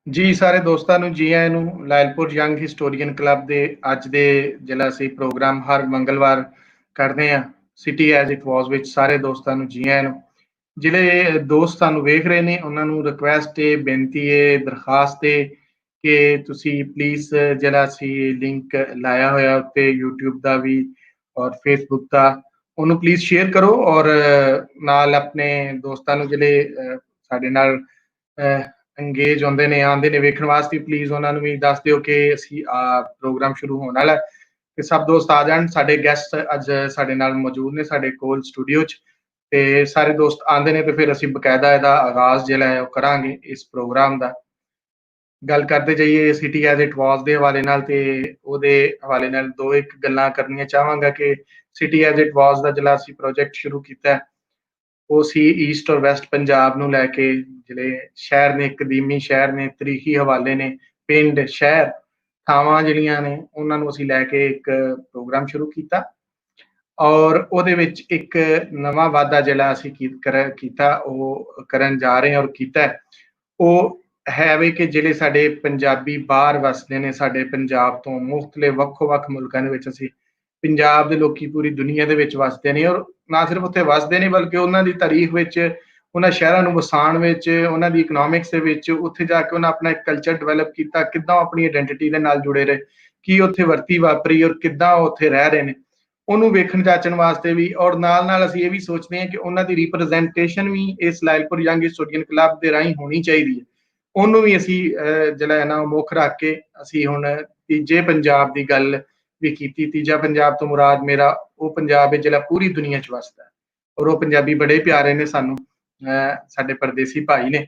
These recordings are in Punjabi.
ਜੀ ਸਾਰੇ ਦੋਸਤਾਂ ਨੂੰ ਜੀ ਆਇਆਂ ਨੂੰ ਲਾਇਲਪੁਰ ਯੰਗ ਹਿਸਟੋਰੀਅਨ ਕਲੱਬ ਦੇ ਅੱਜ ਦੇ ਜਿਹੜਾ ਅਸੀਂ ਪ੍ਰੋਗਰਾਮ ਹਰ ਮੰਗਲਵਾਰ ਕਰਦੇ ਆ ਸਿਟੀ ਐਜ਼ ਇਟ ਵਾਸ ਵਿੱਚ ਸਾਰੇ ਦੋਸਤਾਂ ਨੂੰ ਜੀ ਆਇਆਂ ਨੂੰ। ਜਿਹੜੇ ਦੋਸਤ ਸਾਨੂੰ ਵੇਖ ਰਹੇ ਨੇ ਉਹਨਾਂ ਨੂੰ ਰਿਕੁਐਸਟ ਹੈ, ਬੇਨਤੀ ਹੈ, ਦਰਖਾਸਤ ਹੈ ਕਿ ਤੁਸੀਂ ਪਲੀਜ਼ ਜਿਹੜਾ ਅਸੀਂ ਲਿੰਕ ਲਾਇਆ ਹੋਇਆ ਉੱਤੇ YouTube ਦਾ ਵੀ ਔਰ Facebook ਦਾ ਉਹਨੂੰ ਪਲੀਜ਼ ਸ਼ੇਅਰ ਕਰੋ ਔਰ ਨਾਲ ਆਪਣੇ ਦੋਸਤਾਂ ਨੂੰ ਜਿਹੜੇ ਸਾਡੇ ਨਾਲ ਅੰਗੇਜ ਹੁੰਦੇ ਨੇ ਆਉਂਦੇ ਨੇ ਵੇਖਣ ਵਾਸਤੇ ਪਲੀਜ਼ ਉਹਨਾਂ ਨੂੰ ਵੀ ਦੱਸ ਦਿਓ ਕਿ ਅਸੀਂ ਪ੍ਰੋਗਰਾਮ ਸ਼ੁਰੂ ਹੋਣ ਵਾਲਾ ਹੈ ਤੇ ਸਭ ਦੋਸਤ ਆ ਜਾਣ। ਸਾਡੇ ਗੈਸਟ ਅੱਜ ਸਾਡੇ ਨਾਲ ਮੌਜੂਦ ਨੇ ਸਾਡੇ ਕੋਲ ਸਟੂਡੀਓ 'ਚ ਤੇ ਸਾਰੇ ਦੋਸਤ ਆਉਂਦੇ ਨੇ ਤੇ ਫਿਰ ਅਸੀਂ ਬਕਾਇਦਾ ਇਹਦਾ ਆਗਾਜ਼ ਜਿਹੜਾ ਹੈ ਉਹ ਕਰਾਂਗੇ ਇਸ ਪ੍ਰੋਗਰਾਮ ਦਾ। ਗੱਲ ਕਰਦੇ ਜਾਈਏ ਸਿਟੀ ਐਜ਼ ਇਟ ਵਾਸ ਦੇ ਹਵਾਲੇ ਨਾਲ ਤੇ ਉਹਦੇ ਹਵਾਲੇ ਨਾਲ ਦੋ ਇੱਕ ਗੱਲਾਂ ਕਰਨੀਆਂ ਚਾਹਾਂਗਾ ਕਿ ਸਿਟੀ ਐਜ਼ ਇਟ ਵਾਸ ਦਾ ਜਿਹੜਾ ਅਸੀਂ ਪ੍ਰੋਜੈਕਟ ਸ਼ੁਰੂ ਕੀਤਾ ਹੈ ਉਹ ਸੀ ਈਸਟ ਔਰ ਵੈਸਟ ਪੰਜਾਬ ਨੂੰ ਲੈ ਕੇ। ਜਿਹੜੇ ਸ਼ਹਿਰ ਨੇ, ਕਦੀਮੀ ਸ਼ਹਿਰ ਨੇ, ਤਰੀਖੀ ਹਵਾਲੇ ਨੇ, ਪਿੰਡ, ਸ਼ਹਿਰ, ਥਾਵਾਂ ਜਿਹੜੀਆਂ ਨੇ ਉਹਨਾਂ ਨੂੰ ਅਸੀਂ ਲੈ ਕੇ ਇੱਕ ਪ੍ਰੋਗਰਾਮ ਸ਼ੁਰੂ ਕੀਤਾ ਔਰ ਉਹਦੇ ਵਿੱਚ ਇੱਕ ਨਵਾਂ ਵਾਧਾ ਜਿਹੜਾ ਅਸੀਂ ਕੀਤਾ ਉਹ ਕਰਨ ਜਾ ਰਹੇ ਹਾਂ ਔਰ ਕੀਤਾ ਉਹ ਹੈ ਵੀ ਕਿ ਜਿਹੜੇ ਸਾਡੇ ਪੰਜਾਬੀ ਬਾਹਰ ਵਸਦੇ ਨੇ ਸਾਡੇ ਪੰਜਾਬ ਤੋਂ ਮੁਖਤਲਿਫ ਵੱਖੋ-ਵੱਖ ਮੁਲਕਾਂ ਦੇ ਵਿੱਚ ਅਸੀਂ ਪੰਜਾਬ ਦੇ ਲੋਕੀ ਪੂਰੀ ਦੁਨੀਆ ਦੇ ਵਿੱਚ ਵਸਦੇ ਨੇ ਔਰ ਨਾ ਸਿਰਫ ਉੱਥੇ ਵਸਦੇ ਨੇ ਬਲਕਿ ਉਹਨਾਂ ਦੀ ਤਾਰੀਖ ਵਿੱਚ ਉਹਨਾਂ ਸ਼ਹਿਰਾਂ ਨੂੰ ਵਸਾਉਣ ਵਿੱਚ ਉਹਨਾਂ ਦੀ ਇਕਨੋਮਿਕਸ ਦੇ ਵਿੱਚ ਉੱਥੇ ਜਾ ਕੇ ਉਹਨਾਂ ਆਪਣਾ ਇੱਕ ਕਲਚਰ ਡਿਵੈਲਪ ਕੀਤਾ, ਕਿੱਦਾਂ ਆਪਣੀ ਆਇਡੈਂਟੀਟੀ ਦੇ ਨਾਲ ਜੁੜੇ ਰਹੇ, ਕੀ ਉੱਥੇ ਵਰਤੀ ਵਾਪਰੀ ਔਰ ਕਿੱਦਾਂ ਉਹ ਉੱਥੇ ਰਹਿ ਰਹੇ ਨੇ ਉਹਨੂੰ ਵੇਖਣ ਜਾਚਣ ਵਾਸਤੇ ਵੀ ਔਰ ਨਾਲ ਨਾਲ ਅਸੀਂ ਇਹ ਵੀ ਸੋਚਦੇ ਹਾਂ ਕਿ ਉਹਨਾਂ ਦੀ ਰਿਪਰੈਜ਼ੈਂਟੇਸ਼ਨ ਵੀ ਇਸ ਲਾਇਲਪੁਰ ਯੰਗ ਹਿਸਟੋਰੀਅਨ ਕਲੱਬ ਦੇ ਰਾਹੀਂ ਹੋਣੀ ਚਾਹੀਦੀ ਹੈ। ਉਹਨੂੰ ਵੀ ਅਸੀਂ ਜਿਹੜਾ ਹੈ ਨਾ ਮੁੱਖ ਰੱਖ ਕੇ ਅਸੀਂ ਹੁਣ ਤੀਜੇ ਪੰਜਾਬ ਦੀ ਗੱਲ ਵੀ ਕੀਤੀ। ਤੀਜਾ ਪੰਜਾਬ ਤੋਂ ਮੁਰਾਦ ਮੇਰਾ ਉਹ ਪੰਜਾਬ ਹੈ ਜਿਹੜਾ ਪੂਰੀ ਦੁਨੀਆ 'ਚ ਵਸਦਾ ਹੈ ਔਰ ਉਹ ਪੰਜਾਬੀ ਬੜੇ ਪਿਆਰੇ ਨੇ ਸਾਨੂੰ, ਸਾਡੇ ਪਰਦੇਸੀ ਭਾਈ ਨੇ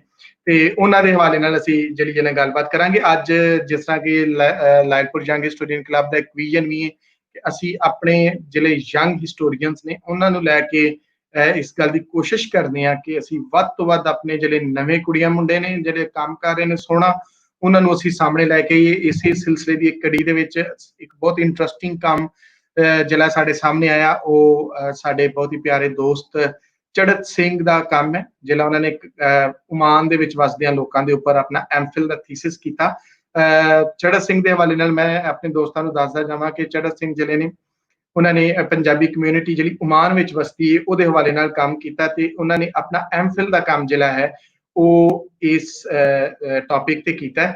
ਤੇ ਉਹਨਾਂ ਦੇ ਹਵਾਲੇ ਨਾਲ ਅਸੀਂ ਜਿਹੜੀ ਜਿਹਨਾਂ ਗੱਲਬਾਤ ਕਰਾਂਗੇ ਅੱਜ। ਜਿਸ ਤਰ੍ਹਾਂ ਕਿ ਲਾਇਲਪੁਰ ਯੰਗ ਹਿਸਟੋਰੀਅਨ ਕਲੱਬ ਦਾ ਇੱਕ ਵਿਜ਼ਨ ਵੀ ਹੈ ਕਿ ਅਸੀਂ ਆਪਣੇ ਜਿਹੜੇ ਯੰਗ ਹਿਸਟੋਰੀਅਨਸ ਨੇ ਉਹਨਾਂ ਨੂੰ ਲੈ ਕੇ ਇਸ ਗੱਲ ਦੀ ਕੋਸ਼ਿਸ਼ ਕਰਦੇ ਹਾਂ ਕਿ ਅਸੀਂ ਵੱਧ ਤੋਂ ਵੱਧ ਆਪਣੇ ਜਿਹੜੇ ਨਵੇਂ ਕੁੜੀਆਂ ਮੁੰਡੇ ਨੇ ਜਿਹੜੇ ਕੰਮ ਕਰ ਰਹੇ ਨੇ ਸੋਹਣਾ ਉਹਨਾਂ ਨੂੰ ਅਸੀਂ ਸਾਹਮਣੇ ਲੈ ਕੇ ਆਈਏ। ਇਸੇ ਸਿਲਸਿਲੇ ਦੀ ਇੱਕ ਕੜੀ ਦੇ ਵਿੱਚ ਇੱਕ ਬਹੁਤ ਇੰਟਰਸਟਿੰਗ ਕੰਮ ਜਿਹੜਾ ਸਾਡੇ ਸਾਹਮਣੇ ਆਇਆ ਉਹ ਸਾਡੇ ਬਹੁਤ ਹੀ ਪਿਆਰੇ ਦੋਸਤ ਚੜ੍ਹਤ ਸਿੰਘ ਦਾ ਕੰਮ ਹੈ ਜਿਹੜਾ ਉਹਨਾਂ ਨੇ ਓਮਾਨ ਦੇ ਵਿੱਚ ਵਸਦਿਆਂ ਲੋਕਾਂ ਦੇ ਉੱਪਰ ਆਪਣਾ ਐਮਫਿਲ ਦਾ ਥੀਸਿਸ ਕੀਤਾ। ਚੜ੍ਹਤ ਸਿੰਘ ਦੇ ਹਵਾਲੇ ਨਾਲ ਮੈਂ ਆਪਣੇ ਦੋਸਤਾਂ ਨੂੰ ਦੱਸਦਾ ਜਾਵਾਂ ਕਿ ਚੜ੍ਹਤ ਸਿੰਘ ਜਿਹੜੇ ਨੇ ਉਹਨਾਂ ਨੇ ਪੰਜਾਬੀ ਕਮਿਊਨਿਟੀ ਜਿਹੜੀ ਓਮਾਨ ਵਿੱਚ ਵਸਦੀ ਹੈ ਉਹਦੇ ਹਵਾਲੇ ਨਾਲ ਕੰਮ ਕੀਤਾ ਤੇ ਉਹਨਾਂ ਨੇ ਆਪਣਾ ਐਮਫਿਲ ਦਾ ਕੰਮ ਜਿਹੜਾ ਹੈ ਉਹ ਇਸ ਟੌਪਿਕ ਤੇ ਕੀਤਾ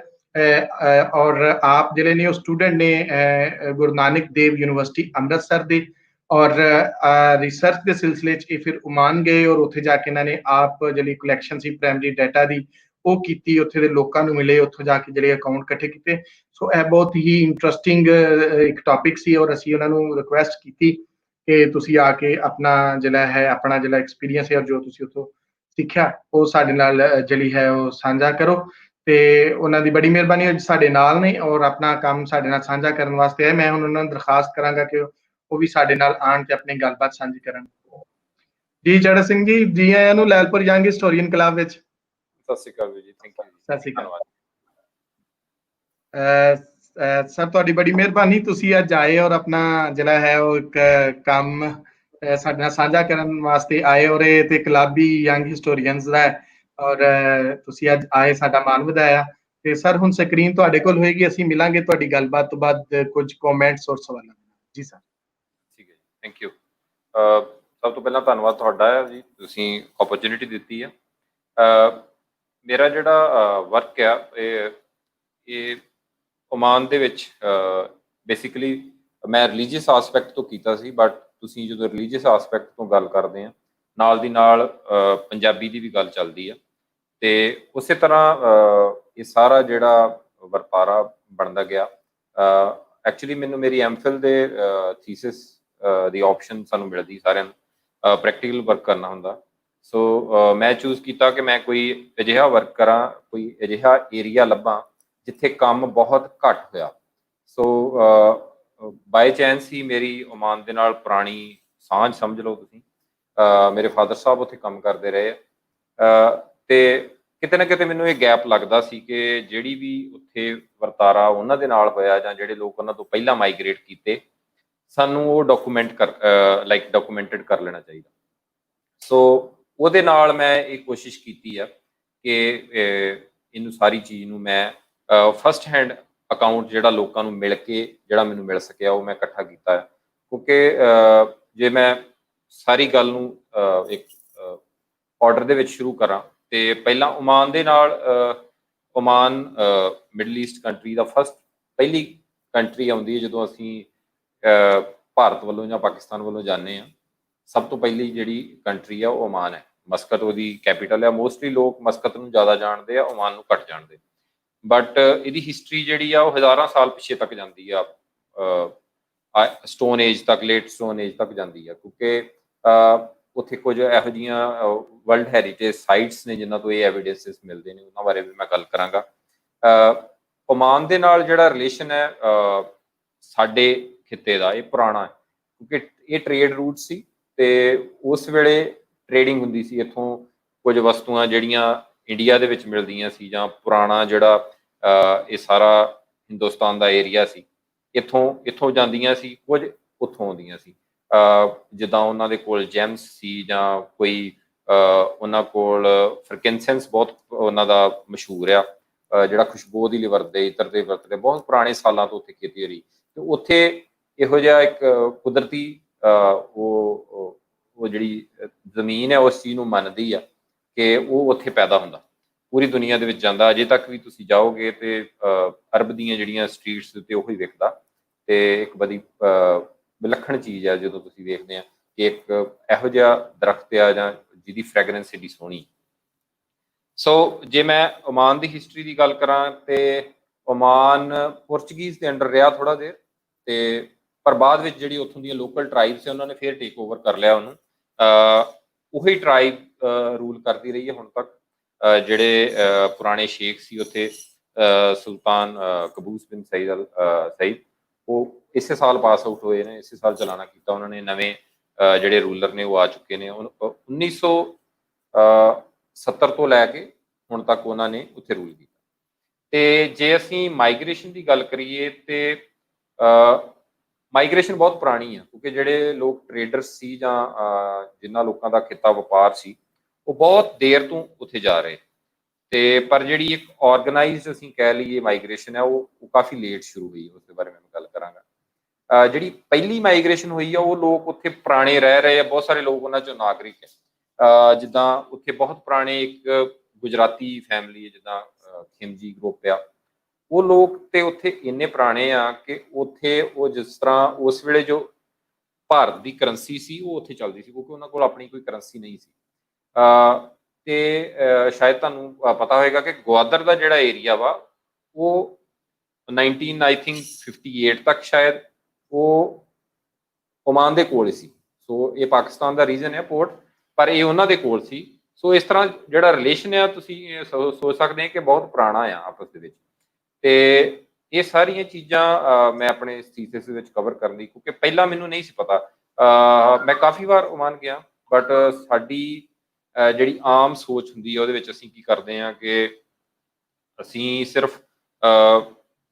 ਔਰ ਆਪ ਜਿਹੜੇ ਨੇ ਉਹ ਸਟੂਡੈਂਟ ਨੇ ਗੁਰੂ ਨਾਨਕ ਦੇਵ ਯੂਨੀਵਰਸਿਟੀ ਅੰਮ੍ਰਿਤਸਰ ਦੇ ਔਰ ਰਿਸਰਚ ਦੇ ਸਿਲਸਿਲੇ 'ਚ ਇਹ ਫਿਰ ਓਮਾਨ ਗਏ ਔਰ ਉੱਥੇ ਜਾ ਕੇ ਇਹਨਾਂ ਨੇ ਆਪ ਜਿਹੜੀ ਕਲੈਕਸ਼ਨ ਸੀ ਪ੍ਰਾਇਮਰੀ ਡਾਟਾ ਦੀ ਉਹ ਕੀਤੀ, ਉੱਥੇ ਦੇ ਲੋਕਾਂ ਨੂੰ ਮਿਲੇ, ਉੱਥੋਂ ਜਾ ਕੇ ਜਿਹੜੇ ਅਕਾਊਂਟ ਇਕੱਠੇ ਕੀਤੇ। ਸੋ ਇਹ ਬਹੁਤ ਹੀ ਇੰਟਰਸਟਿੰਗ ਇੱਕ ਟੌਪਿਕ ਸੀ ਔਰ ਅਸੀਂ ਉਹਨਾਂ ਨੂੰ ਰਿਕੁਐਸਟ ਕੀਤੀ ਕਿ ਤੁਸੀਂ ਆ ਕੇ ਆਪਣਾ ਜਿਹੜਾ ਹੈ ਆਪਣਾ ਜਿਹੜਾ ਐਕਸਪੀਰੀਅੰਸ ਹੈ ਔਰ ਜੋ ਤੁਸੀਂ ਉੱਥੋਂ ਸਿੱਖਿਆ ਉਹ ਸਾਡੇ ਨਾਲ ਜਿਹੜੀ ਹੈ ਉਹ ਸਾਂਝਾ ਕਰੋ ਤੇ ਉਹਨਾਂ ਦੀ ਬੜੀ ਮਿਹਰਬਾਨੀ ਅੱਜ ਸਾਡੇ ਨਾਲ ਨੇ ਔਰ ਆਪਣਾ ਕੰਮ ਸਾਡੇ ਨਾਲ ਸਾਂਝਾ ਕਰਨ ਵਾਸਤੇ ਹੈ। ਮੈਂ ਹੁਣ ਉਹਨਾਂ ਨੂੰ ਦਰਖਾਸਤ ਕਰਾਂਗਾ ਕਿ ਉਹ ਵੀ ਸਾਡੇ ਨਾਲ ਆਣ ਤੇ ਆਪਣੀ ਗੱਲਬਾਤ ਸਾਂਝੀ ਕਰਨ। ਜੀ ਚੜ੍ਹਤ ਸਿੰਘ ਜੀ ਆਇਆਂ ਨੂੰ ਲਾਇਲਪੁਰ ਯੰਗ ਹਿਸਟੋਰੀਅਨ ਕਲੱਬ ਵਿੱਚ। ਸਤਿ ਸ਼੍ਰੀ ਅਕਾਲ ਜੀ, ਥੈਂਕ ਯੂ। ਸਤਿ ਸ਼੍ਰੀ ਅਕਾਲ। ਸਰ ਤੁਹਾਡੀ ਬੜੀ ਮਿਹਰਬਾਨੀ, ਤੁਸੀਂ ਅੱਜ ਆਏ ਔਰ ਆਪਣਾ ਜਿਹੜਾ ਹੈ ਉਹ ਇੱਕ ਕੰਮ ਸਾਡੇ ਨਾਲ ਸਾਂਝਾ ਕਰਨ ਵਾਸਤੇ ਆਏ ਔਰ ਇਹ ਤੇ ਕਲੱਬ ਹੀ ਯੰਗ ਹਿਸਟੋਰੀਅਨਸ ਦਾ ਹੈ ਔਰ ਤੁਸੀਂ ਅੱਜ ਆਏ, ਸਾਡਾ ਮਾਣ ਵਧਾਇਆ। ਤੇ ਸਰ ਹੁਣ ਸਕਰੀਨ ਤੁਹਾਡੇ ਕੋਲ ਹੋਏਗੀ, ਅਸੀਂ ਮਿਲਾਂਗੇ ਤੁਹਾਡੀ ਗੱਲਬਾਤ ਤੋਂ ਬਾਅਦ ਕੁਝ ਕਮੈਂਟਸ ਔਰ ਸਵਾਲਾਂ। ਜੀ ਸਰ। ਠੀਕ ਹੈ ਜੀ, ਥੈਂਕ ਯੂ। ਸਭ ਤੋਂ ਪਹਿਲਾਂ ਧੰਨਵਾਦ ਤੁਹਾਡਾ ਹੈ ਜੀ, ਤੁਸੀਂ ਓਪਰਚੁਨਿਟੀ ਦਿੱਤੀ ਹੈ। ਮੇਰਾ ਜਿਹੜਾ ਵਰਕ ਆ ਇਹ ਓਮਾਨ ਦੇ ਵਿੱਚ ਬੇਸਿਕਲੀ ਮੈਂ ਰਿਲੀਜੀਅਸ ਆਸਪੈਕਟ ਤੋਂ ਕੀਤਾ ਸੀ, ਬਟ ਤੁਸੀਂ ਜਦੋਂ ਰਿਲੀਜੀਅਸ ਆਸਪੈਕਟ ਤੋਂ ਗੱਲ ਕਰਦੇ ਆ ਨਾਲ ਦੀ ਨਾਲ ਪੰਜਾਬੀ ਦੀ ਵੀ ਗੱਲ ਚੱਲਦੀ ਆ ਤੇ ਉਸੇ ਤਰ੍ਹਾਂ ਇਹ ਸਾਰਾ ਜਿਹੜਾ ਵਰਤਾਰਾ ਬਣਦਾ ਗਿਆ। ਐਕਚੁਅਲੀ ਮੈਨੂੰ ਮੇਰੀ ਐਮਫਿਲ ਦੇ ਥੀਸਿਸ ਦੀ ਆਪਸ਼ਨ ਸਾਨੂੰ ਮਿਲਦੀ ਸਾਰਿਆਂ ਨੂੰ ਪ੍ਰੈਕਟੀਕਲ ਵਰਕ ਕਰਨਾ ਹੁੰਦਾ। ਸੋ ਮੈਂ ਚੂਜ਼ ਕੀਤਾ ਕਿ ਮੈਂ ਕੋਈ ਅਜਿਹਾ ਵਰਕ ਕਰਾਂ, ਕੋਈ ਅਜਿਹਾ ਏਰੀਆ ਲੱਭਾਂ ਜਿੱਥੇ ਕੰਮ ਬਹੁਤ ਘੱਟ ਹੋਇਆ। ਸੋ ਬਾਈ ਚਾਂਸ ਹੀ ਮੇਰੀ ਓਮਾਨ ਦੇ ਨਾਲ ਪੁਰਾਣੀ ਸਾਂਝ ਸਮਝ ਲਓ ਤੁਸੀਂ। ਮੇਰੇ ਫਾਦਰ ਸਾਹਿਬ ਉੱਥੇ ਕੰਮ ਕਰਦੇ ਰਹੇ ਤੇ ਕਿਤੇ ਨਾ ਕਿਤੇ ਮੈਨੂੰ ਇਹ ਗੈਪ ਲੱਗਦਾ ਸੀ ਕਿ ਜਿਹੜੀ ਵੀ ਉੱਥੇ ਵਰਤਾਰਾ ਉਹਨਾਂ ਦੇ ਨਾਲ ਹੋਇਆ ਜਾਂ ਜਿਹੜੇ ਲੋਕ ਉਹਨਾਂ ਤੋਂ ਪਹਿਲਾਂ ਮਾਈਗ੍ਰੇਟ ਕੀਤੇ ਸਾਨੂੰ ਉਹ ਡਾਕੂਮੈਂਟਡ ਕਰ ਲੈਣਾ ਚਾਹੀਦਾ। ਸੋ ਉਹਦੇ ਨਾਲ ਮੈਂ ਇਹ ਕੋਸ਼ਿਸ਼ ਕੀਤੀ ਆ ਕਿ ਇਹਨੂੰ ਸਾਰੀ ਚੀਜ਼ ਨੂੰ ਮੈਂ ਫਸਟ ਹੈਂਡ ਅਕਾਊਂਟ ਜਿਹੜਾ ਲੋਕਾਂ ਨੂੰ ਮਿਲ ਕੇ ਜਿਹੜਾ ਮੈਨੂੰ ਮਿਲ ਸਕਿਆ ਉਹ ਮੈਂ ਇਕੱਠਾ ਕੀਤਾ ਹੈ। ਕਿਉਂਕਿ ਜੇ ਮੈਂ ਸਾਰੀ ਗੱਲ ਨੂੰ ਇੱਕ ਆਰਡਰ ਦੇ ਵਿੱਚ ਸ਼ੁਰੂ ਕਰਾਂ ਤੇ ਪਹਿਲਾਂ ਓਮਾਨ ਦੇ ਨਾਲ ਓਮਾਨ ਮਿਡਲ ਈਸਟ ਕੰਟਰੀ ਦਾ ਪਹਿਲੀ ਕੰਟਰੀ ਆਉਂਦੀ ਹੈ ਜਦੋਂ ਅਸੀਂ ਭਾਰਤ ਵੱਲੋਂ ਜਾਂ ਪਾਕਿਸਤਾਨ ਵੱਲੋਂ ਜਾਂਦੇ ਹਾਂ। ਸਭ ਤੋਂ ਪਹਿਲੀ ਜਿਹੜੀ ਕੰਟਰੀ ਆ ਉਹ ਓਮਾਨ ਹੈ। ਮਸਕਤ ਉਹਦੀ ਕੈਪੀਟਲ ਹੈ। ਮੋਸਟਲੀ ਲੋਕ ਮਸਕਤ ਨੂੰ ਜ਼ਿਆਦਾ ਜਾਣਦੇ ਆ, ਓਮਾਨ ਨੂੰ ਘੱਟ ਜਾਣਦੇ। ਬਟ ਇਹਦੀ ਹਿਸਟਰੀ ਜਿਹੜੀ ਆ ਉਹ ਹਜ਼ਾਰਾਂ ਸਾਲ ਪਿੱਛੇ ਤੱਕ ਜਾਂਦੀ ਆ, ਸਟੋਨ ਏਜ ਤੱਕ, ਲੇਟ ਸਟੋਨ ਏਜ ਤੱਕ ਜਾਂਦੀ ਆ। ਕਿਉਂਕਿ ਉੱਥੇ ਕੁਝ ਇਹੋ ਜਿਹੀਆਂ ਵਰਲਡ ਹੈਰੀਟੇਜ ਸਾਈਟਸ ਨੇ ਜਿਨ੍ਹਾਂ ਤੋਂ ਇਹ ਐਵੀਡੈਂਸਿਸ ਮਿਲਦੇ ਨੇ, ਉਹਨਾਂ ਬਾਰੇ ਵੀ ਮੈਂ ਗੱਲ ਕਰਾਂਗਾ। ਓਮਾਨ ਦੇ ਨਾਲ ਜਿਹੜਾ ਰਿਲੇਸ਼ਨ ਹੈ ਸਾਡੇ ਖਿੱਤੇ ਦਾ, ਇਹ ਪੁਰਾਣਾ ਹੈ ਕਿਉਂਕਿ ਇਹ ਟ੍ਰੇਡ ਰੂਟ ਸੀ ਤੇ ਉਸ ਵੇਲੇ ਟ੍ਰੇਡਿੰਗ ਹੁੰਦੀ ਸੀ। ਇੱਥੋਂ ਕੁਝ ਵਸਤੂਆਂ ਜਿਹੜੀਆਂ ਇੰਡੀਆ ਦੇ ਵਿੱਚ ਮਿਲਦੀਆਂ ਸੀ ਜਾਂ ਪੁਰਾਣਾ ਜਿਹੜਾ ਇਹ ਸਾਰਾ ਹਿੰਦੁਸਤਾਨ ਦਾ ਏਰੀਆ ਸੀ, ਇੱਥੋਂ ਜਾਂਦੀਆਂ ਸੀ, ਕੁਝ ਉੱਥੋਂ ਆਉਂਦੀਆਂ ਸੀ। ਜਿੱਦਾਂ ਉਹਨਾਂ ਦੇ ਕੋਲ ਜੈਮਸ ਸੀ ਜਾਂ ਕੋਈ ਉਹਨਾਂ ਕੋਲ ਫ੍ਰੈਂਕਿਨਸੈਂਸ ਬਹੁਤ ਉਹਨਾਂ ਦਾ ਮਸ਼ਹੂਰ ਆ, ਜਿਹੜਾ ਖੁਸ਼ਬੂ ਦੀ ਲਈ ਵਰਤਦੇ, ਇਤਰ ਦੇ ਵਰਤਦੇ, ਬਹੁਤ ਪੁਰਾਣੇ ਸਾਲਾਂ ਤੋਂ ਉੱਥੇ ਖੇਤੀ ਹੋ ਰਹੀ। ਤੇ ਉੱਥੇ ਇਹੋ ਜਿਹਾ ਇੱਕ ਕੁਦਰਤੀ ਉਹ ਜਿਹੜੀ ਜ਼ਮੀਨ ਹੈ ਉਸ ਚੀਜ਼ ਨੂੰ ਮੰਨਦੀ ਆ ਕਿ ਉਹ ਉੱਥੇ ਪੈਦਾ ਹੁੰਦਾ, ਪੂਰੀ ਦੁਨੀਆ ਦੇ ਵਿੱਚ ਜਾਂਦਾ। ਅਜੇ ਤੱਕ ਵੀ ਤੁਸੀਂ ਜਾਓਗੇ ਤੇ ਅਰਬ ਦੀਆਂ ਜਿਹੜੀਆਂ ਸਟਰੀਟਸ ਦੇ ਉੱਤੇ ਉਹੀ ਵਿਕਦਾ ਤੇ ਇੱਕ ਬੜੀ ਵਿਲੱਖਣ ਚੀਜ਼ ਆ ਜਦੋਂ ਤੁਸੀਂ ਵੇਖਦੇ ਆ ਕਿ ਇੱਕ ਇਹੋ ਜਿਹਾ ਦਰਖਤ ਆ ਜਾਂ ਜਿਹਦੀ ਫ੍ਰੈਗਰੈਂਸ ਏਡੀ ਸੋਹਣੀ। ਸੋ ਜੇ ਮੈਂ ਓਮਾਨ ਦੀ ਹਿਸਟਰੀ ਦੀ ਗੱਲ ਕਰਾਂ ਤੇ ਓਮਾਨ ਪੁਰਤਗੀਜ਼ ਦੇ ਅੰਡਰ ਰਿਹਾ ਥੋੜਾ ਦੇਰ, ਤੇ ਪਰ ਬਾਅਦ ਵਿੱਚ ਜਿਹੜੀ ਉੱਥੋਂ ਦੀਆਂ ਲੋਕਲ ਟ੍ਰਾਈਬ ਸੀ ਉਹਨਾਂ ਨੇ ਫਿਰ ਟੇਕ ਓਵਰ ਕਰ ਲਿਆ ਉਹਨੂੰ। ਉਹੀ ਟ੍ਰਾਈਬ ਰੂਲ ਕਰਦੀ ਰਹੀ ਹੈ ਹੁਣ ਤੱਕ। ਜਿਹੜੇ ਪੁਰਾਣੇ ਸ਼ੇਖ ਸੀ ਉੱਥੇ, ਸੁਲਤਾਨ ਕਬੂਸ ਬਿਨ ਸਈਦ, ਉਹ ਇਸੇ ਸਾਲ ਪਾਸ ਆਊਟ ਹੋਏ ਨੇ, ਇਸੇ ਸਾਲ ਚਲਾਣਾ ਕੀਤਾ ਉਹਨਾਂ ਨੇ। ਨਵੇਂ ਜਿਹੜੇ ਰੂਲਰ ਨੇ ਉਹ ਆ ਚੁੱਕੇ ਨੇ। 1970 ਤੋਂ ਲੈ ਕੇ ਹੁਣ ਤੱਕ ਉਹਨਾਂ ਨੇ ਉੱਥੇ ਰੂਲ ਕੀਤਾ। ਤੇ ਜੇ ਅਸੀਂ ਮਾਈਗ੍ਰੇਸ਼ਨ ਦੀ ਗੱਲ ਕਰੀਏ ਤੇ ਮਾਈਗ੍ਰੇਸ਼ਨ ਬਹੁਤ ਪੁਰਾਣੀ ਆ, ਕਿਉਂਕਿ ਜਿਹੜੇ ਲੋਕ ਟ੍ਰੇਡਰਸ ਸੀ ਜਾਂ ਜਿਨ੍ਹਾਂ ਲੋਕਾਂ ਦਾ ਖਿੱਤਾ ਵਪਾਰ ਸੀ ਉਹ ਬਹੁਤ ਦੇਰ ਤੋਂ ਉੱਥੇ ਜਾ ਰਹੇ। ਤੇ ਪਰ ਜਿਹੜੀ ਇੱਕ ਆਰਗੇਨਾਈਜ਼ਡ ਅਸੀਂ ਕਹਿ ਲਈਏ ਮਾਈਗ੍ਰੇਸ਼ਨ ਹੈ ਉਹ ਕਾਫੀ ਲੇਟ ਸ਼ੁਰੂ ਹੋਈ। ਉਸ ਦੇ ਬਾਰੇ ਮੈਂ ਗੱਲ ਕਰਾਂਗਾ। ਜਿਹੜੀ ਪਹਿਲੀ ਮਾਈਗ੍ਰੇਸ਼ਨ ਹੋਈ ਆ ਉਹ ਲੋਕ ਉੱਥੇ ਪੁਰਾਣੇ ਰਹਿ ਰਹੇ ਆ, ਬਹੁਤ ਸਾਰੇ ਲੋਕ ਉਹਨਾਂ ਚੋਂ ਨਾਗਰਿਕ ਹੈ। ਜਿੱਦਾਂ ਉੱਥੇ ਬਹੁਤ ਪੁਰਾਣੇ ਇੱਕ ਗੁਜਰਾਤੀ ਫੈਮਿਲੀ ਹੈ, ਜਿੱਦਾਂ ਖਿਮਜੀ ਗਰੁੱਪ ਆ, ਉਹ ਲੋਕ ਤੇ ਉੱਥੇ ਇੰਨੇ ਪੁਰਾਣੇ ਆ ਕਿ ਉੱਥੇ ਉਹ ਜਿਸ ਤਰ੍ਹਾਂ ਉਸ ਵੇਲੇ ਜੋ ਭਾਰਤ ਦੀ ਕਰੰਸੀ ਸੀ ਉਹ ਉੱਥੇ ਚੱਲਦੀ ਸੀ, ਕਿਉਂਕਿ ਉਹਨਾਂ ਕੋਲ ਆਪਣੀ ਕੋਈ ਕਰੰਸੀ ਨਹੀਂ ਸੀ। ਤੇ ਸ਼ਾਇਦ ਤੁਹਾਨੂੰ ਪਤਾ ਹੋਏਗਾ ਕਿ ਗਵਾਦਰ ਦਾ ਜਿਹੜਾ ਏਰੀਆ ਵਾ ਉਹ 1958 ਤੱਕ ਸ਼ਾਇਦ ਉਹ ਓਮਾਨ ਦੇ ਕੋਲ ਸੀ। ਸੋ ਇਹ ਪਾਕਿਸਤਾਨ ਦਾ ਰੀਜਨ ਹੈ ਪੋਰਟ, ਪਰ ਇਹ ਉਹਨਾਂ ਦੇ ਕੋਲ ਸੀ। ਸੋ ਇਸ ਤਰ੍ਹਾਂ ਜਿਹੜਾ ਰਿਲੇਸ਼ਨ ਆ ਤੁਸੀਂ ਸੋਚ ਸਕਦੇ ਹੋ ਕਿ ਬਹੁਤ ਪੁਰਾਣਾ ਆ ਆਪਸ ਦੇ ਵਿੱਚ। ਤੇ ਇਹ ਸਾਰੀਆਂ ਚੀਜ਼ਾਂ ਮੈਂ ਆਪਣੇ ਥੀਸਿਸ ਵਿੱਚ ਕਵਰ ਕਰਨ ਲਈ, ਕਿਉਂਕਿ ਪਹਿਲਾਂ ਮੈਨੂੰ ਨਹੀਂ ਸੀ ਪਤਾ। ਮੈਂ ਕਾਫੀ ਵਾਰ ਓਮਾਨ ਗਿਆ, ਬਟ ਸਾਡੀ ਜਿਹੜੀ ਆਮ ਸੋਚ ਹੁੰਦੀ ਹੈ ਉਹਦੇ ਵਿੱਚ ਅਸੀਂ ਕੀ ਕਰਦੇ ਹਾਂ ਕਿ ਅਸੀਂ ਸਿਰਫ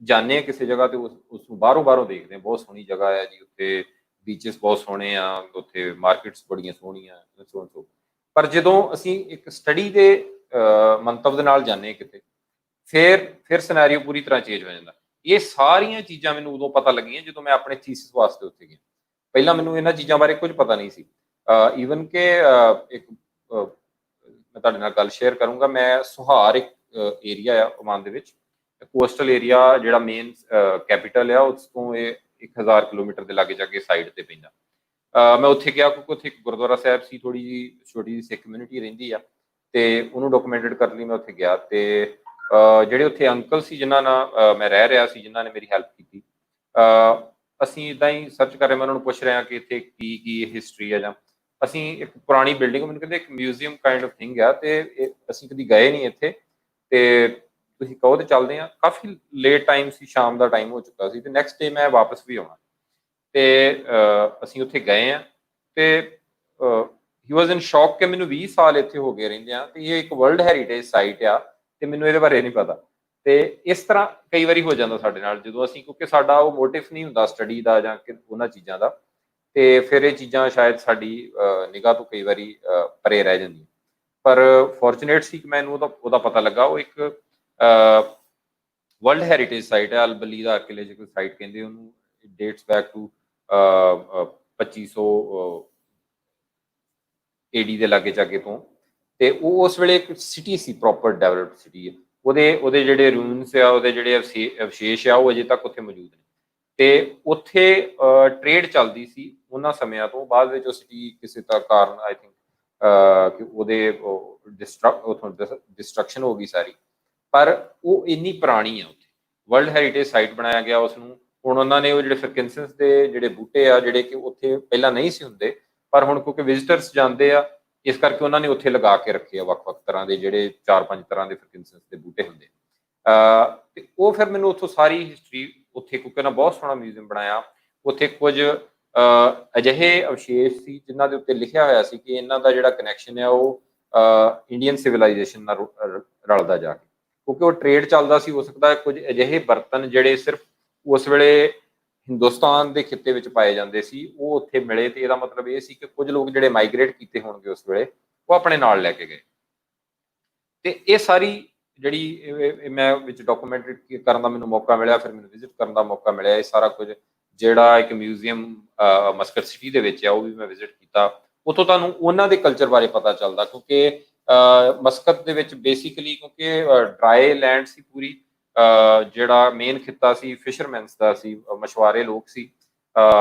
ਜਾਂਦੇ ਹਾਂ ਕਿਸੇ ਜਗ੍ਹਾ ਤੇ ਉਸ ਨੂੰ ਬਾਹਰੋਂ ਦੇਖਦੇ ਹਾਂ। ਬਹੁਤ ਸੋਹਣੀ ਜਗ੍ਹਾ ਹੈ ਜੀ, ਉੱਥੇ ਬੀਚਸ ਬਹੁਤ ਸੋਹਣੇ ਆ, ਉੱਥੇ ਮਾਰਕੀਟਸ ਬੜੀਆਂ ਸੋਹਣੀਆਂ, ਪਰ ਜਦੋਂ ਅਸੀਂ ਇੱਕ ਸਟੱਡੀ ਦੇ ਮੰਤਵ ਦੇ ਨਾਲ ਜਾਂਦੇ ਹਾਂ ਕਿਤੇ, ਫਿਰ ਸਿਨੈਰੀਓ ਪੂਰੀ ਤਰ੍ਹਾਂ ਚੇਂਜ ਹੋ ਜਾਂਦਾ। ਇਹ ਸਾਰੀਆਂ ਚੀਜ਼ਾਂ ਮੈਨੂੰ ਉਦੋਂ ਪਤਾ ਲੱਗੀਆਂ ਜਦੋਂ ਮੈਂ ਆਪਣੇ ਥੀਸਿਸ ਵਾਸਤੇ ਉੱਥੇ ਗਿਆ। ਪਹਿਲਾਂ ਮੈਨੂੰ ਇਹਨਾਂ ਚੀਜ਼ਾਂ ਬਾਰੇ ਕੁਝ ਪਤਾ ਨਹੀਂ ਸੀ। ਈਵਨ ਕਿ ਇੱਕ ਮੈਂ ਤੁਹਾਡੇ ਨਾਲ ਗੱਲ ਸ਼ੇਅਰ ਕਰੂੰਗਾ। ਮੈਂ ਸੁਹਾਰ ਇੱਕ ਏਰੀਆ ਆ ਓਮਾਨ ਦੇ ਵਿੱਚ, ਕੋਸਟਲ ਏਰੀਆ, ਜਿਹੜਾ ਮੇਨ ਕੈਪੀਟਲ ਆ ਉਸ ਤੋਂ ਇਹ 1000 ਕਿਲੋਮੀਟਰ ਦੇ ਲਾਗੇ ਜਾ ਕੇ ਸਾਈਡ ਤੇ ਪੈਂਦਾ। ਮੈਂ ਉੱਥੇ ਗਿਆ ਕਿਉਂਕਿ ਉੱਥੇ ਇੱਕ ਗੁਰਦੁਆਰਾ ਸਾਹਿਬ ਸੀ, ਥੋੜੀ ਜਿਹੀ ਛੋਟੀ ਜਿਹੀ ਸਿੱਖ ਕਮਿਊਨਿਟੀ ਰਹਿੰਦੀ ਆ, ਤੇ ਉਹਨੂੰ ਡਾਕੂਮੈਂਟਡ ਕਰਨ ਲਈ ਮੈਂ ਉੱਥੇ ਗਿਆ। ਤੇ ਜਿਹੜੇ ਉੱਥੇ ਅੰਕਲ ਸੀ ਜਿਨ੍ਹਾਂ ਨਾਲ ਮੈਂ ਰਹਿ ਰਿਹਾ ਸੀ, ਜਿਨ੍ਹਾਂ ਨੇ ਮੇਰੀ ਹੈਲਪ ਕੀਤੀ, ਅਸੀਂ ਇੱਦਾਂ ਹੀ ਸਰਚ ਕਰ ਰਹੇ, ਮੈਂ ਉਹਨਾਂ ਨੂੰ ਪੁੱਛ ਰਿਹਾ ਕਿ ਇੱਥੇ ਕੀ ਹਿਸਟਰੀ ਆ। ਜਾਂ ਅਸੀਂ ਇੱਕ ਪੁਰਾਣੀ ਬਿਲਡਿੰਗ, ਮੈਨੂੰ ਕਹਿੰਦੇ ਇੱਕ ਮਿਊਜ਼ੀਅਮ ਕਾਈਂਡ ਆਫ ਥਿੰਗ ਆ, ਤੇ ਅਸੀਂ ਕਦੀ ਗਏ ਨਹੀਂ ਇੱਥੇ, ਤੇ ਤੁਸੀਂ ਕਹੋ ਤੇ ਚੱਲਦੇ ਹਾਂ। ਕਾਫੀ ਲੇਟ ਟਾਈਮ ਸੀ, ਸ਼ਾਮ ਦਾ ਟਾਈਮ ਹੋ ਚੁੱਕਾ ਸੀ, ਤੇ ਨੈਕਸਟ ਡੇ ਮੈਂ ਵਾਪਸ ਵੀ ਆਉਣਾ। ਤੇ ਅਸੀਂ ਉੱਥੇ ਗਏ ਹਾਂ, ਤੇ ਹੀ ਵਾਜ਼ ਇਨ ਸ਼ੌਕ ਕਿ ਮੈਨੂੰ 20 ਸਾਲ ਇੱਥੇ ਹੋ ਗਏ ਰਹਿੰਦੇ ਆ, ਤੇ ਇਹ ਇੱਕ ਵਰਲਡ ਹੈਰੀਟੇਜ ਸਾਈਟ ਆ, ਤੇ ਮੈਨੂੰ ਇਹਦੇ ਬਾਰੇ ਨਹੀਂ ਪਤਾ। ਤੇ ਇਸ ਤਰ੍ਹਾਂ ਕਈ ਵਾਰੀ ਹੋ ਜਾਂਦਾ ਸਾਡੇ ਨਾਲ, ਜਦੋਂ ਅਸੀਂ, ਕਿਉਂਕਿ ਸਾਡਾ ਉਹ ਮੋਟਿਵ ਨਹੀਂ ਹੁੰਦਾ ਸਟੱਡੀ ਦਾ ਜਾਂ ਉਹਨਾਂ ਚੀਜ਼ਾਂ ਦਾ, ਤੇ ਫਿਰ ਇਹ ਚੀਜ਼ਾਂ ਸ਼ਾਇਦ ਸਾਡੀ ਨਿਗਾਹ ਤੋਂ ਕਈ ਵਾਰੀ ਪਰੇ ਰਹਿ ਜਾਂਦੀਆਂ। ਪਰ ਫੋਰਚੂਨੇਟ ਸੀ ਕਿ ਮੈਨੂੰ ਉਹਦਾ ਪਤਾ ਲੱਗਾ। ਉਹ ਇੱਕ ਵਰਲਡ ਹੈਰੀਟੇਜ ਸਾਈਟ ਹੈ, ਅਲਬਲੀ ਦਾ ਆਰਕੀਓਲੋਜੀਕਲ ਸਾਈਟ ਕਹਿੰਦੇ ਉਹਨੂੰ, ਡੇਟਸ ਬੈਕ ਟੂ 2500 ਏਡੀ ਦੇ ਲਾਗੇ ਜਾਗੇ ਤੋਂ। ਤੇ ਉਹ ਉਸ ਵੇਲੇ ਇੱਕ ਸਿਟੀ ਸੀ, ਪ੍ਰੋਪਰ ਡਿਵੈਲਪਡ ਸਿਟੀ ਹੈ। ਉਹਦੇ ਜਿਹੜੇ ਰੂਨਸ ਆ, ਉਹਦੇ ਜਿਹੜੇ ਅਵਸ਼ੇਸ਼ ਆ, ਉਹ ਅਜੇ ਤੱਕ ਉੱਥੇ ਮੌਜੂਦ ਨੇ। ਤੇ ਉੱਥੇ ਟ੍ਰੇਡ ਚੱਲਦੀ ਸੀ ਉਹਨਾਂ ਸਮਿਆਂ ਤੋਂ। ਬਾਅਦ ਵਿੱਚ ਉਹ ਸਿਟੀ ਕਿਸੇ ਦਾ ਕਾਰਨ ਆਈ ਥਿੰਕ ਕਿ ਉਹਦੇ ਉੱਥੋਂ ਡਿਸਟਰਕਸ਼ਨ ਹੋ ਗਈ ਸਾਰੀ, ਪਰ ਉਹ ਇੰਨੀ ਪੁਰਾਣੀ ਆ। ਉੱਥੇ ਵਰਲਡ ਹੈਰੀਟੇਜ ਸਾਈਟ ਬਣਾਇਆ ਗਿਆ ਉਸਨੂੰ। ਹੁਣ ਉਹਨਾਂ ਨੇ ਉਹ ਜਿਹੜੇ ਫਰਕਿੰਸਨਸ ਦੇ ਜਿਹੜੇ ਬੂਟੇ ਆ, ਜਿਹੜੇ ਕਿ ਉੱਥੇ ਪਹਿਲਾਂ ਨਹੀਂ ਸੀ ਹੁੰਦੇ, ਪਰ ਹੁਣ ਕਿਉਂਕਿ ਵਿਜ਼ਿਟਰਸ ਜਾਂਦੇ ਆ, ਇਸ ਕਰਕੇ ਉਹਨਾਂ ਨੇ ਉੱਥੇ ਲਗਾ ਕੇ ਰੱਖੇ ਆ ਵੱਖ-ਵੱਖ ਤਰ੍ਹਾਂ ਦੇ, ਜਿਹੜੇ 4-5 ਤਰ੍ਹਾਂ ਦੇ ਫਰਕਿੰਸਨਸ ਦੇ ਬੂਟੇ ਹੁੰਦੇ। ਤੇ ਉਹ ਫਿਰ ਮੈਨੂੰ ਉੱਥੋਂ ਸਾਰੀ ਹਿਸਟਰੀ, ਉੱਥੇ ਕਿਉਂਕਿ ਉਹਨਾਂ ਬਹੁਤ ਸੋਹਣਾ ਮਿਊਜ਼ੀਅਮ ਬਣਾਇਆ। ਉੱਥੇ ਕੁਝ ਅਜਿਹੇ ਅਵਸ਼ੇਸ਼ ਸੀ ਜਿਨ੍ਹਾਂ ਦੇ ਉੱਤੇ ਲਿਖਿਆ ਹੋਇਆ ਸੀ ਕਿ ਇਹਨਾਂ ਦਾ ਜਿਹੜਾ ਕਨੈਕਸ਼ਨ ਹੈ ਉਹ ਇੰਡੀਅਨ ਸਿਵਲਾਈਜੇਸ਼ਨ ਨਾਲ ਰਲਦਾ ਜਾ ਕੇ, ਕਿਉਂਕਿ ਉਹ ਟ੍ਰੇਡ ਚੱਲਦਾ ਸੀ। ਹੋ ਸਕਦਾ ਕੁਝ ਅਜਿਹੇ ਬਰਤਨ ਜਿਹੜੇ ਸਿਰਫ ਉਸ ਵੇਲੇ ਹਿੰਦੁਸਤਾਨ ਦੇ ਖਿੱਤੇ ਵਿੱਚ ਪਾਏ ਜਾਂਦੇ ਸੀ, ਉਹ ਉੱਥੇ ਮਿਲੇ। ਤੇ ਇਹਦਾ ਮਤਲਬ ਇਹ ਸੀ ਕਿ ਕੁਝ ਲੋਕ ਜਿਹੜੇ ਮਾਈਗ੍ਰੇਟ ਕੀਤੇ ਹੋਣਗੇ ਉਸ ਵੇਲੇ, ਉਹ ਆਪਣੇ ਨਾਲ ਲੈ ਕੇ ਗਏ। ਤੇ ਇਹ ਸਾਰੀ ਜਿਹੜੀ ਮੈਂ ਵਿੱਚ ਡਾਕੂਮੈਂਟਰੀ ਕਰਨ ਦਾ ਮੈਨੂੰ ਮੌਕਾ ਮਿਲਿਆ, ਫਿਰ ਮੈਨੂੰ ਵਿਜ਼ਿਟ ਕਰਨ ਦਾ ਮੌਕਾ ਮਿਲਿਆ। ਇਹ ਸਾਰਾ ਕੁਝ ਜਿਹੜਾ ਇੱਕ ਮਿਊਜ਼ੀਅਮ ਮਸਕਟ ਸਿਟੀ ਦੇ ਵਿੱਚ ਆ, ਉਹ ਵੀ ਮੈਂ ਵਿਜ਼ਿਟ ਕੀਤਾ। ਉੱਥੋਂ ਤੁਹਾਨੂੰ ਉਹਨਾਂ ਦੇ ਕਲਚਰ ਬਾਰੇ ਪਤਾ ਚੱਲਦਾ, ਕਿਉਂਕਿ ਮਸਕਤ ਦੇ ਵਿੱਚ ਬੇਸਿਕਲੀ ਕਿਉਂਕਿ ਡਰਾਈ ਲੈਂਡ ਸੀ ਪੂਰੀ, ਜਿਹੜਾ ਮੇਨ ਖਿੱਤਾ ਸੀ ਫਿਸ਼ਰਮੈਨਸ ਦਾ ਸੀ, ਮਛੁਆਰੇ ਲੋਕ ਸੀ।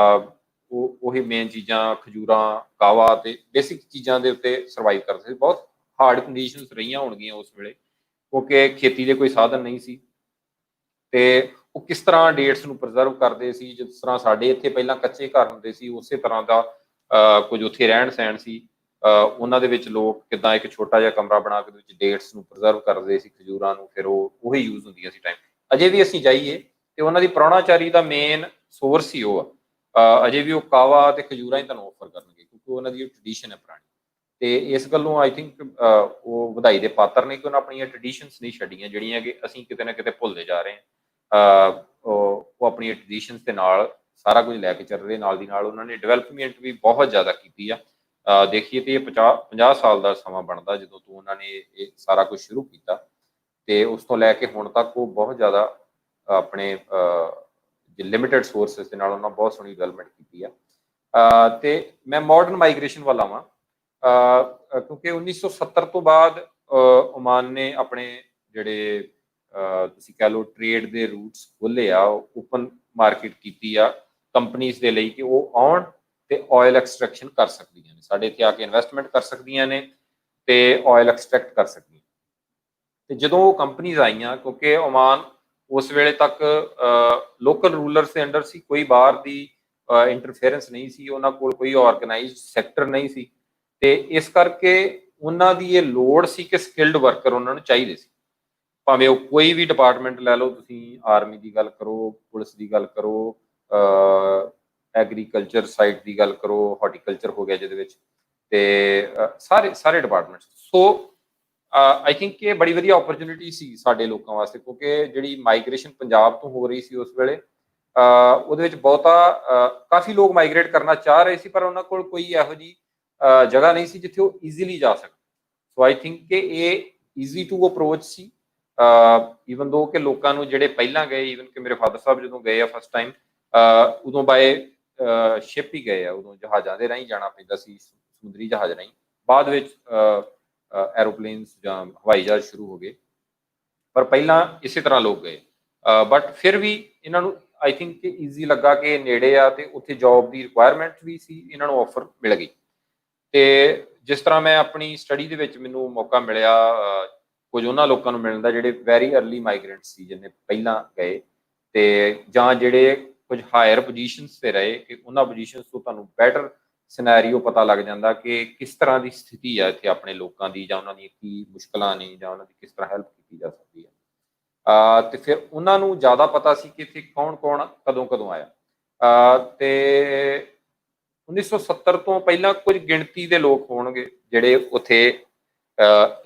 ਉਹੀ ਮੇਨ ਚੀਜ਼ਾਂ ਖਜੂਰਾਂ, ਕਾਵਾ ਤੇ ਬੇਸਿਕ ਚੀਜ਼ਾਂ ਦੇ ਉੱਤੇ ਸਰਵਾਈਵ ਕਰਦੇ ਸੀ। ਬਹੁਤ ਹਾਰਡ ਕੰਡੀਸ਼ਨਸ ਰਹੀਆਂ ਹੋਣਗੀਆਂ ਉਸ ਵੇਲੇ, ਕਿਉਂਕਿ ਖੇਤੀ ਦੇ ਕੋਈ ਸਾਧਨ ਨਹੀਂ ਸੀ। ਤੇ ਉਹ ਕਿਸ ਤਰ੍ਹਾਂ ਡੇਟਸ ਨੂੰ ਪ੍ਰੀਜ਼ਰਵ ਕਰਦੇ ਸੀ, ਜਿਸ ਤਰ੍ਹਾਂ ਸਾਡੇ ਇੱਥੇ ਪਹਿਲਾਂ ਕੱਚੇ ਘਰ ਹੁੰਦੇ ਸੀ, ਉਸੇ ਤਰ੍ਹਾਂ ਦਾ ਕੁਝ ਉੱਥੇ ਰਹਿਣ ਸਹਿਣ ਸੀ। ਉਹਨਾਂ ਦੇ ਵਿੱਚ ਲੋਕ ਕਿੱਦਾਂ ਇੱਕ ਛੋਟਾ ਜਿਹਾ ਕਮਰਾ ਬਣਾ ਕੇ ਵਿੱਚ ਡੇਟਸ ਨੂੰ ਪ੍ਰੀਜ਼ਰਵ ਕਰਦੇ ਸੀ, ਖਜੂਰਾਂ ਨੂੰ, ਫਿਰ ਉਹੀ ਯੂਜ਼ ਹੁੰਦੀਆਂ ਸੀ ਟਾਈਮ। ਅਜੇ ਵੀ ਅਸੀਂ ਜਾਈਏ ਤੇ ਉਹਨਾਂ ਦੀ ਪ੍ਰਾਹੁਣਾਚਾਰੀ ਦਾ ਮੇਨ ਸੋਰਸ ਹੀ ਉਹ ਆ। ਅਜੇ ਵੀ ਉਹ ਕਾਵਾ ਤੇ ਖਜੂਰਾਂ ਹੀ ਤੁਹਾਨੂੰ ਆਫਰ ਕਰਨਗੇ, ਕਿਉਂਕਿ ਉਹਨਾਂ ਦੀ ਟ੍ਰੈਡੀਸ਼ਨ ਹੈ ਪੁਰਾਣੀ। ਤੇ ਇਸ ਗੱਲੋਂ ਆਈ ਥਿੰਕ ਉਹ ਵਧਾਈ ਦੇ ਪਾਤਰ ਨੇ ਕਿ ਉਹਨਾਂ ਆਪਣੀਆਂ ਟ੍ਰੈਡੀਸ਼ਨਸ ਨਹੀਂ ਛੱਡੀਆਂ, ਜਿਹੜੀਆਂ ਕਿ ਅਸੀਂ ਕਿਤੇ ਨਾ ਕਿਤੇ ਭੁੱਲਦੇ ਜਾ ਰਹੇ ਹਾਂ। ਉਹ ਆਪਣੀਆਂ ਟ੍ਰੈਡੀਸ਼ਨਸ ਦੇ ਨਾਲ ਸਾਰਾ ਕੁਝ ਲੈ ਕੇ ਚੱਲ ਰਹੇ। ਨਾਲ ਦੀ ਨਾਲ ਉਹਨਾਂ ਨੇ ਡਿਵੈਲਪਮੈਂਟ ਵੀ ਬਹੁਤ ਜ਼ਿਆਦਾ ਕੀਤੀ ਆ। ਦੇਖੀਏ ਤੇ ਇਹ 50 ਸਾਲ ਦਾ ਸਮਾਂ ਬਣਦਾ ਜਦੋਂ ਤੋਂ ਉਹਨਾਂ ਨੇ ਇਹ ਸਾਰਾ ਕੁਝ ਸ਼ੁਰੂ ਕੀਤਾ, ਤੇ ਉਸ ਤੋਂ ਲੈ ਕੇ ਹੁਣ ਤੱਕ ਉਹ ਬਹੁਤ ਜ਼ਿਆਦਾ ਆਪਣੇ ਲਿਮਿਟਡ ਸੋਰਸਿਸ ਦੇ ਨਾਲ ਉਹਨਾਂ ਬਹੁਤ ਸੋਹਣੀ ਡਿਵੈਲਪਮੈਂਟ ਕੀਤੀ ਆ। ਤੇ ਮੈਂ ਮਾਡਰਨ ਮਾਈਗ੍ਰੇਸ਼ਨ ਵੱਲ ਆਵਾਂ, ਕਿਉਂਕਿ 1970 ਤੋਂ ਬਾਅਦ ਓਮਾਨ ਨੇ ਆਪਣੇ ਜਿਹੜੇ ਤੁਸੀਂ ਕਹਿ ਲਓ ਟ੍ਰੇਡ ਦੇ ਰੂਟਸ ਖੋਲ੍ਹੇ ਆ, ਓਪਨ ਮਾਰਕੀਟ ਕੀਤੀ ਆ ਕੰਪਨੀਜ਼ ਦੇ ਲਈ ਕਿ ਉਹ ਆਉਣ ਤੇ ਆਇਲ ਐਕਸਟ੍ਰੈਕਸ਼ਨ ਕਰ ਸਕਦੀਆਂ ਨੇ, ਸਾਡੇ ਇੱਥੇ ਆ ਕੇ ਇਨਵੈਸਟਮੈਂਟ ਕਰ ਸਕਦੀਆਂ ਨੇ ਤੇ ਆਇਲ ਐਕਸਟ੍ਰੈਕਟ ਕਰ ਸਕਦੀਆਂ। ਤੇ ਜਦੋਂ ਉਹ ਕੰਪਨੀਜ਼ ਆਈਆਂ, ਕਿਉਂਕਿ ਓਮਾਨ ਉਸ ਵੇਲੇ ਤੱਕ ਲੋਕਲ ਰੂਲਰਸ ਦੇ ਅੰਡਰ ਸੀ, ਕੋਈ ਬਾਹਰ ਦੀ ਇੰਟਰਫੇਰੈਂਸ ਨਹੀਂ ਸੀ, ਉਹਨਾਂ ਕੋਲ ਕੋਈ ਆਰਗੇਨਾਈਜ਼ਡ ਸੈਕਟਰ ਨਹੀਂ ਸੀ। ਤੇ ਇਸ ਕਰਕੇ ਉਹਨਾਂ ਦੀ ਇਹ ਲੋੜ ਸੀ ਕਿ ਸਕਿਲਡ ਵਰਕਰ ਉਹਨਾਂ ਨੂੰ ਚਾਹੀਦੇ ਸੀ। ਭਾਵੇਂ ਉਹ ਕੋਈ ਵੀ ਡਿਪਾਰਟਮੈਂਟ ਲੈ ਲਓ, ਤੁਸੀਂ ਆਰਮੀ ਦੀ ਗੱਲ ਕਰੋ, ਪੁਲਿਸ ਦੀ ਗੱਲ ਕਰੋ, ਐਗਰੀਕਲਚਰ ਸਾਈਡ ਦੀ ਗੱਲ ਕਰੋ, ਹਾਰਟੀਕਲਚਰ ਹੋ ਗਿਆ ਜਿਹਦੇ ਵਿੱਚ, ਤੇ ਸਾਰੇ ਡਿਪਾਰਟਮੈਂਟਸ। ਸੋ ਆਈ ਥਿੰਕ ਇਹ ਬੜੀ ਵਧੀਆ ਓਪਰਚੁਨਿਟੀ ਸੀ ਸਾਡੇ ਲੋਕਾਂ ਵਾਸਤੇ, ਕਿਉਂਕਿ ਜਿਹੜੀ ਮਾਈਗ੍ਰੇਸ਼ਨ ਪੰਜਾਬ ਤੋਂ ਹੋ ਰਹੀ ਸੀ ਉਸ ਵੇਲੇ, ਉਹਦੇ ਵਿੱਚ ਕਾਫੀ ਲੋਕ ਮਾਈਗ੍ਰੇਟ ਕਰਨਾ ਚਾਹ ਰਹੇ ਸੀ, ਪਰ ਉਹਨਾਂ ਕੋਲ ਕੋਈ ਇਹੋ ਜਿਹੀ ਜਗ੍ਹਾ ਨਹੀਂ ਸੀ ਜਿੱਥੇ ਉਹ ਈਜ਼ੀਲੀ ਜਾ ਸਕਣ। ਸੋ ਆਈ ਥਿੰਕ ਕਿ ਇਹ ਈਜ਼ੀ ਟੂ ਅਪਰੋਚ ਸੀ, ਈਵਨ ਦੋ ਕਿ ਲੋਕਾਂ ਨੂੰ ਜਿਹੜੇ ਪਹਿਲਾਂ ਗਏ, ਈਵਨ ਕਿ ਮੇਰੇ ਫਾਦਰ ਸਾਹਿਬ ਜਦੋਂ ਗਏ ਆ ਫਸਟ ਟਾਈਮ, ਉਦੋਂ ਬਾਏ ਸ਼ਿਪ ਹੀ ਗਏ ਆ, ਉਦੋਂ ਜਹਾਜ਼ਾਂ ਦੇ ਰਾਹੀਂ ਜਾਣਾ ਪੈਂਦਾ ਸੀ, ਸਮੁੰਦਰੀ ਜਹਾਜ਼ ਰਾਹੀਂ। ਬਾਅਦ ਵਿੱਚ ਐਰੋਪਲੇਨਸ ਜਾਂ ਹਵਾਈ ਜਹਾਜ਼ ਸ਼ੁਰੂ ਹੋ ਗਏ, ਪਰ ਪਹਿਲਾਂ ਇਸੇ ਤਰ੍ਹਾਂ ਲੋਕ ਗਏ। ਬਟ ਫਿਰ ਵੀ ਇਹਨਾਂ ਨੂੰ ਆਈ ਥਿੰਕ ਕਿ ਈਜ਼ੀ ਲੱਗਾ ਕਿ ਨੇੜੇ ਆ ਤੇ ਉੱਥੇ ਜੌਬ ਦੀ ਰਿਕੁਆਇਰਮੈਂਟ ਵੀ ਸੀ, ਇਹਨਾਂ ਨੂੰ ਆਫਰ ਮਿਲ ਗਈ। ਤੇ ਜਿਸ ਤਰ੍ਹਾਂ ਮੈਂ ਆਪਣੀ ਸਟੱਡੀ ਦੇ ਵਿੱਚ ਮੈਨੂੰ ਮੌਕਾ ਮਿਲਿਆ ਕੁਝ ਉਹਨਾਂ ਲੋਕਾਂ ਨੂੰ ਮਿਲਣ ਦਾ ਜਿਹੜੇ ਵੈਰੀ ਅਰਲੀ ਮਾਈਗ੍ਰੈਂਟ ਸੀ, ਜਿਹਨੇ ਪਹਿਲਾਂ ਗਏ, ਤੇ ਜਾਂ ਜਿਹੜੇ ਕੁਝ ਹਾਇਰ ਪੋਜੀਸ਼ਨਸ ਤੇ ਰਹੇ, ਕਿ ਉਹਨਾਂ ਪੋਜੀਸ਼ਨਸ ਤੋਂ ਤੁਹਾਨੂੰ ਬੈਟਰ ਸਿਨੈਰੀਓ ਪਤਾ ਲੱਗ ਜਾਂਦਾ ਕਿ ਕਿਸ ਤਰ੍ਹਾਂ ਦੀ ਸਥਿਤੀ ਆ ਇੱਥੇ ਆਪਣੇ ਲੋਕਾਂ ਦੀ, ਜਾਂ ਉਹਨਾਂ ਦੀਆਂ ਕੀ ਮੁਸ਼ਕਲਾਂ ਨੇ, ਜਾਂ ਉਹਨਾਂ ਦੀ ਕਿਸ ਤਰ੍ਹਾਂ ਹੈਲਪ ਕੀਤੀ ਜਾ ਸਕਦੀ ਹੈ। ਤੇ ਫਿਰ ਉਹਨਾਂ ਨੂੰ ਜ਼ਿਆਦਾ ਪਤਾ ਸੀ ਕਿ ਇੱਥੇ ਕੌਣ ਕਦੋਂ ਆਇਆ। ਤੇ 1970 ਤੋਂ ਪਹਿਲਾਂ ਕੁਝ ਗਿਣਤੀ ਦੇ ਲੋਕ ਹੋਣਗੇ ਜਿਹੜੇ ਉੱਥੇ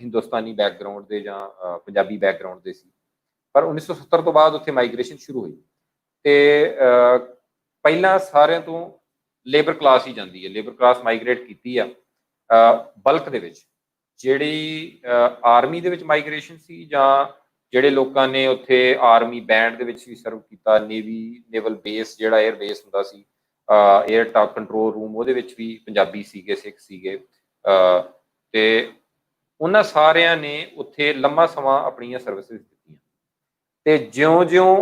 ਹਿੰਦੁਸਤਾਨੀ ਬੈਕਗਰਾਊਂਡ ਦੇ ਜਾਂ ਪੰਜਾਬੀ ਬੈਕਗਰਾਊਂਡ ਦੇ ਸੀ, ਪਰ 1970 ਤੋਂ ਬਾਅਦ ਉੱਥੇ ਮਾਈਗ੍ਰੇਸ਼ਨ ਸ਼ੁਰੂ ਹੋਈ। ਤੇ ਪਹਿਲਾਂ ਸਾਰਿਆਂ ਤੋਂ ਲੇਬਰ ਕਲਾਸ ਹੀ ਜਾਂਦੀ ਹੈ, ਲੇਬਰ ਕਲਾਸ ਮਾਈਗ੍ਰੇਟ ਕੀਤੀ ਆ ਬਲਕ ਦੇ ਵਿੱਚ। ਜਿਹੜੀ ਆਰਮੀ ਦੇ ਵਿੱਚ ਮਾਈਗ੍ਰੇਸ਼ਨ ਸੀ ਜਾਂ ਜਿਹੜੇ ਲੋਕਾਂ ਨੇ ਉੱਥੇ ਆਰਮੀ ਬੈਂਡ ਦੇ ਵਿੱਚ ਵੀ ਸਰਵ ਕੀਤਾ, ਨੇਵਲ ਬੇਸ ਜਿਹੜਾ 에ਅਰ ਬੇਸ ਹੁੰਦਾ ਸੀ, 에ਅਰ ਟਾਕ ਕੰਟਰੋਲ ਰੂਮ, ਉਹਦੇ ਵਿੱਚ ਵੀ ਪੰਜਾਬੀ ਸੀਗੇ, ਸਿੱਖ ਸੀਗੇ। ਤੇ ਉਹਨਾਂ ਸਾਰਿਆਂ ਨੇ ਉੱਥੇ ਲੰਮਾ ਸਮਾਂ ਆਪਣੀਆਂ ਸਰਵਿਸਿਜ਼ ਦਿੱਤੀਆਂ। ਤੇ ਜਿਉਂ-ਜਿਉਂ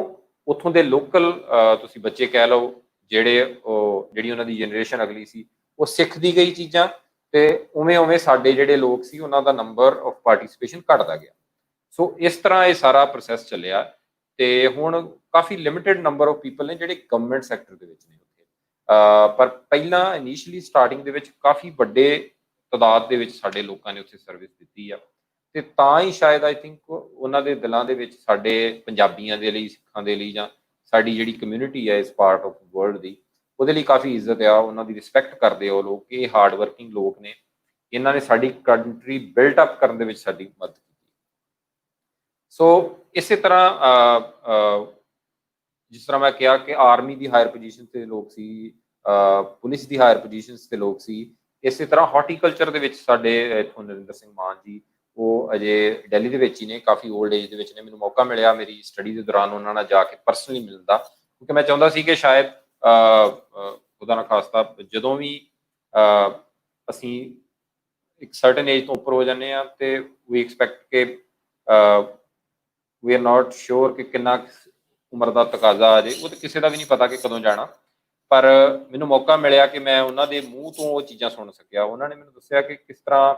ਉੱਥੋਂ ਦੇ ਲੋਕਲ ਤੁਸੀਂ ਬੱਚੇ ਕਹਿ ਲਓ, ਜਿਹੜੀ ਉਹਨਾਂ ਦੀ ਜਨਰੇਸ਼ਨ ਅਗਲੀ ਸੀ, ਉਹ ਸਿੱਖਦੀ ਗਈ ਚੀਜ਼ਾਂ, ਤੇ ਉਵੇਂ-ਉਵੇਂ ਸਾਡੇ ਜਿਹੜੇ ਲੋਕ ਸੀ ਉਹਨਾਂ ਦਾ ਨੰਬਰ ਆਫ ਪਾਰਟਿਸਿਪੇਸ਼ਨ ਘਟਦਾ ਗਿਆ। ਸੋ ਇਸ ਤਰ੍ਹਾਂ ਇਹ ਸਾਰਾ ਪ੍ਰੋਸੈਸ ਚੱਲਿਆ, ਤੇ ਹੁਣ ਕਾਫੀ ਲਿਮਿਟਡ ਨੰਬਰ ਆਫ ਪੀਪਲ ਨੇ ਜਿਹੜੇ ਗਵਰਨਮੈਂਟ ਸੈਕਟਰ ਦੇ ਵਿੱਚ ਨੇ ਉੱਥੇ। ਪਰ ਪਹਿਲਾਂ ਇਨੀਸ਼ੀਅਲੀ ਸਟਾਰਟਿੰਗ ਦੇ ਵਿੱਚ ਕਾਫੀ ਵੱਡੇ ਤਾਦਾਦ ਦੇ ਵਿੱਚ ਸਾਡੇ ਲੋਕਾਂ ਨੇ ਉੱਥੇ ਸਰਵਿਸ ਦਿੱਤੀ ਆ, ਤੇ ਤਾਂ ਹੀ ਸ਼ਾਇਦ ਆਈ ਥਿੰਕ ਉਹਨਾਂ ਦੇ ਦਿਲਾਂ ਦੇ ਵਿੱਚ ਸਾਡੇ ਪੰਜਾਬੀਆਂ ਦੇ ਲਈ, ਸਿੱਖਾਂ ਦੇ ਲਈ, ਜਾਂ ਸਾਡੀ ਜਿਹੜੀ ਕਮਿਊਨਿਟੀ ਹੈ ਇਸ ਪਾਰਟ ਆਫ ਵਰਲਡ ਦੀ, ਉਹਦੇ ਲਈ ਕਾਫੀ ਇੱਜ਼ਤ ਆ, ਉਹਨਾਂ ਦੀ ਰਿਸਪੈਕਟ ਕਰਦੇ ਆ ਉਹ ਲੋਕ, ਕਿ ਇਹ ਹਾਰਡ ਵਰਕਿੰਗ ਲੋਕ ਨੇ, ਇਹਨਾਂ ਨੇ ਸਾਡੀ ਕੰਟਰੀ ਬਿਲਟ ਅਪ ਕਰਨ ਦੇ ਵਿੱਚ ਸਾਡੀ ਮਦਦ ਕੀਤੀ। ਸੋ ਇਸੇ ਤਰ੍ਹਾਂ ਜਿਸ ਤਰ੍ਹਾਂ ਮੈਂ ਕਿਹਾ ਕਿ ਆਰਮੀ ਦੀ ਹਾਇਰ ਪੋਜੀਸ਼ਨ ਤੇ ਲੋਕ ਸੀ, ਪੁਲਿਸ ਦੀ ਹਾਇਰ ਪੋਜੀਸ਼ਨ ਤੇ ਲੋਕ ਸੀ, ਇਸੇ ਤਰ੍ਹਾਂ ਹਾਰਟੀਕਲਚਰ ਦੇ ਵਿੱਚ ਸਾਡੇ ਇੱਥੋਂ ਨਰਿੰਦਰ ਸਿੰਘ ਮਾਨ ਜੀ, ਉਹ ਅਜੇ ਦਿੱਲੀ ਦੇ ਵਿੱਚ ਹੀ ਨੇ, ਕਾਫੀ ਓਲਡ ਏਜ ਦੇ ਵਿੱਚ ਨੇ। ਮੈਨੂੰ ਮੌਕਾ ਮਿਲਿਆ ਮੇਰੀ ਸਟੱਡੀ ਦੇ ਦੌਰਾਨ ਉਹਨਾਂ ਨਾਲ ਜਾ ਕੇ ਪਰਸਨਲੀ ਮਿਲਣ ਦਾ, ਕਿਉਂਕਿ ਮੈਂ ਚਾਹੁੰਦਾ ਸੀ ਕਿ ਸ਼ਾਇਦ ਖੁਦਾ ਨਾ ਖਾਸਤਾ ਜਦੋਂ ਵੀ ਅਸੀਂ ਇੱਕ ਸਰਟਨ ਏਜ ਤੋਂ ਉੱਪਰ ਹੋ ਜਾਂਦੇ ਹਾਂ, ਤੇ ਵੀ ਐਕਸਪੈਕਟ ਕਿ ਵੀ ਆਰ ਨਾਟ ਸ਼ੋਰ ਕਿ ਕਿੰਨਾ ਉਮਰ ਦਾ ਤਕਾਜ਼ਾ ਆ ਜੇ, ਉਹ ਤਾਂ ਕਿਸੇ ਦਾ ਵੀ ਨਹੀਂ ਪਤਾ ਕਿ ਕਦੋਂ ਜਾਣਾ। ਪਰ ਮੈਨੂੰ ਮੌਕਾ ਮਿਲਿਆ ਕਿ ਮੈਂ ਉਹਨਾਂ ਦੇ ਮੂੰਹ ਤੋਂ ਉਹ ਚੀਜ਼ਾਂ ਸੁਣ ਸਕਿਆ। ਉਹਨਾਂ ਨੇ ਮੈਨੂੰ ਦੱਸਿਆ ਕਿ ਕਿਸ ਤਰ੍ਹਾਂ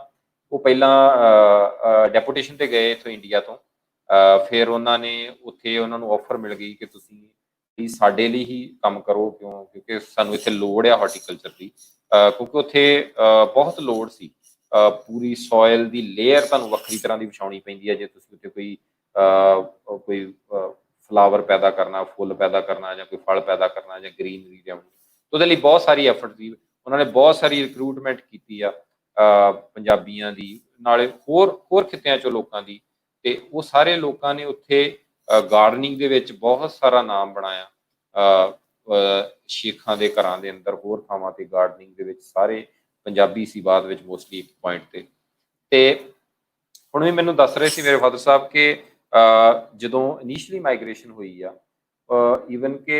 ਉਹ ਪਹਿਲਾਂ ਡੈਪੂਟੇਸ਼ਨ ਤੇ ਗਏ ਇੱਥੋਂ ਇੰਡੀਆ ਤੋਂ, ਫਿਰ ਉਹਨਾਂ ਨੇ ਉੱਥੇ ਉਹਨਾਂ ਨੂੰ ਆਫਰ ਮਿਲ ਗਈ ਕਿ ਤੁਸੀਂ ਸਾਡੇ ਲਈ ਹੀ ਕੰਮ ਕਰੋ, ਕਿਉਂਕਿ ਸਾਨੂੰ ਇੱਥੇ ਲੋੜ ਆ ਹਾਰਟੀਕਲਚਰ ਦੀ, ਕਿਉਂਕਿ ਉੱਥੇ ਬਹੁਤ ਲੋੜ ਸੀ। ਪੂਰੀ ਸੋਇਲ ਦੀ ਲੇਅਰ ਤੁਹਾਨੂੰ ਵੱਖਰੀ ਤਰ੍ਹਾਂ ਦੀ ਵਿਛਾਉਣੀ ਪੈਂਦੀ ਹੈ ਜੇ ਤੁਸੀਂ ਉੱਥੇ ਕੋਈ ਫਲਾਵਰ ਪੈਦਾ ਕਰਨਾ, ਫੁੱਲ ਪੈਦਾ ਕਰਨਾ, ਜਾਂ ਕੋਈ ਫਲ ਪੈਦਾ ਕਰਨਾ, ਜਾਂ ਗਰੀਨਰੀ ਲਿਆਉਣੀ। ਉਹਦੇ ਲਈ ਬਹੁਤ ਸਾਰੀ ਐਫਰਟ ਸੀ। ਉਹਨਾਂ ਨੇ ਬਹੁਤ ਸਾਰੀ ਰਿਕਰੂਟਮੈਂਟ ਕੀਤੀ ਆ ਪੰਜਾਬੀਆਂ ਦੀ, ਨਾਲੇ ਹੋਰ ਖਿੱਤਿਆਂ ਚੋਂ ਲੋਕਾਂ ਦੀ, ਤੇ ਉਹ ਸਾਰੇ ਲੋਕਾਂ ਨੇ ਉੱਥੇ ਗਾਰਡਨਿੰਗ ਦੇ ਵਿੱਚ ਬਹੁਤ ਸਾਰਾ ਨਾਮ ਬਣਾਇਆ। ਸ਼ੇਖਾਂ ਦੇ ਘਰਾਂ ਦੇ ਅੰਦਰ, ਹੋਰ ਥਾਵਾਂ ਤੇ ਗਾਰਡਨਿੰਗ ਦੇ ਵਿੱਚ ਸਾਰੇ ਪੰਜਾਬੀ ਸੀ ਬਾਅਦ ਵਿੱਚ ਮੋਸਟਲੀ ਇੱਕ ਪੁਆਇੰਟ ਤੇ ਹੁਣ ਵੀ ਮੈਨੂੰ ਦੱਸ ਰਹੇ ਸੀ ਮੇਰੇ ਫਾਦਰ ਸਾਹਿਬ ਕਿ ਜਦੋਂ ਇਨੀਸ਼ੀਅਲੀ ਮਾਈਗ੍ਰੇਸ਼ਨ ਹੋਈ ਆ, ਈਵਨ ਕਿ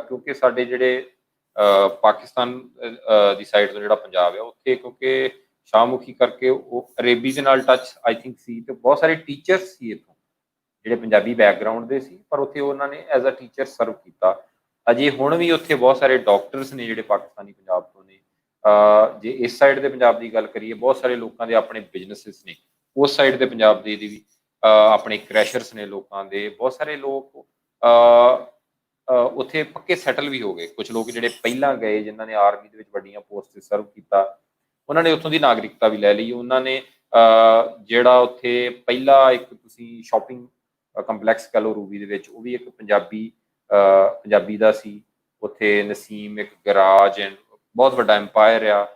ਕਿਉਂਕਿ ਸਾਡੇ ਜਿਹੜੇ ਪਾਕਿਸਤਾਨ ਦੀ ਸਾਈਡ ਤੋਂ ਜਿਹੜਾ ਪੰਜਾਬ ਆ, ਉੱਥੇ ਕਿਉਂਕਿ ਸ਼ਾਹਮੁਖੀ ਕਰਕੇ ਉਹ ਅਰੇਬੀ ਦੇ ਨਾਲ ਟੱਚ ਆਈ ਥਿੰਕ ਸੀ, ਤੇ ਬਹੁਤ ਸਾਰੇ ਟੀਚਰਸ ਸੀ ਇੱਥੋਂ ਜਿਹੜੇ ਪੰਜਾਬੀ ਬੈਕਗਰਾਊਂਡ ਦੇ ਸੀ, ਪਰ ਉੱਥੇ ਉਹਨਾਂ ਨੇ ਐਜ਼ ਅ ਟੀਚਰ ਸਰਵ ਕੀਤਾ। ਅਜੇ ਹੁਣ ਵੀ ਉੱਥੇ ਬਹੁਤ ਸਾਰੇ ਡਾਕਟਰਸ ਨੇ ਜਿਹੜੇ ਪਾਕਿਸਤਾਨੀ ਪੰਜਾਬ ਤੋਂ ਨੇ। ਜੇ ਇਸ ਸਾਈਡ ਦੇ ਪੰਜਾਬ ਦੀ ਗੱਲ ਕਰੀਏ, ਬਹੁਤ ਸਾਰੇ ਲੋਕਾਂ ਦੇ ਆਪਣੇ ਬਿਜ਼ਨਸਿਸ ਨੇ। ਉਸ ਸਾਈਡ ਦੇ ਪੰਜਾਬ ਦੇ ਵੀ ਆਪਣੇ ਕ੍ਰੈਸ਼ਰਸ ਨੇ ਲੋਕਾਂ ਦੇ। ਬਹੁਤ ਸਾਰੇ ਲੋਕ ਉੱਥੇ ਪੱਕੇ ਸੈਟਲ ਵੀ ਹੋ ਗਏ। ਕੁਝ ਲੋਕ ਜਿਹੜੇ ਪਹਿਲਾਂ ਗਏ, ਜਿਨ੍ਹਾਂ ਨੇ ਆਰਮੀ ਦੇ ਵਿੱਚ ਵੱਡੀਆਂ ਪੋਸਟ ਤੇ ਸਰਵ ਕੀਤਾ, ਉਹਨਾਂ ਨੇ ਉੱਥੋਂ ਦੀ ਨਾਗਰਿਕਤਾ ਵੀ ਲੈ ਲਈ। ਉਹਨਾਂ ਨੇ ਜਿਹੜਾ ਉੱਥੇ ਪਹਿਲਾ ਇੱਕ ਤੁਸੀਂ ਸ਼ਾਪਿੰਗ ਕੰਪਲੈਕਸ ਕਹਿ ਲਓ ਰੂਬੀ ਦੇ ਵਿੱਚ, ਉਹ ਵੀ ਇੱਕ ਪੰਜਾਬੀ ਦਾ ਸੀ। ਉੱਥੇ ਨਸੀਮ ਇੱਕ ਗਰਾਜ ਐਂਡ ਬਹੁਤ ਵੱਡਾ ਐਮਪਾਇਰ ਆ।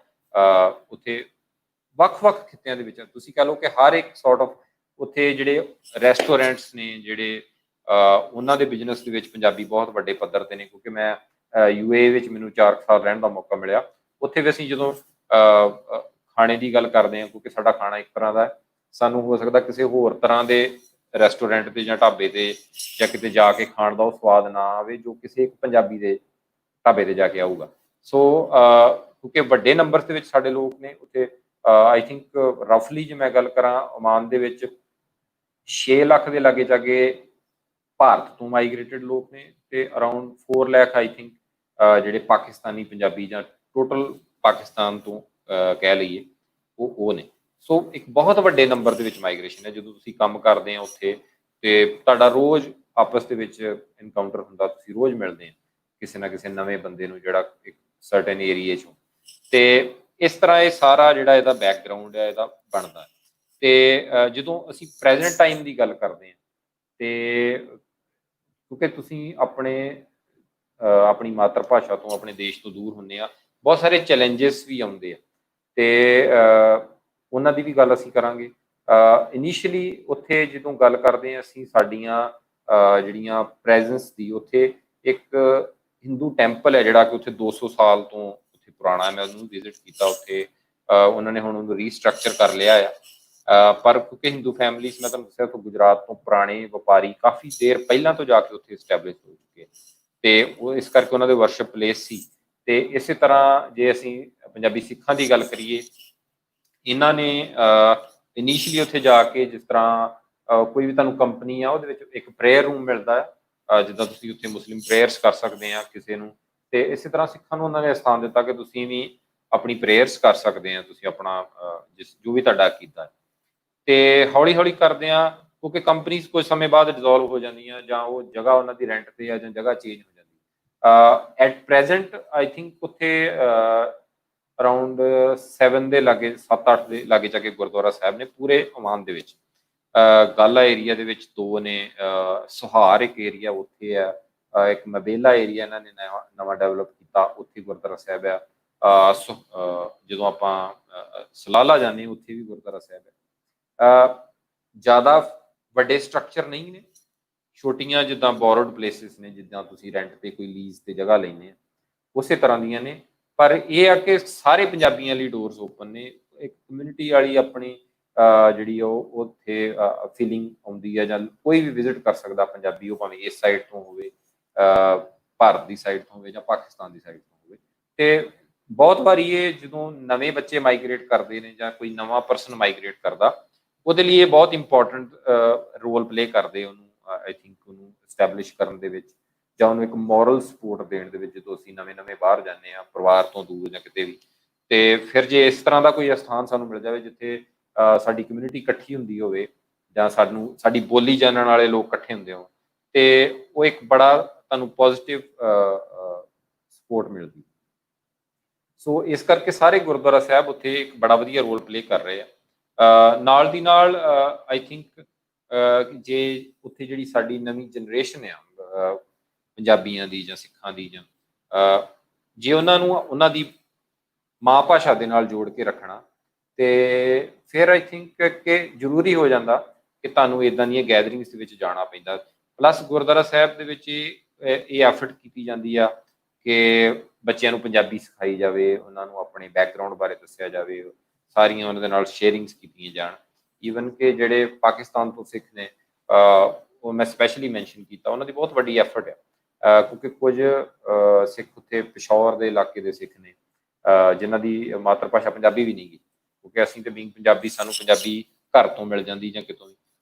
ਉੱਥੇ ਵੱਖ-ਵੱਖ ਖਿੱਤਿਆਂ ਦੇ ਵਿੱਚ ਤੁਸੀਂ ਕਹਿ ਲਓ ਕਿ ਹਰ ਇੱਕ ਸੌਰਟ ਆਫ ਉੱਥੇ ਜਿਹੜੇ ਰੈਸਟੋਰੈਂਟਸ ਨੇ, ਜਿਹੜੇ ਉਹਨਾਂ ਦੇ ਬਿਜ਼ਨਸ ਦੇ ਵਿੱਚ ਪੰਜਾਬੀ ਬਹੁਤ ਵੱਡੇ ਪੱਧਰ ਤੇ ਨੇ। ਕਿਉਂਕਿ ਮੈਂ UAE ਵਿੱਚ ਮੈਨੂੰ 4 ਸਾਲ ਰਹਿਣ ਦਾ ਮੌਕਾ ਮਿਲਿਆ। ਉੱਥੇ ਵੀ ਅਸੀਂ ਜਦੋਂ ਖਾਣੇ ਦੀ ਗੱਲ ਕਰਦੇ ਹਾਂ, ਕਿਉਂਕਿ ਸਾਡਾ ਖਾਣਾ ਇੱਕ ਤਰ੍ਹਾਂ ਦਾ, ਸਾਨੂੰ ਹੋ ਸਕਦਾ ਕਿਸੇ ਹੋਰ ਤਰ੍ਹਾਂ ਦੇ ਰੈਸਟੋਰੈਂਟ ਤੇ ਜਾਂ ਢਾਬੇ ਤੇ ਜਾਂ ਕਿਤੇ ਜਾ ਕੇ ਖਾਣ ਦਾ ਉਹ ਸਵਾਦ ਨਾ ਆਵੇ ਜੋ ਕਿਸੇ ਇੱਕ ਪੰਜਾਬੀ ਦੇ ਢਾਬੇ ਤੇ ਜਾ ਕੇ ਆਊਗਾ। ਸੋ ਕਿਉਂਕਿ ਵੱਡੇ ਨੰਬਰ ਦੇ ਵਿੱਚ ਸਾਡੇ ਲੋਕ ਨੇ ਉੱਥੇ। ਆਈ ਥਿੰਕ ਰਫਲੀ ਜੇ ਮੈਂ ਗੱਲ ਕਰਾਂ, ਓਮਾਨ ਦੇ ਵਿੱਚ 6 ਲੱਖ ਦੇ ਲਾਗੇ ਜਾਗੇ ਭਾਰਤ ਤੋਂ ਮਾਈਗ੍ਰੇਟਡ ਲੋਕ ਨੇ, ਤੇ ਅਰਾਊਂਡ 4 ਲੱਖ ਆਈ ਥਿੰਕ ਜਿਹੜੇ ਪਾਕਿਸਤਾਨੀ ਪੰਜਾਬੀ ਜਾਂ ਟੋਟਲ ਪਾਕਿਸਤਾਨ ਤੋਂ ਕਹਿ ਲਈਏ ਉਹ ਨੇ। ਸੋ ਇੱਕ ਬਹੁਤ ਵੱਡੇ ਨੰਬਰ ਦੇ ਵਿੱਚ ਮਾਈਗ੍ਰੇਸ਼ਨ ਹੈ। ਜਦੋਂ ਤੁਸੀਂ ਕੰਮ ਕਰਦੇ ਆ ਉੱਥੇ, ਤੇ ਤੁਹਾਡਾ ਰੋਜ਼ ਆਪਸ ਦੇ ਵਿੱਚ ਇਨਕਾਊਂਟਰ ਹੁੰਦਾ, ਤੁਸੀਂ ਰੋਜ਼ ਮਿਲਦੇ ਆ ਕਿਸੇ ਨਾ ਕਿਸੇ ਨਵੇਂ ਬੰਦੇ ਨੂੰ ਜਿਹੜਾ ਇੱਕ ਸਰਟਨ ਏਰੀਏ 'ਚੋਂ। ਤੇ ਇਸ ਤਰ੍ਹਾਂ ਇਹ ਸਾਰਾ ਜਿਹੜਾ ਇਹਦਾ ਬੈਕਗਰਾਊਂਡ ਹੈ ਇਹਦਾ ਬਣਦਾ। ਤੇ ਜਦੋਂ ਅਸੀਂ ਪ੍ਰੈਜ਼ੈਂਟ ਟਾਈਮ ਦੀ ਗੱਲ ਕਰਦੇ ਹਾਂ, ਤੇ ਕਿਉਂਕਿ ਤੁਸੀਂ ਆਪਣੀ ਮਾਤਰ ਭਾਸ਼ਾ ਤੋਂ, ਆਪਣੇ ਦੇਸ਼ ਤੋਂ ਦੂਰ ਹੁੰਦੇ ਆ, ਬਹੁਤ ਸਾਰੇ ਚੈਲੰਜਸ ਵੀ ਆਉਂਦੇ ਆ, ਤੇ ਉਹਨਾਂ ਦੀ ਵੀ ਗੱਲ ਅਸੀਂ ਕਰਾਂਗੇ। ਇਨੀਸ਼ੀਅਲੀ ਉੱਥੇ ਜਦੋਂ ਗੱਲ ਕਰਦੇ ਹਾਂ ਅਸੀਂ, ਸਾਡੀਆਂ ਜਿਹੜੀਆਂ ਪ੍ਰੈਜ਼ੈਂਸ ਦੀ, ਉੱਥੇ ਇੱਕ ਹਿੰਦੂ ਟੈਂਪਲ ਹੈ ਜਿਹੜਾ ਕਿ ਉੱਥੇ 200 ਸਾਲ ਤੋਂ ਉੱਥੇ ਪੁਰਾਣਾ ਹੈ। ਮੈਂ ਉਹਨੂੰ ਵਿਜ਼ਿਟ ਕੀਤਾ ਉੱਥੇ। ਉਹਨਾਂ ਨੇ ਹੁਣ ਉਹਨੂੰ ਰੀਸਟਰਕਚਰ ਕਰ ਲਿਆ ਪਰ ਕਿਉਂਕਿ ਹਿੰਦੂ ਫੈਮਿਲੀਜ਼ ਮੈਂ ਤੁਹਾਨੂੰ ਦੱਸਿਆ ਤੋਂ ਗੁਜਰਾਤ ਤੋਂ ਪੁਰਾਣੇ ਵਪਾਰੀ ਕਾਫੀ ਦੇਰ ਪਹਿਲਾਂ ਤੋਂ ਜਾ ਕੇ ਉੱਥੇ ਸਟੈਬਲਿਸ਼ ਹੋ ਚੁੱਕੇ ਤੇ ਉਹ ਇਸ ਕਰਕੇ ਉਹਨਾਂ ਦੇ ਵਰਸ਼ਿਪ ਪਲੇਸ ਸੀ। ਤੇ ਇਸੇ ਤਰ੍ਹਾਂ ਜੇ ਅਸੀਂ ਪੰਜਾਬੀ ਸਿੱਖਾਂ ਦੀ ਗੱਲ ਕਰੀਏ, ਇਹਨਾਂ ਨੇ ਇਨੀਸ਼ੀਅਲੀ ਉੱਥੇ ਜਾ ਕੇ ਜਿਸ ਤਰ੍ਹਾਂ ਕੋਈ ਵੀ ਤੁਹਾਨੂੰ ਕੰਪਨੀ ਆ ਉਹਦੇ ਵਿੱਚ ਇੱਕ ਪ੍ਰੇਅਰ ਰੂਮ ਮਿਲਦਾ ਹੈ, ਜਿੱਦਾਂ ਤੁਸੀਂ ਉੱਥੇ ਮੁਸਲਿਮ ਪ੍ਰੇਅਰਸ ਕਰ ਸਕਦੇ ਆ ਕਿਸੇ ਨੂੰ, ਤੇ ਇਸੇ ਤਰ੍ਹਾਂ ਸਿੱਖਾਂ ਨੂੰ ਉਹਨਾਂ ਨੇ ਸਥਾਨ ਦਿੱਤਾ ਕਿ ਤੁਸੀਂ ਵੀ ਆਪਣੀ ਪ੍ਰੇਅਰਸ ਕਰ ਸਕਦੇ ਆ, ਤੁਸੀਂ ਆਪਣਾ ਜੋ ਵੀ ਤੁਹਾਡਾ ਅਕੀਦਾ ਹੈ। ਤੇ ਹੌਲੀ ਹੌਲੀ ਕਰਦੇ ਆ ਕਿਉਂਕਿ ਕੰਪਨੀਜ਼ ਕੁਝ ਸਮੇਂ ਬਾਅਦ ਡਿਜ਼ੋਲਵ ਹੋ ਜਾਂਦੀਆਂ ਜਾਂ ਉਹ ਜਗ੍ਹਾ ਉਹਨਾਂ ਦੀ ਰੈਂਟ ਤੇ ਆ ਜਾਂ ਜਗ੍ਹਾ ਚੇਂਜ ਹੋ ਜਾਂਦੀ। ਐਟ ਪ੍ਰੈਜ਼ੈਂਟ ਆਈ ਥਿੰਕ ਉੱਥੇ ਅਰਾਊਂਡ 7 ਦੇ ਲਾਗੇ 7-8 ਦੇ ਲਾਗੇ ਜਾ ਕੇ ਗੁਰਦੁਆਰਾ ਸਾਹਿਬ ਨੇ ਪੂਰੇ ਓਮਾਨ ਦੇ ਵਿੱਚ। ਗਾਲਾ ਏਰੀਆ ਦੇ ਵਿੱਚ 2 ਨੇ, ਸੁਹਾਰ ਇੱਕ ਏਰੀਆ ਉੱਥੇ ਆ, ਇੱਕ ਮਬੇਲਾ ਏਰੀਆ ਇਹਨਾਂ ਨੇ ਨਵਾਂ ਡਿਵੈਲਪ ਕੀਤਾ, ਉੱਥੇ ਗੁਰਦੁਆਰਾ ਸਾਹਿਬ ਆ। ਜਦੋਂ ਆਪਾਂ ਸਲਾਲਾ ਜਾਂਦੇ ਉੱਥੇ ਵੀ ਗੁਰਦੁਆਰਾ ਸਾਹਿਬ ਹੈ। ਜ਼ਿਆਦਾ ਵੱਡੇ ਸਟਰਕਚਰ ਨਹੀਂ ਨੇ, ਛੋਟੀਆਂ ਜਿੱਦਾਂ ਬੋਰੋਡ ਪਲੇਸਿਸ ਨੇ, ਜਿੱਦਾਂ ਤੁਸੀਂ ਰੈਂਟ ਤੇ ਕੋਈ ਲੀਜ਼ ਤੇ ਜਗ੍ਹਾ ਲੈਂਦੇ ਆ ਉਸੇ ਤਰ੍ਹਾਂ ਦੀਆਂ ਨੇ। ਪਰ ਇਹ ਆ ਕਿ ਸਾਰੇ ਪੰਜਾਬੀਆਂ ਲਈ ਡੋਰਸ ਓਪਨ ਨੇ। ਇੱਕ ਕਮਿਊਨਿਟੀ ਵਾਲੀ ਆਪਣੀ ਜਿਹੜੀ ਉਹ ਉੱਥੇ ਫੀਲਿੰਗ ਆਉਂਦੀ ਹੈ, ਜਾਂ ਕੋਈ ਵੀ ਵਿਜ਼ਿਟ ਕਰ ਸਕਦਾ ਪੰਜਾਬੀ, ਉਹ ਭਾਵੇਂ ਇਸ ਸਾਈਡ ਤੋਂ ਹੋਵੇ, ਭਾਰਤ ਦੀ ਸਾਈਡ ਤੋਂ ਹੋਵੇ ਜਾਂ ਪਾਕਿਸਤਾਨ ਦੀ ਸਾਈਡ ਤੋਂ ਹੋਵੇ। ਤੇ ਬਹੁਤ ਵਾਰੀ ਇਹ ਜਦੋਂ ਨਵੇਂ ਬੱਚੇ ਮਾਈਗ੍ਰੇਟ ਕਰਦੇ ਨੇ ਜਾਂ ਕੋਈ ਨਵਾਂ ਪਰਸਨ ਮਾਈਗ੍ਰੇਟ ਕਰਦਾ, ਉਹਦੇ ਲਈ ਇਹ ਬਹੁਤ ਇੰਪੋਰਟੈਂਟ ਰੋਲ ਪਲੇ ਕਰਦੇ ਉਹਨੂੰ, ਆਈ ਥਿੰਕ ਉਹਨੂੰ ਐਸਟੈਬਲਿਸ਼ ਕਰਨ ਦੇ ਵਿੱਚ ਜਾਂ ਉਹਨੂੰ ਇੱਕ ਮੋਰਲ ਸਪੋਰਟ ਦੇਣ ਦੇ ਵਿੱਚ। ਜਦੋਂ ਅਸੀਂ ਨਵੇਂ ਬਾਹਰ ਜਾਂਦੇ ਹਾਂ ਪਰਿਵਾਰ ਤੋਂ ਦੂਰ ਜਾਂ ਕਿਤੇ ਵੀ, ਤੇ ਫਿਰ ਜੇ ਇਸ ਤਰ੍ਹਾਂ ਦਾ ਕੋਈ ਸਥਾਨ ਸਾਨੂੰ ਮਿਲ ਜਾਵੇ ਜਿੱਥੇ ਸਾਡੀ ਕਮਿਊਨਿਟੀ ਇਕੱਠੀ ਹੁੰਦੀ ਹੋਵੇ ਜਾਂ ਸਾਡੀ ਬੋਲੀ ਜਾਣਨ ਵਾਲੇ ਲੋਕ ਇਕੱਠੇ ਹੁੰਦੇ ਹੋਣ, ਤੇ ਉਹ ਇੱਕ ਬੜਾ ਤੁਹਾਨੂੰ ਪੋਜ਼ਿਟਿਵ ਸਪੋਰਟ ਮਿਲਦੀ। ਸੋ ਇਸ ਕਰਕੇ ਸਾਰੇ ਗੁਰਦੁਆਰਾ ਸਾਹਿਬ ਉੱਥੇ ਇੱਕ ਬੜਾ ਵਧੀਆ ਰੋਲ ਪਲੇ ਕਰ ਰਹੇ ਆ। ਨਾਲ ਦੀ ਨਾਲ ਆਈ ਥਿੰਕ ਜੇ ਉੱਥੇ ਜਿਹੜੀ ਸਾਡੀ ਨਵੀਂ ਜਨਰੇਸ਼ਨ ਆ ਪੰਜਾਬੀਆਂ ਦੀ ਜਾਂ ਸਿੱਖਾਂ ਦੀ, ਜਾਂ ਜੇ ਉਹਨਾਂ ਨੂੰ ਉਹਨਾਂ ਦੀ ਮਾਂ ਭਾਸ਼ਾ ਦੇ ਨਾਲ ਜੋੜ ਕੇ ਰੱਖਣਾ, ਤੇ ਫਿਰ ਆਈ ਥਿੰਕ ਕਿ ਜ਼ਰੂਰੀ ਹੋ ਜਾਂਦਾ ਕਿ ਤੁਹਾਨੂੰ ਇੱਦਾਂ ਦੀਆਂ ਗੈਦਰਿੰਗਸ ਦੇ ਵਿੱਚ ਜਾਣਾ ਪੈਂਦਾ। ਪਲੱਸ ਗੁਰਦੁਆਰਾ ਸਾਹਿਬ ਦੇ ਵਿੱਚ ਇਹ ਐਫਰਟ ਕੀਤੀ ਜਾਂਦੀ ਆ ਕਿ ਬੱਚਿਆਂ ਨੂੰ ਪੰਜਾਬੀ ਸਿਖਾਈ ਜਾਵੇ, ਉਹਨਾਂ ਨੂੰ ਆਪਣੇ ਬੈਕਗਰਾਊਂਡ ਬਾਰੇ ਦੱਸਿਆ ਜਾਵੇ, ਸਾਰੀਆਂ ਉਹਨਾਂ ਦੇ ਨਾਲ ਸ਼ੇਅਰਿੰਗਸ ਕੀਤੀਆਂ ਜਾਣ। ਈਵਨ ਕਿ ਜਿਹੜੇ ਪਾਕਿਸਤਾਨ ਤੋਂ ਸਿੱਖ ਨੇ, ਉਹ ਮੈਂ ਸਪੈਸ਼ਲੀ ਮੈਂਸ਼ਨ ਕੀਤਾ, ਉਹਨਾਂ ਦੀ ਬਹੁਤ ਵੱਡੀ ਐਫਰਟ ਹੈ, ਕਿਉਂਕਿ ਕੁਝ ਸਿੱਖ ਉੱਥੇ ਪਿਸ਼ੌਰ ਦੇ ਇਲਾਕੇ ਦੇ ਸਿੱਖ ਨੇ ਜਿਨ੍ਹਾਂ ਦੀ ਮਾਤਰ ਭਾਸ਼ਾ ਪੰਜਾਬੀ ਵੀ ਨਹੀਂ ਗੀ, ਕਿਉਂਕਿ ਅਸੀਂ ਤੇ ਬੀਂਗ ਪੰਜਾਬੀ, ਸਾਨੂੰ ਪੰਜਾਬੀ ਘਰ ਤੋਂ ਮਿਲ ਜਾਂਦੀ ਜਾਂ ਕਿਤੋਂ ਵੀ।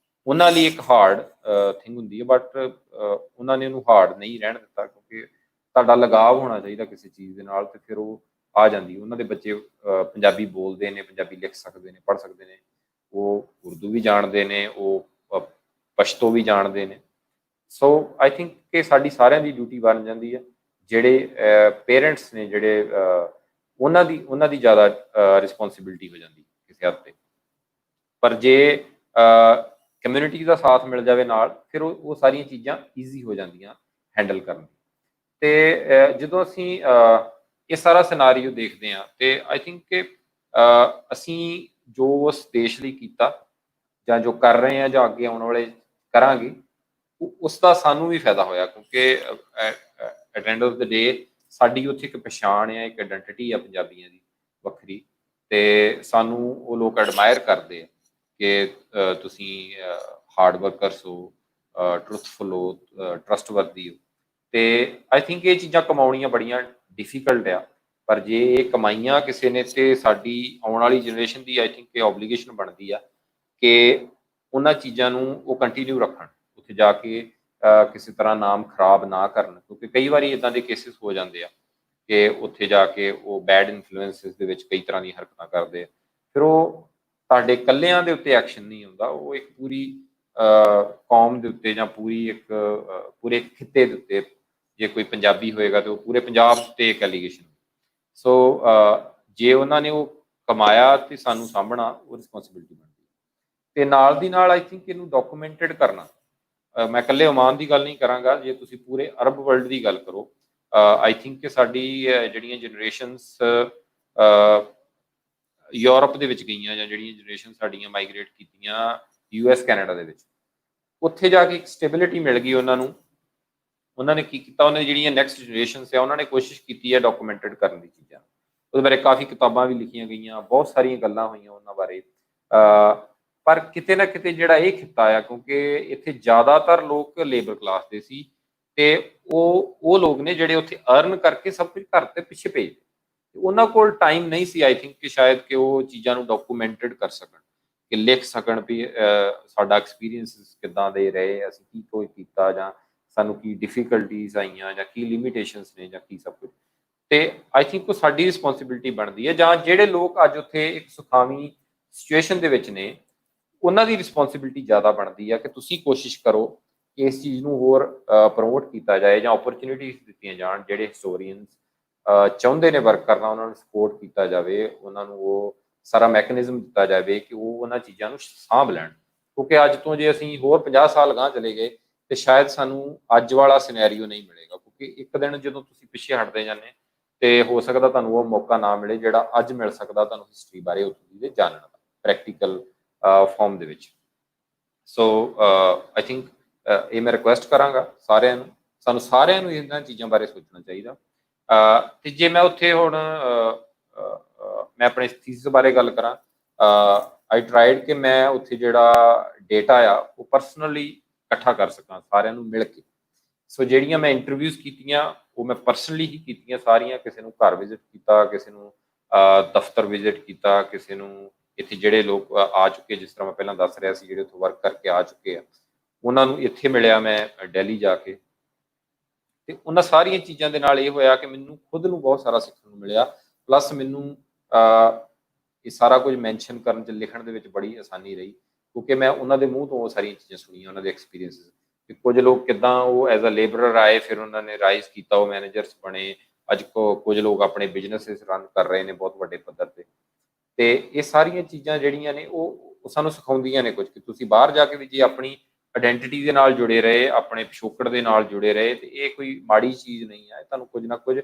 ਉਹਨਾਂ ਲਈ ਇੱਕ ਹਾਰਡ ਥਿੰਗ ਹੁੰਦੀ ਹੈ, ਬਟ ਉਹਨਾਂ ਨੇ ਉਹਨੂੰ ਹਾਰਡ ਨਹੀਂ ਰਹਿਣ ਦਿੱਤਾ, ਕਿਉਂਕਿ ਤੁਹਾਡਾ ਲਗਾਵ ਹੋਣਾ ਚਾਹੀਦਾ ਕਿਸੇ ਚੀਜ਼ ਦੇ ਨਾਲ, ਤੇ ਫਿਰ ਉਹ ਆ ਜਾਂਦੀ। ਉਹਨਾਂ ਦੇ ਬੱਚੇ ਪੰਜਾਬੀ ਬੋਲਦੇ ਨੇ, ਪੰਜਾਬੀ ਲਿਖ ਸਕਦੇ ਨੇ, ਪੜ੍ਹ ਸਕਦੇ ਨੇ, ਉਹ ਉਰਦੂ ਵੀ ਜਾਣਦੇ ਨੇ, ਉਹ ਪਸ਼ਤੋ ਵੀ ਜਾਣਦੇ ਨੇ। ਸੋ ਆਈ ਥਿੰਕ ਕਿ ਸਾਡੀ ਸਾਰਿਆਂ ਦੀ ਡਿਊਟੀ ਬਣ ਜਾਂਦੀ ਹੈ, ਜਿਹੜੇ ਪੇਰੈਂਟਸ ਨੇ ਜਿਹੜੇ ਉਹਨਾਂ ਦੀ ਜ਼ਿਆਦਾ ਰਿਸਪੌਂਸਿਬਿਲਿਟੀ ਹੋ ਜਾਂਦੀ ਕਿਸੇ ਹੱਦ ਤੇ। ਪਰ ਜੇ ਕਮਿਊਨਿਟੀ ਦਾ ਸਾਥ ਮਿਲ ਜਾਵੇ ਨਾਲ, ਫਿਰ ਉਹ ਸਾਰੀਆਂ ਚੀਜ਼ਾਂ ਈਜ਼ੀ ਹੋ ਜਾਂਦੀਆਂ ਹੈਂਡਲ ਕਰਨ। ਤੇ ਜਦੋਂ ਅਸੀਂ ਇਹ ਸਾਰਾ ਸਿਨਾਰੀਓ ਦੇਖਦੇ ਹਾਂ, ਤੇ ਆਈ ਥਿੰਕ ਕਿ ਅਸੀਂ ਜੋ ਉਸ ਦੇਸ਼ ਲਈ ਕੀਤਾ ਜਾਂ ਜੋ ਕਰ ਰਹੇ ਹਾਂ ਜਾਂ ਅੱਗੇ ਆਉਣ ਵਾਲੇ ਕਰਾਂਗੇ, ਉਸ ਦਾ ਸਾਨੂੰ ਵੀ ਫਾਇਦਾ ਹੋਇਆ, ਕਿਉਂਕਿ ਐਟ ਐਂਡ ਆਫ ਦ ਡੇ ਸਾਡੀ ਉੱਥੇ ਇੱਕ ਪਛਾਣ ਆ, ਇੱਕ ਆਇਡੈਂਟੀਟੀ ਆ ਪੰਜਾਬੀਆਂ ਦੀ ਵੱਖਰੀ, ਤੇ ਸਾਨੂੰ ਉਹ ਲੋਕ ਐਡਮਾਇਰ ਕਰਦੇ ਆ ਕਿ ਤੁਸੀਂ ਹਾਰਡ ਵਰਕਰਸ ਹੋ, ਟਰੂਥਫੁਲ ਹੋ, ਟਰਸਟਵਰਦੀ ਹੋ। ਤੇ ਆਈ ਥਿੰਕ ਇਹ ਚੀਜ਼ਾਂ ਕਮਾਉਣੀਆਂ ਬੜੀਆਂ ਡਿਫੀਕਲਟ ਆ, ਪਰ ਜੇ ਇਹ ਕਮਾਈਆਂ ਕਿਸੇ ਨੇ, ਤੇ ਸਾਡੀ ਆਉਣ ਵਾਲੀ ਜਨਰੇਸ਼ਨ ਦੀ ਆਈ ਥਿੰਕ ਇਹ ਓਬਲੀਗੇਸ਼ਨ ਬਣਦੀ ਆ ਕਿ ਉਹਨਾਂ ਚੀਜ਼ਾਂ ਨੂੰ ਉਹ ਕੰਟੀਨਿਊ ਰੱਖਣ, ਉੱਥੇ ਜਾ ਕੇ ਕਿਸੇ ਤਰ੍ਹਾਂ ਨਾਮ ਖਰਾਬ ਨਾ ਕਰਨ, ਕਿਉਂਕਿ ਕਈ ਵਾਰੀ ਇੱਦਾਂ ਦੇ ਕੇਸਿਸ ਹੋ ਜਾਂਦੇ ਆ ਕਿ ਉੱਥੇ ਜਾ ਕੇ ਉਹ ਬੈਡ ਇਨਫਲੂਐਂਸਿਸ ਦੇ ਵਿੱਚ ਕਈ ਤਰ੍ਹਾਂ ਦੀਆਂ ਹਰਕਤਾਂ ਕਰਦੇ ਆ। ਫਿਰ ਉਹ ਤੁਹਾਡੇ ਇਕੱਲਿਆਂ ਦੇ ਉੱਤੇ ਐਕਸ਼ਨ ਨਹੀਂ ਹੁੰਦਾ, ਉਹ ਇੱਕ ਪੂਰੀ ਕੌਮ ਦੇ ਉੱਤੇ ਜਾਂ ਪੂਰੇ ਖਿੱਤੇ ਦੇ ਉੱਤੇ, ਜੇ ਕੋਈ ਪੰਜਾਬੀ ਹੋਏਗਾ ਤੇ ਉਹ ਪੂਰੇ ਪੰਜਾਬ ਤੇ ਇੱਕ ਐਲੀਗੇਸ਼ਨ। ਸੋ ਜੇ ਉਹਨਾਂ ਨੇ ਉਹ ਕਮਾਇਆ ਤੇ ਸਾਨੂੰ ਸਾਂਭਣਾ, ਉਹ ਰਿਸਪੌਂਸਿਬਿਲਿਟੀ ਬਣਦੀ। ਤੇ ਨਾਲ ਦੀ ਨਾਲ ਆਈ ਥਿੰਕ ਇਹਨੂੰ ਡਾਕੂਮੈਂਟਡ ਕਰਨਾ, ਮੈਂ ਇਕੱਲੇ ਓਮਾਨ ਦੀ ਗੱਲ ਨਹੀਂ ਕਰਾਂਗਾ, ਜੇ ਤੁਸੀਂ ਪੂਰੇ ਅਰਬ ਵਰਲਡ ਦੀ ਗੱਲ ਕਰੋ, ਆਈ ਥਿੰਕ ਕਿ ਸਾਡੀ ਜਿਹੜੀਆਂ ਜਨਰੇਸ਼ਨਸ ਯੂਰਪ ਦੇ ਵਿੱਚ ਗਈਆਂ, ਜਾਂ ਜਿਹੜੀਆਂ ਜਨਰੇਸ਼ਨ ਸਾਡੀਆਂ ਮਾਈਗ੍ਰੇਟ ਕੀਤੀਆਂ US ਕੈਨੇਡਾ ਦੇ ਵਿੱਚ, ਉੱਥੇ ਜਾ ਕੇ ਇੱਕ ਸਟੇਬਿਲਿਟੀ ਮਿਲ ਗਈ ਉਹਨਾਂ ਨੂੰ। ਉਹਨਾਂ ਨੇ ਕੀ ਕੀਤਾ, ਉਹਨਾਂ ਦੀ ਜਿਹੜੀਆਂ ਨੈਕਸਟ ਜਨਰੇਸ਼ਨਸ ਆ, ਉਹਨਾਂ ਨੇ ਕੋਸ਼ਿਸ਼ ਕੀਤੀ ਹੈ ਡਾਕੂਮੈਂਟਡ ਕਰਨ ਦੀ ਚੀਜ਼ਾਂ। ਉਹਦੇ ਬਾਰੇ ਕਾਫੀ ਕਿਤਾਬਾਂ ਵੀ ਲਿਖੀਆਂ ਗਈਆਂ, ਬਹੁਤ ਸਾਰੀਆਂ ਗੱਲਾਂ ਹੋਈਆਂ ਉਹਨਾਂ ਬਾਰੇ। ਪਰ ਕਿਤੇ ਨਾ ਕਿਤੇ ਜਿਹੜਾ ਇਹ ਖਿੱਤਾ ਆ, ਕਿਉਂਕਿ ਇੱਥੇ ਜ਼ਿਆਦਾਤਰ ਲੋਕ ਲੇਬਰ ਕਲਾਸ ਦੇ ਸੀ ਤੇ ਉਹ ਲੋਕ ਨੇ ਜਿਹੜੇ ਉੱਥੇ ਅਰਨ ਕਰਕੇ ਸਭ ਕੁਝ ਘਰ ਤੇ ਪਿੱਛੇ ਭੇਜਦੇ, ਉਹਨਾਂ ਕੋਲ ਟਾਈਮ ਨਹੀਂ ਸੀ ਆਈ ਥਿੰਕ ਕਿ ਸ਼ਾਇਦ ਕਿ ਉਹ ਚੀਜ਼ਾਂ ਨੂੰ ਡਾਕੂਮੈਂਟਡ ਕਰ ਸਕਣ, ਕਿ ਲਿਖ ਸਕਣ ਵੀ ਸਾਡਾ ਐਕਸਪੀਰੀਅੰਸ ਕਿੱਦਾਂ ਦੇ ਰਹੇ, ਅਸੀਂ ਕੀ ਕੋਈ ਕੀਤਾ, ਜਾਂ ਸਾਨੂੰ ਕੀ ਡਿਫਿਕਲਟੀਜ਼ ਆਈਆਂ, ਜਾਂ ਕੀ ਲਿਮਿਟੇਸ਼ਨਸ ਨੇ, ਜਾਂ ਕੀ ਸਭ ਕੁਝ। ਤੇ ਆਈ ਥਿੰਕ ਉਹ ਸਾਡੀ ਰਿਸਪੌਂਸਿਬਿਲਿਟੀ ਬਣਦੀ ਹੈ, ਜਾਂ ਜਿਹੜੇ ਲੋਕ ਅੱਜ ਉੱਥੇ ਇੱਕ ਸੁਖਾਵੀਂ ਸਿਚੁਏਸ਼ਨ ਦੇ ਵਿੱਚ ਨੇ ਉਹਨਾਂ ਦੀ ਰਿਸਪੌਂਸਿਬਿਲਿਟੀ ਜ਼ਿਆਦਾ ਬਣਦੀ ਹੈ ਕਿ ਤੁਸੀਂ ਕੋਸ਼ਿਸ਼ ਕਰੋ ਕਿ ਇਸ ਚੀਜ਼ ਨੂੰ ਹੋਰ ਪ੍ਰਮੋਟ ਕੀਤਾ ਜਾਏ, ਜਾਂ ਓਪਰਚੁਨਿਟੀਜ਼ ਦਿੱਤੀਆਂ ਜਾਣ। ਜਿਹੜੇ ਹਿਸਟੋਰੀਅਨਸ ਚਾਹੁੰਦੇ ਨੇ ਵਰਕ ਕਰਨਾ, ਉਹਨਾਂ ਨੂੰ ਸਪੋਰਟ ਕੀਤਾ ਜਾਵੇ, ਉਹਨਾਂ ਨੂੰ ਉਹ ਸਾਰਾ ਮੈਕੈਨਿਜ਼ਮ ਦਿੱਤਾ ਜਾਵੇ ਕਿ ਉਹ ਉਹਨਾਂ ਚੀਜ਼ਾਂ ਨੂੰ ਸਾਂਭ ਲੈਣ। ਕਿਉਂਕਿ ਅੱਜ ਤੋਂ ਜੇ ਅਸੀਂ ਹੋਰ 50 ਸਾਲ ਗਾਂਹ ਚਲੇ ਗਏ ਤੇ ਸ਼ਾਇਦ ਸਾਨੂੰ ਅੱਜ ਵਾਲਾ ਸਿਨੈਰੀਓ ਨਹੀਂ ਮਿਲੇਗਾ, ਕਿਉਂਕਿ ਇੱਕ ਦਿਨ ਜਦੋਂ ਤੁਸੀਂ ਪਿੱਛੇ ਹਟਦੇ ਜਾਂਦੇ ਤੇ ਹੋ ਸਕਦਾ ਤੁਹਾਨੂੰ ਉਹ ਮੌਕਾ ਨਾ ਮਿਲੇ ਜਿਹੜਾ ਅੱਜ ਮਿਲ ਸਕਦਾ ਤੁਹਾਨੂੰ ਹਿਸਟਰੀ ਬਾਰੇ ਉੱਥੋਂ ਦੀ ਜਾਣਨ ਦਾ ਪ੍ਰੈਕਟੀਕਲ ਫਾਰਮ ਦੇ ਵਿੱਚ। ਸੋ ਆਈ ਥਿੰਕ ਇਹ ਮੈਂ ਰਿਕੁਐਸਟ ਕਰਾਂਗਾ ਸਾਰਿਆਂ ਨੂੰ, ਸਾਨੂੰ ਸਾਰਿਆਂ ਨੂੰ ਇਹਨਾਂ ਚੀਜ਼ਾਂ ਬਾਰੇ ਸੋਚਣਾ ਚਾਹੀਦਾ। ਤੇ ਜੇ ਮੈਂ ਉੱਥੇ ਹੁਣ ਮੈਂ ਆਪਣੇ ਥੀਸਿਸ ਬਾਰੇ ਗੱਲ ਕਰਾਂ, ਆਈ ਟਰਾਈਡ ਕਿ ਮੈਂ ਉੱਥੇ ਜਿਹੜਾ ਡੇਟਾ ਆ ਉਹ ਪਰਸਨਲੀ ਇਕੱਠਾ ਕਰ ਸਕਾਂ ਸਾਰਿਆਂ ਨੂੰ ਮਿਲ ਕੇ। ਸੋ ਜਿਹੜੀਆਂ ਮੈਂ ਇੰਟਰਵਿਊਜ਼ ਕੀਤੀਆਂ ਉਹ ਮੈਂ ਪਰਸਨਲੀ ਹੀ ਕੀਤੀਆਂ ਸਾਰੀਆਂ, ਕਿਸੇ ਨੂੰ ਘਰ ਵਿਜ਼ਿਟ ਕੀਤਾ, ਕਿਸੇ ਨੂੰ ਦਫ਼ਤਰ ਵਿਜ਼ਿਟ ਕੀਤਾ, ਕਿਸੇ ਨੂੰ ਇੱਥੇ ਜਿਹੜੇ ਲੋਕ ਆ ਚੁੱਕੇ, ਜਿਸ ਤਰ੍ਹਾਂ ਮੈਂ ਪਹਿਲਾਂ ਦੱਸ ਰਿਹਾ ਸੀ, ਜਿਹੜੇ ਉੱਥੇ ਵਰਕ ਕਰਕੇ ਆ ਚੁੱਕੇ ਆ, ਉਹਨਾਂ ਨੂੰ ਇੱਥੇ ਮਿਲਿਆ ਮੈਂ ਦਿੱਲੀ ਜਾ ਕੇ। ਤੇ ਉਹਨਾਂ ਸਾਰੀਆਂ ਚੀਜ਼ਾਂ ਦੇ ਨਾਲ ਇਹ ਹੋਇਆ ਕਿ ਮੈਨੂੰ ਖੁਦ ਨੂੰ ਬਹੁਤ ਸਾਰਾ ਸਿੱਖਣ ਨੂੰ ਮਿਲਿਆ, ਪਲੱਸ ਮੈਨੂੰ ਇਹ ਸਾਰਾ ਕੁਝ ਮੈਂਸ਼ਨ ਕਰਨ 'ਚ ਲਿਖਣ ਦੇ ਵਿੱਚ ਬੜੀ ਆਸਾਨੀ ਰਹੀ, ਕਿਉਂਕਿ ਮੈਂ ਉਹਨਾਂ ਦੇ ਮੂੰਹ ਤੋਂ ਉਹ ਸਾਰੀਆਂ ਚੀਜ਼ਾਂ ਸੁਣੀਆਂ, ਉਹਨਾਂ ਦੇ ਐਕਸਪੀਰੀਅੰਸਿਸ ਕਿ ਕੁਝ ਲੋਕ ਕਿੱਦਾਂ ਉਹ ਐਜ਼ ਅ ਲੇਬਰਰ ਆਏ, ਫਿਰ ਉਹਨਾਂ ਨੇ ਰਾਈਜ਼ ਕੀਤਾ, ਉਹ ਮੈਨੇਜਰਸ ਬਣੇ, ਅੱਜ ਕੁਝ ਲੋਕ ਆਪਣੇ ਬਿਜ਼ਨਸਿਸ ਰਨ ਕਰ ਰਹੇ ਨੇ ਬਹੁਤ ਵੱਡੇ ਪੱਧਰ ਤੇ। ਤੇ ਇਹ ਸਾਰੀਆਂ ਚੀਜ਼ਾਂ ਜਿਹੜੀਆਂ ਨੇ ਉਹ ਸਾਨੂੰ ਸਿਖਾਉਂਦੀਆਂ ਨੇ ਕੁਝ, ਕਿ ਤੁਸੀਂ ਬਾਹਰ ਜਾ ਕੇ ਵੀ ਜੇ ਆਪਣੀ ਆਇਡੈਂਟੀਟੀ ਦੇ ਨਾਲ ਜੁੜੇ ਰਹੇ, ਆਪਣੇ ਪਿਛੋਕੜ ਦੇ ਨਾਲ ਜੁੜੇ ਰਹੇ, ਤੇ ਇਹ ਕੋਈ ਮਾੜੀ ਚੀਜ਼ ਨਹੀਂ ਹੈ, ਤੁਹਾਨੂੰ ਕੁਝ ਨਾ ਕੁਝ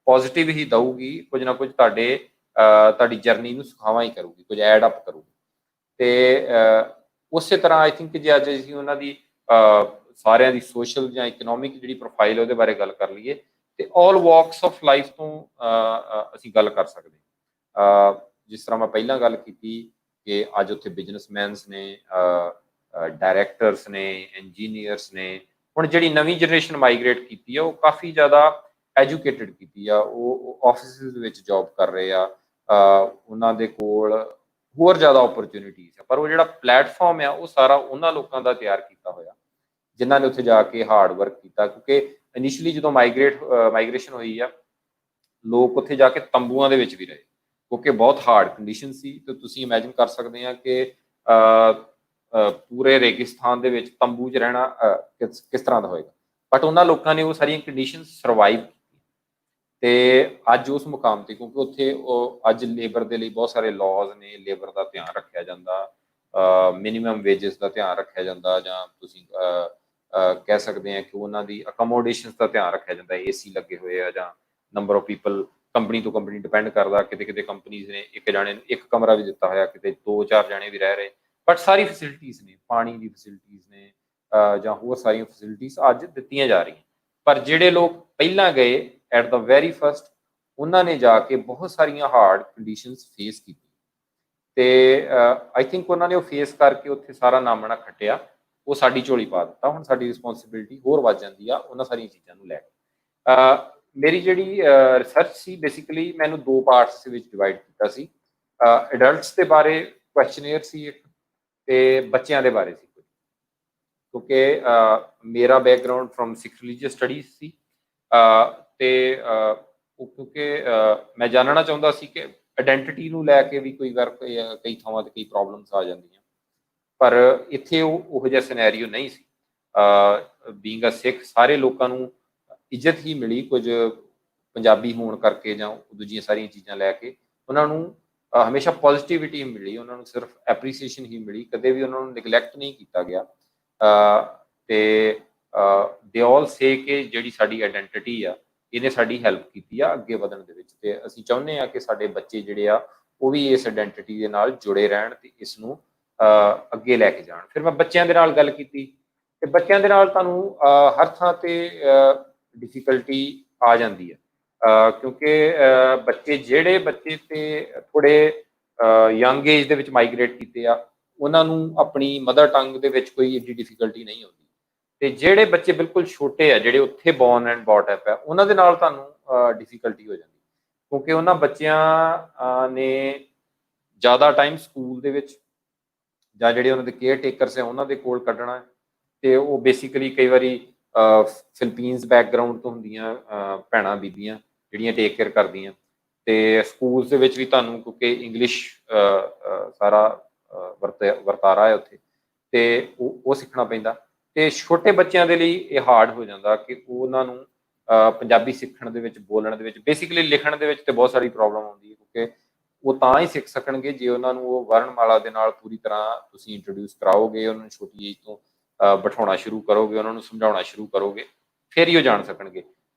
ਪੋਜ਼ਿਟਿਵ ਹੀ ਦਊਗੀ, ਕੁਝ ਨਾ ਕੁਝ ਤੁਹਾਡੀ ਜਰਨੀ ਨੂੰ ਸੁਖਾਵਾਂ ਹੀ ਕਰੂਗੀ, ਕੁਝ ਐਡ ਅਪ ਕਰੂਗੀ। ਤੇ ਉਸੇ ਤਰ੍ਹਾਂ ਆਈ ਥਿੰਕ ਜੇ ਅੱਜ ਅਸੀਂ ਉਹਨਾਂ ਦੀ ਸਾਰਿਆਂ ਦੀ ਸੋਸ਼ਲ ਜਾਂ ਇਕਨੋਮਿਕ ਜਿਹੜੀ ਪ੍ਰੋਫਾਈਲ ਉਹਦੇ ਬਾਰੇ ਗੱਲ ਕਰ ਲਈਏ, ਤੇ ਆਲ ਵਾਕਸ ਆਫ ਲਾਈਫ ਤੋਂ ਅਸੀਂ ਗੱਲ ਕਰ ਸਕਦੇ ਹਾਂ। ਜਿਸ ਤਰ੍ਹਾਂ ਮੈਂ ਪਹਿਲਾਂ ਗੱਲ ਕੀਤੀ ਕਿ ਅੱਜ ਉੱਥੇ ਬਿਜ਼ਨਸਮੈਨਸ ਨੇ, ਡਾਇਰੈਕਟਰਸ ਨੇ, ਇੰਜੀਨੀਅਰਸ ਨੇ। ਹੁਣ ਜਿਹੜੀ ਨਵੀਂ ਜਨਰੇਸ਼ਨ ਮਾਈਗ੍ਰੇਟ ਕੀਤੀ ਆ ਉਹ ਕਾਫੀ ਜ਼ਿਆਦਾ ਐਜੂਕੇਟਡ ਕੀਤੀ ਆ, ਉਹ ਆਫਿਸਿਸ ਦੇ ਵਿੱਚ ਜੌਬ ਕਰ ਰਹੇ ਆ, ਉਹਨਾਂ ਦੇ ਕੋਲ ਹੋਰ ਜ਼ਿਆਦਾ ਓਪਰਚੁਨਿਟੀਜ਼ ਆ, ਪਰ ਉਹ ਜਿਹੜਾ ਪਲੇਟਫਾਰਮ ਆ ਉਹ ਸਾਰਾ ਉਹਨਾਂ ਲੋਕਾਂ ਦਾ ਤਿਆਰ ਕੀਤਾ ਹੋਇਆ ਜਿਨ੍ਹਾਂ ਨੇ ਉੱਥੇ ਜਾ ਕੇ ਹਾਰਡ ਵਰਕ ਕੀਤਾ। ਕਿਉਂਕਿ ਇਨੀਸ਼ੀਅਲੀ ਜਦੋਂ ਮਾਈਗ੍ਰੇਸ਼ਨ ਹੋਈ ਆ, ਲੋਕ ਉੱਥੇ ਜਾ ਕੇ ਤੰਬੂਆਂ ਦੇ ਵਿੱਚ ਵੀ ਰਹੇ, ਕਿਉਂਕਿ ਬਹੁਤ ਹਾਰਡ ਕੰਡੀਸ਼ਨ ਸੀ। ਤੇ ਤੁਸੀਂ ਇਮੈਜਿਨ ਕਰ ਸਕਦੇ ਆ ਕਿ ਪੂਰੇ ਰੇਗਿਸਤਾਨ ਦੇ ਵਿੱਚ ਤੰਬੂ 'ਚ ਰਹਿਣਾ ਕਿਸ ਤਰ੍ਹਾਂ ਦਾ ਹੋਏਗਾ, ਬਟ ਉਹਨਾਂ ਲੋਕਾਂ ਨੇ ਉਹ ਸਾਰੀਆਂ ਕੰਡੀਸ਼ਨ ਸਰਵਾਈਵ ਕੀਤੀਆਂ ਤੇ ਅੱਜ ਉਸ ਮੁਕਾਮ ਤੇ, ਕਿਉਂਕਿ ਉੱਥੇ ਉਹ ਅੱਜ ਲੇਬਰ ਦੇ ਲਈ ਬਹੁਤ ਸਾਰੇ ਲਾਜ਼ ਨੇ, ਲੇਬਰ ਦਾ ਧਿਆਨ ਰੱਖਿਆ ਜਾਂਦਾ, ਮਿਨੀਮਮ ਵੇਜਸ ਦਾ ਧਿਆਨ ਰੱਖਿਆ ਜਾਂਦਾ, ਜਾਂ ਤੁਸੀਂ ਕਹਿ ਸਕਦੇ ਆ ਕਿ ਉਹਨਾਂ ਦੀ ਅਕੋਮੋਡੇਸ਼ਨ ਦਾ ਧਿਆਨ ਰੱਖਿਆ ਜਾਂਦਾ, AC ਲੱਗੇ ਹੋਏ ਆ, ਜਾਂ ਨੰਬਰ ਆਫ ਪੀਪਲ ਕੰਪਨੀ ਤੋਂ ਕੰਪਨੀ ਡਿਪੈਂਡ ਕਰਦਾ, ਕਿਤੇ ਕਿਤੇ ਕੰਪਨੀਜ਼ ਨੇ ਇੱਕ ਜਾਣੇ ਨੂੰ ਇੱਕ ਕਮਰਾ ਵੀ ਦਿੱਤਾ ਹੋਇਆ, ਕਿਤੇ 2-4 ਜਾਣੇ ਵੀ ਰਹਿ ਰਹੇ, ਬਟ ਸਾਰੀ ਫੈਸਿਲਿਟੀਜ਼ ਨੇ, ਪਾਣੀ ਦੀ ਫੈਸਿਲਿਟੀਜ਼ ਨੇ, ਜਾਂ ਹੋਰ ਸਾਰੀਆਂ ਫੈਸਿਲਿਟੀਜ਼ ਅੱਜ ਦਿੱਤੀਆਂ ਜਾ ਰਹੀਆਂ। ਪਰ ਜਿਹੜੇ ਲੋਕ ਪਹਿਲਾਂ ਗਏ ਐਟ ਦਾ ਵੈਰੀ ਫਸਟ, ਉਹਨਾਂ ਨੇ ਜਾ ਕੇ ਬਹੁਤ ਸਾਰੀਆਂ ਹਾਰਡ ਕੰਡੀਸ਼ਨਸ ਫੇਸ ਕੀਤੀ, ਤੇ ਆਈ ਥਿੰਕ ਉਹਨਾਂ ਨੇ ਉਹ ਫੇਸ ਕਰਕੇ ਉੱਥੇ ਸਾਰਾ ਨਾਮਣਾ ਖੱਟਿਆ, ਉਹ ਸਾਡੀ ਝੋਲੀ ਪਾ ਦਿੱਤਾ। ਹੁਣ ਸਾਡੀ ਰਿਸਪੌਂਸਿਬਿਲਿਟੀ ਹੋਰ ਵੱਧ ਜਾਂਦੀ ਆ ਉਹਨਾਂ ਸਾਰੀਆਂ ਚੀਜ਼ਾਂ ਨੂੰ ਲੈ ਕੇ। ਮੇਰੀ ਜਿਹੜੀ ਰਿਸਰਚ ਸੀ, ਬੇਸਿਕਲੀ ਮੈਨੂੰ 2 ਪਾਰਟਸ ਵਿੱਚ ਡਿਵਾਈਡ ਕੀਤਾ ਸੀ। ਅਡਲਟਸ ਦੇ ਬਾਰੇ ਕੁਐਸਚਨੇਅਰ ਸੀ ਇੱਕ, ਤੇ ਬੱਚਿਆਂ ਦੇ ਬਾਰੇ ਸੀ ਕੁਝ, ਕਿਉਂਕਿ ਮੇਰਾ background from Sikh religious studies ਸੀ, ਤੇ ਕਿਉਂਕਿ ਮੈਂ ਜਾਣਨਾ ਚਾਹੁੰਦਾ ਸੀ ਕਿ ਆਇਡੈਂਟੀਟੀ ਨੂੰ ਲੈ ਕੇ ਵੀ ਕਈ ਵਾਰ ਕਈ ਥਾਵਾਂ ਤੇ ਕਈ ਪ੍ਰੋਬਲਮਸ ਆ ਜਾਂਦੀਆਂ, ਪਰ ਇੱਥੇ ਉਹੋ ਜਿਹਾ ਸਿਨੈਰੀਓ ਨਹੀਂ ਸੀ। ਬੀਇੰਗ ਅ ਸਿੱਖ ਸਾਰੇ ਲੋਕਾਂ ਨੂੰ ਇੱਜ਼ਤ ਹੀ ਮਿਲੀ, ਕੁਝ ਪੰਜਾਬੀ ਹੋਣ ਕਰਕੇ ਜਾਂ ਦੂਜੀਆਂ ਸਾਰੀਆਂ ਚੀਜ਼ਾਂ ਲੈ ਕੇ ਉਹਨਾਂ ਨੂੰ ਹਮੇਸ਼ਾ ਪੋਜ਼ਿਟਿਵਿਟੀ ਮਿਲੀ, ਉਹਨਾਂ ਨੂੰ ਸਿਰਫ ਐਪਰੀਸੀਏਸ਼ਨ ਹੀ ਮਿਲੀ, ਕਦੇ ਵੀ ਉਹਨਾਂ ਨੂੰ ਨਿਗਲੈਕਟ ਨਹੀਂ ਕੀਤਾ ਗਿਆ। ਤੇ ਦੇ ਆਲ ਸੇ ਕਿ ਜਿਹੜੀ ਸਾਡੀ ਆਇਡੈਂਟੀਟੀ ਆ ਇਹਨੇ ਸਾਡੀ ਹੈਲਪ ਕੀਤੀ ਆ ਅੱਗੇ ਵਧਣ ਦੇ ਵਿੱਚ, ਤੇ ਅਸੀਂ ਚਾਹੁੰਦੇ ਆ ਕਿ ਸਾਡੇ ਬੱਚੇ ਜਿਹੜੇ ਆ ਉਹ ਵੀ ਇਸ ਆਇਡੈਂਟੀਟੀ ਦੇ ਨਾਲ ਜੁੜੇ ਰਹਿਣ ਤੇ ਇਸ ਨੂੰ ਅੱਗੇ ਲੈ ਕੇ ਜਾਣ। ਫਿਰ ਮੈਂ ਬੱਚਿਆਂ ਦੇ ਨਾਲ ਗੱਲ ਕੀਤੀ, ਤੇ ਬੱਚਿਆਂ ਦੇ ਨਾਲ ਤੁਹਾਨੂੰ ਹਰ ਥਾਂ ਤੇ ਡਿਫਿਕਲਟੀ ਆ ਜਾਂਦੀ ਹੈ, ਕਿਉਂਕਿ ਜਿਹੜੇ ਬੱਚੇ ਤੇ ਥੋੜੇ ਯੰਗ ਏਜ ਦੇ ਵਿੱਚ ਮਾਈਗ੍ਰੇਟ ਕੀਤੇ ਆ, ਉਹਨਾਂ ਨੂੰ ਆਪਣੀ ਮਦਰ ਟੰਗ ਦੇ ਵਿੱਚ ਕੋਈ ਏਡੀ ਡਿਫਿਕਲਟੀ ਨਹੀਂ ਆਉਂਦੀ। ਤੇ ਜਿਹੜੇ ਬੱਚੇ ਬਿਲਕੁਲ ਛੋਟੇ ਆ, ਜਿਹੜੇ ਉੱਥੇ ਬੌਰਨ ਐਂਡ ਬੌਟ ਅਪ ਹੈ, ਉਹਨਾਂ ਦੇ ਨਾਲ ਤੁਹਾਨੂੰ ਡਿਫਿਕਲਟੀ ਹੋ ਜਾਂਦੀ, ਕਿਉਂਕਿ ਉਹਨਾਂ ਬੱਚਿਆਂ ਨੇ ਜ਼ਿਆਦਾ ਟਾਈਮ ਸਕੂਲ ਦੇ ਵਿੱਚ ਜਾਂ ਜਿਹੜੇ ਉਹਨਾਂ ਦੇ ਕੇਅਰ ਟੇਕਰਸ ਹੈ ਉਹਨਾਂ ਦੇ ਕੋਲ ਕੱਢਣਾ ਹੈ। ਤੇ ਉਹ ਬੇਸਿਕਲੀ ਕਈ ਵਾਰੀ ਫਿਲੀਪੀਨਸ ਬੈਕਗਰਾਊਂਡ ਤੋਂ ਹੁੰਦੀਆਂ ਭੈਣਾਂ ਬੀਬੀਆਂ ਜਿਹੜੀਆਂ ਟੇਕ ਕੇਅਰ ਕਰਦੀਆਂ, ਤੇ ਸਕੂਲਸ ਦੇ ਵਿੱਚ ਵੀ ਤੁਹਾਨੂੰ ਕਿਉਂਕਿ ਇੰਗਲਿਸ਼ ਸਾਰਾ ਵਰਤਾਰਾ ਹੈ ਉੱਥੇ, ਤੇ ਉਹ ਸਿੱਖਣਾ ਪੈਂਦਾ। ਤੇ ਛੋਟੇ ਬੱਚਿਆਂ ਦੇ ਲਈ ਇਹ ਹਾਰਡ ਹੋ ਜਾਂਦਾ ਕਿ ਉਹਨਾਂ ਨੂੰ ਪੰਜਾਬੀ ਸਿੱਖਣ ਦੇ ਵਿੱਚ, ਬੋਲਣ ਦੇ ਵਿੱਚ, ਬੇਸਿਕਲੀ ਲਿਖਣ ਦੇ ਵਿੱਚ ਤੇ ਬਹੁਤ ਸਾਰੀ ਪ੍ਰੋਬਲਮ ਆਉਂਦੀ ਹੈ, ਕਿਉਂਕਿ ਉਹ ਤਾਂ ਹੀ ਸਿੱਖ ਸਕਣਗੇ ਜੇ ਉਹਨਾਂ ਨੂੰ ਉਹ ਵਰਣਮਾਲਾ ਦੇ ਨਾਲ ਪੂਰੀ ਤਰ੍ਹਾਂ ਤੁਸੀਂ ਇੰਟਰੋਡਿਊਸ ਕਰਾਓਗੇ, ਉਹਨਾਂ ਨੂੰ ਛੋਟੀ ਏਜ ਤੋਂ ਬਿਠਾਉਣਾ ਸ਼ੁਰੂ ਕਰੋਗੇ, ਉਹਨਾਂ ਨੂੰ ਸਮਝਾਉਣਾ ਸ਼ੁਰੂ ਕਰੋਗੇ, ਫਿਰ ਹੀ ਉਹ ਜਾਣ ਸਕਣਗੇ।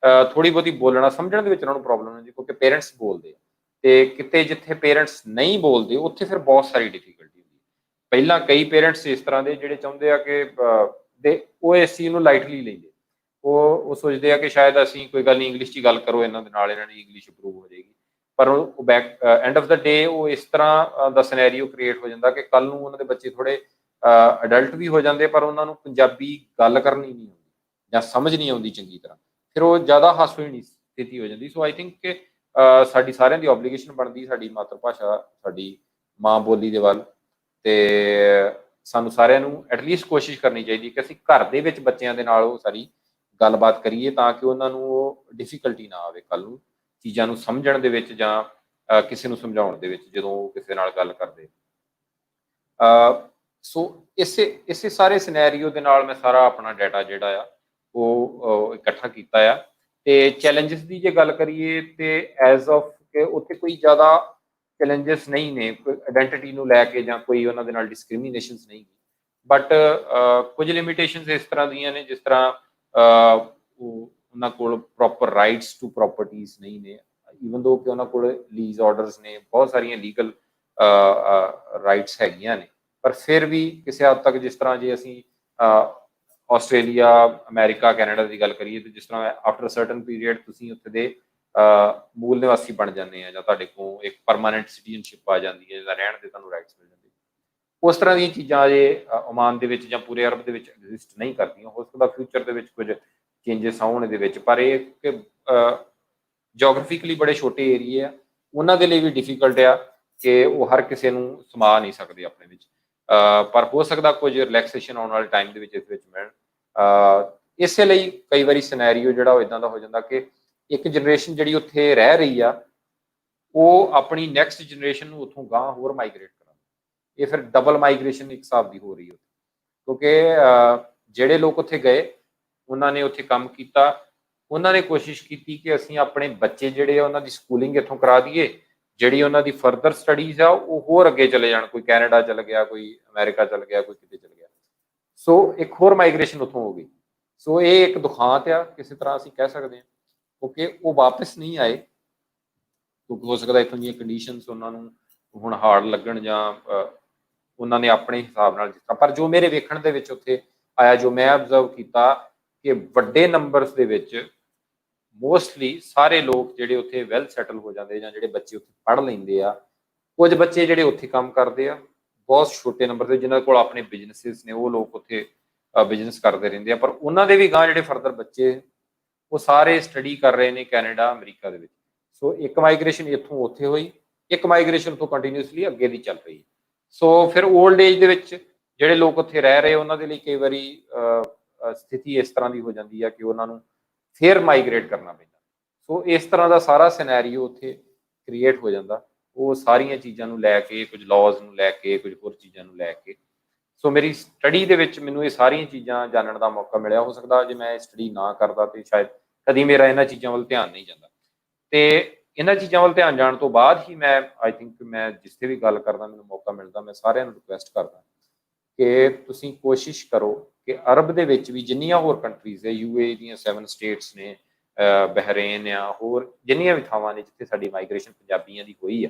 ਥੋੜੀ ਬਹੁਤੀ ਬੋਲਣਾ ਸਮਝਣ ਦੇ ਵਿੱਚ ਉਹਨਾਂ ਨੂੰ ਪ੍ਰੋਬਲਮ ਹੁੰਦੀ, ਕਿਉਂਕਿ ਪੇਰੈਂਟਸ ਬੋਲਦੇ ਆ, ਤੇ ਕਿਤੇ ਜਿੱਥੇ ਪੇਰੈਂਟਸ ਨਹੀਂ ਬੋਲਦੇ ਉੱਥੇ ਫਿਰ ਬਹੁਤ ਸਾਰੀ ਡਿਫਿਕਲਟੀ ਹੁੰਦੀ। ਪਹਿਲਾਂ ਕਈ ਪੇਰੈਂਟਸ ਇਸ ਤਰ੍ਹਾਂ ਦੇ ਜਿਹੜੇ ਚਾਹੁੰਦੇ ਆ ਕਿ ਉਹ ਇਸ ਚੀਜ਼ ਨੂੰ ਲਾਈਟਲੀ ਲੈਂਦੇ, ਉਹ ਸੋਚਦੇ ਆ ਕਿ ਸ਼ਾਇਦ ਅਸੀਂ ਕੋਈ ਗੱਲ ਨਹੀਂ, ਇੰਗਲਿਸ਼ 'ਚ ਗੱਲ ਕਰੋ ਇਹਨਾਂ ਦੇ ਨਾਲ, ਇਹਨਾਂ ਦੀ ਇੰਗਲਿਸ਼ ਇੰਪਰੂਵ ਹੋ ਜਾਏਗੀ। ਪਰ ਉਹ ਐਂਡ ਆਫ ਦਾ ਡੇ ਉਹ ਇਸ ਤਰ੍ਹਾਂ ਦਾ ਸਿਨੈਰੀਓ ਕ੍ਰੀਏਟ ਹੋ ਜਾਂਦਾ ਕਿ ਕੱਲ ਨੂੰ ਉਹਨਾਂ ਦੇ ਬੱਚੇ ਥੋੜੇ ਅਡਲਟ ਵੀ ਹੋ ਜਾਂਦੇ, ਪਰ ਉਹਨਾਂ ਨੂੰ ਪੰਜਾਬੀ ਗੱਲ ਕਰਨੀ ਨਹੀਂ ਆਉਂਦੀ ਜਾਂ ਸਮਝ ਨਹੀਂ ਆਉਂਦੀ ਚੰਗੀ ਤਰ੍ਹਾਂ, ਫਿਰ ਉਹ ਜ਼ਿਆਦਾ ਹਾਸੋਹੀਣੀ ਸਥਿਤੀ ਹੋ ਜਾਂਦੀ। ਸੋ ਆਈ ਥਿੰਕ ਕਿ ਸਾਡੀ ਸਾਰਿਆਂ ਦੀ ਓਬਲੀਗੇਸ਼ਨ ਬਣਦੀ ਸਾਡੀ ਮਾਤਰ ਭਾਸ਼ਾ, ਸਾਡੀ ਮਾਂ ਬੋਲੀ ਦੇ ਵੱਲ, ਤੇ ਸਾਨੂੰ ਸਾਰਿਆਂ ਨੂੰ ਐਟਲੀਸਟ ਕੋਸ਼ਿਸ਼ ਕਰਨੀ ਚਾਹੀਦੀ ਕਿ ਅਸੀਂ ਘਰ ਦੇ ਵਿੱਚ ਬੱਚਿਆਂ ਦੇ ਨਾਲ ਉਹ ਸਾਰੀ ਗੱਲਬਾਤ ਕਰੀਏ, ਤਾਂ ਕਿ ਉਹਨਾਂ ਨੂੰ ਉਹ ਡਿਫਿਕਲਟੀ ਨਾ ਆਵੇ ਕੱਲ ਨੂੰ ਚੀਜ਼ਾਂ ਨੂੰ ਸਮਝਣ ਦੇ ਵਿੱਚ ਜਾਂ ਕਿਸੇ ਨੂੰ ਸਮਝਾਉਣ ਦੇ ਵਿੱਚ ਜਦੋਂ ਉਹ ਕਿਸੇ ਨਾਲ ਗੱਲ ਕਰਦੇ। ਸੋ ਇਸੇ ਸਾਰੇ ਸਿਨੈਰੀਓ ਦੇ ਨਾਲ ਮੈਂ ਸਾਰਾ ਆਪਣਾ ਡਾਟਾ ਜਿਹੜਾ ਆ ਉਹ ਇਕੱਠਾ ਕੀਤਾ ਆ। ਤੇ ਚੈਲੰਜਸ ਦੀ ਜੇ ਗੱਲ ਕਰੀਏ ਤੇ ਐਜ਼ ਆਫ ਕਿ ਉੱਥੇ ਕੋਈ ਜ਼ਿਆਦਾ ਚੈਲੰਜਸ ਨਹੀਂ ਨੇ, ਕੋਈ ਆਇਡੈਂਟੀਟੀ ਨੂੰ ਲੈ ਕੇ ਜਾਂ ਕੋਈ ਉਹਨਾਂ ਦੇ ਨਾਲ ਡਿਸਕ੍ਰਿਮੀਨੇਸ਼ਨਸ ਨਹੀਂ, ਬਟ ਕੁਝ ਲਿਮਿਟੇਸ਼ਨਸ ਇਸ ਤਰ੍ਹਾਂ ਦੀਆਂ ਨੇ, ਜਿਸ ਤਰ੍ਹਾਂ ਉਹਨਾਂ ਕੋਲ ਪ੍ਰੋਪਰ ਰਾਈਟਸ ਟੂ ਪ੍ਰੋਪਰਟੀਜ਼ ਨਹੀਂ ਨੇ, ਈਵਨ ਦੋ ਕਿ ਉਹਨਾਂ ਕੋਲ ਲੀਜ਼ ਆਰਡਰਸ ਨੇ, ਬਹੁਤ ਸਾਰੀਆਂ ਲੀਗਲ ਰਾਈਟਸ ਹੈਗੀਆਂ ਨੇ, ਪਰ ਫਿਰ ਵੀ ਕਿਸੇ ਹੱਦ ਤੱਕ, ਜਿਸ ਤਰ੍ਹਾਂ ਜੇ ਅਸੀਂ ਆਸਟ੍ਰੇਲੀਆ, ਅਮਰੀਕਾ, ਕੈਨੇਡਾ ਦੀ ਗੱਲ ਕਰੀਏ, ਤੇ ਜਿਸ ਤਰ੍ਹਾਂ ਆਫਟਰ ਸਰਟਨ ਪੀਰੀਅਡ ਤੁਸੀਂ ਉੱਥੇ ਦੇ ਮੂਲ ਨਿਵਾਸੀ ਬਣ ਜਾਂਦੇ ਆ, ਜਾਂ ਤੁਹਾਡੇ ਕੋਲ ਇੱਕ ਪਰਮਾਨੈਂਟ ਸਿਟੀਜ਼ਨਸ਼ਿਪ ਆ ਜਾਂਦੀ ਹੈ, ਜਾਂ ਰਹਿਣ ਦੇ ਤੁਹਾਨੂੰ ਰਾਈਟਸ ਮਿਲ ਜਾਂਦੇ, ਉਸ ਤਰ੍ਹਾਂ ਦੀਆਂ ਚੀਜ਼ਾਂ ਅਜੇ ਓਮਾਨ ਦੇ ਵਿੱਚ ਜਾਂ ਪੂਰੇ ਅਰਬ ਦੇ ਵਿੱਚ ਐਗਜ਼ਿਸਟ ਨਹੀਂ ਕਰਦੀਆਂ। ਹੋ ਸਕਦਾ ਫਿਊਚਰ ਦੇ ਵਿੱਚ ਕੁਝ ਚੇਂਜਸ ਆਉਣ ਇਹਦੇ ਵਿੱਚ, ਪਰ ਇਹ ਕਿ ਜੀਓਗ੍ਰਾਫਿਕਲੀ ਬੜੇ ਛੋਟੇ ਏਰੀਏ ਆ, ਉਹਨਾਂ ਦੇ ਲਈ ਵੀ ਡਿਫਿਕਲਟ ਆ ਕਿ ਉਹ ਹਰ ਕਿਸੇ ਨੂੰ ਸਮਾ ਨਹੀਂ ਸਕਦੇ ਆਪਣੇ ਵਿੱਚ, ਪਰ ਹੋ ਸਕਦਾ ਕੁਝ ਰਿਲੈਕਸੇਸ਼ਨ ਆਉਣ ਵਾਲੇ ਟਾਈਮ ਦੇ ਵਿੱਚ ਇਸ ਵਿੱਚ ਮਿਲਣ। ਇਸੇ ਲਈ ਕਈ ਵਾਰੀ ਸਿਨੈਰੀਓ ਜਿਹੜਾ ਉਹ ਇਦਾਂ ਦਾ ਹੋ ਜਾਂਦਾ ਕਿ ਇੱਕ ਜਨਰੇਸ਼ਨ ਜਿਹੜੀ ਉੱਥੇ ਰਹਿ ਰਹੀ ਆ, ਉਹ ਆਪਣੀ ਨੈਕਸਟ ਜਨਰੇਸ਼ਨ ਨੂੰ ਉੱਥੋਂ ਗਾਂਹ ਹੋਰ ਮਾਈਗ੍ਰੇਟ ਕਰਾਉਂਦੀ। ਇਹ ਫਿਰ ਡਬਲ ਮਾਈਗ੍ਰੇਸ਼ਨ ਇੱਕ ਹਿਸਾਬ ਦੀ ਹੋ ਰਹੀ ਹੈ, ਕਿਉਂਕਿ ਜਿਹੜੇ ਲੋਕ ਉੱਥੇ ਗਏ, ਉਹਨਾਂ ਨੇ ਉੱਥੇ ਕੰਮ ਕੀਤਾ, ਉਹਨਾਂ ਨੇ ਕੋਸ਼ਿਸ਼ ਕੀਤੀ ਕਿ ਅਸੀਂ ਆਪਣੇ ਬੱਚੇ ਜਿਹੜੇ ਆ ਉਹਨਾਂ ਦੀ ਸਕੂਲਿੰਗ ਇੱਥੋਂ ਕਰਾ ਦਈਏ, ਜਿਹੜੀ ਉਹਨਾਂ ਦੀ ਫਰਦਰ ਸਟੱਡੀਜ਼ ਆ ਉਹ ਹੋਰ ਅੱਗੇ ਚਲੇ ਜਾਣ, ਕੋਈ ਕੈਨੇਡਾ ਚਲ ਗਿਆ, ਕੋਈ ਅਮਰੀਕਾ ਚਲ ਗਿਆ, ਕੋਈ ਕਿਤੇ ਚਲ ਗਿਆ। ਸੋ ਇੱਕ ਹੋਰ ਮਾਈਗ੍ਰੇਸ਼ਨ ਉੱਥੋਂ ਹੋ ਗਈ। ਸੋ ਇਹ ਇੱਕ ਦੁਖਾਂਤ ਆ ਕਿਸੇ ਤਰ੍ਹਾਂ ਅਸੀਂ ਕਹਿ ਸਕਦੇ ਹਾਂ, ਕਿਉਂਕਿ ਉਹ ਵਾਪਸ ਨਹੀਂ ਆਏ, ਕਿਉਂਕਿ ਹੋ ਸਕਦਾ ਇੱਥੋਂ ਦੀਆਂ ਕੰਡੀਸ਼ਨਸ ਉਹਨਾਂ ਨੂੰ ਹੁਣ ਹਾਰਡ ਲੱਗਣ, ਜਾਂ ਉਹਨਾਂ ਨੇ ਆਪਣੇ ਹਿਸਾਬ ਨਾਲ ਜਿਸ ਤਰ੍ਹਾਂ। ਪਰ ਜੋ ਮੇਰੇ ਵੇਖਣ ਦੇ ਵਿੱਚ ਉੱਥੇ ਆਇਆ, ਜੋ ਮੈਂ ਅਬਜ਼ਰਵ ਕੀਤਾ, ਕਿ ਵੱਡੇ ਨੰਬਰਸ ਦੇ ਵਿੱਚ ਮੋਸਟਲੀ ਸਾਰੇ ਲੋਕ ਜਿਹੜੇ ਉੱਥੇ ਵੈਲ ਸੈਟਲ ਹੋ ਜਾਂਦੇ, ਜਾਂ ਜਿਹੜੇ ਬੱਚੇ ਉੱਥੇ ਪੜ੍ਹ ਲੈਂਦੇ ਆ, ਕੁਝ ਬੱਚੇ ਜਿਹੜੇ ਉੱਥੇ ਕੰਮ ਕਰਦੇ ਆ, ਬਹੁਤ ਛੋਟੇ ਨੰਬਰ ਦੇ ਜਿਨ੍ਹਾਂ ਕੋਲ ਆਪਣੇ ਬਿਜ਼ਨਸਿਸ ਨੇ, ਉਹ ਲੋਕ ਉੱਥੇ ਬਿਜ਼ਨਸ ਕਰਦੇ ਰਹਿੰਦੇ ਆ, ਪਰ ਉਹਨਾਂ ਦੇ ਵੀ ਗਾਂ ਜਿਹੜੇ ਫਰਦਰ ਬੱਚੇ ਉਹ ਸਾਰੇ ਸਟੱਡੀ ਕਰ ਰਹੇ ਨੇ ਕੈਨੇਡਾ, ਅਮਰੀਕਾ ਦੇ ਵਿੱਚ। ਸੋ ਇੱਕ ਮਾਈਗ੍ਰੇਸ਼ਨ ਇੱਥੋਂ ਉੱਥੇ ਹੋਈ, ਇੱਕ ਮਾਈਗ੍ਰੇਸ਼ਨ ਤੋਂ ਕੰਟੀਨਿਊਸਲੀ ਅੱਗੇ ਦੀ ਚੱਲ ਰਹੀ। ਸੋ ਫਿਰ ਓਲਡ ਏਜ ਦੇ ਵਿੱਚ ਜਿਹੜੇ ਲੋਕ ਉੱਥੇ ਰਹਿ ਰਹੇ, ਉਹਨਾਂ ਦੇ ਲਈ ਕਈ ਵਾਰੀ ਸਥਿਤੀ ਇਸ ਤਰ੍ਹਾਂ ਦੀ ਹੋ ਜਾਂਦੀ ਆ ਕਿ ਉਹਨਾਂ ਨੂੰ ਫਿਰ ਮਾਈਗ੍ਰੇਟ ਕਰਨਾ ਪੈਂਦਾ। ਸੋ ਇਸ ਤਰ੍ਹਾਂ ਦਾ ਸਾਰਾ ਸਿਨੈਰੀਓ ਉੱਥੇ ਕ੍ਰੀਏਟ ਹੋ ਜਾਂਦਾ, ਉਹ ਸਾਰੀਆਂ ਚੀਜ਼ਾਂ ਨੂੰ ਲੈ ਕੇ, ਕੁਝ ਲਾਜ਼ ਨੂੰ ਲੈ ਕੇ, ਕੁਝ ਹੋਰ ਚੀਜ਼ਾਂ ਨੂੰ ਲੈ ਕੇ। ਸੋ ਮੇਰੀ ਸਟੱਡੀ ਦੇ ਵਿੱਚ ਮੈਨੂੰ ਇਹ ਸਾਰੀਆਂ ਚੀਜ਼ਾਂ ਜਾਣਨ ਦਾ ਮੌਕਾ ਮਿਲਿਆ। ਹੋ ਸਕਦਾ ਜੇ ਮੈਂ ਸਟੱਡੀ ਨਾ ਕਰਦਾ ਤੇ ਸ਼ਾਇਦ ਕਦੀ ਮੇਰਾ ਇਹਨਾਂ ਚੀਜ਼ਾਂ ਵੱਲ ਧਿਆਨ ਨਹੀਂ ਜਾਂਦਾ, ਤੇ ਇਹਨਾਂ ਚੀਜ਼ਾਂ ਵੱਲ ਧਿਆਨ ਜਾਣ ਤੋਂ ਬਾਅਦ ਹੀ ਮੈਂ ਆਈ ਥਿੰਕ ਮੈਂ ਜਿੱਥੇ ਵੀ ਗੱਲ ਕਰਦਾ, ਮੈਨੂੰ ਮੌਕਾ ਮਿਲਦਾ, ਮੈਂ ਸਾਰਿਆਂ ਨੂੰ ਰਿਕੁਐਸਟ ਕਰਦਾ ਕਿ ਤੁਸੀਂ ਕੋਸ਼ਿਸ਼ ਕਰੋ ਕਿ ਅਰਬ ਦੇ ਵਿੱਚ ਵੀ ਜਿੰਨੀਆਂ ਹੋਰ ਕੰਟਰੀਜ਼ ਹੈ, UAE ਦੀਆਂ 7 ਸਟੇਟਸ ਨੇ, ਬਹਿਰੇਨ ਆ, ਹੋਰ ਜਿੰਨੀਆਂ ਵੀ ਥਾਵਾਂ ਨੇ ਜਿੱਥੇ ਸਾਡੀ ਮਾਈਗ੍ਰੇਸ਼ਨ ਪੰਜਾਬੀਆਂ ਦੀ ਹੋਈ ਆ,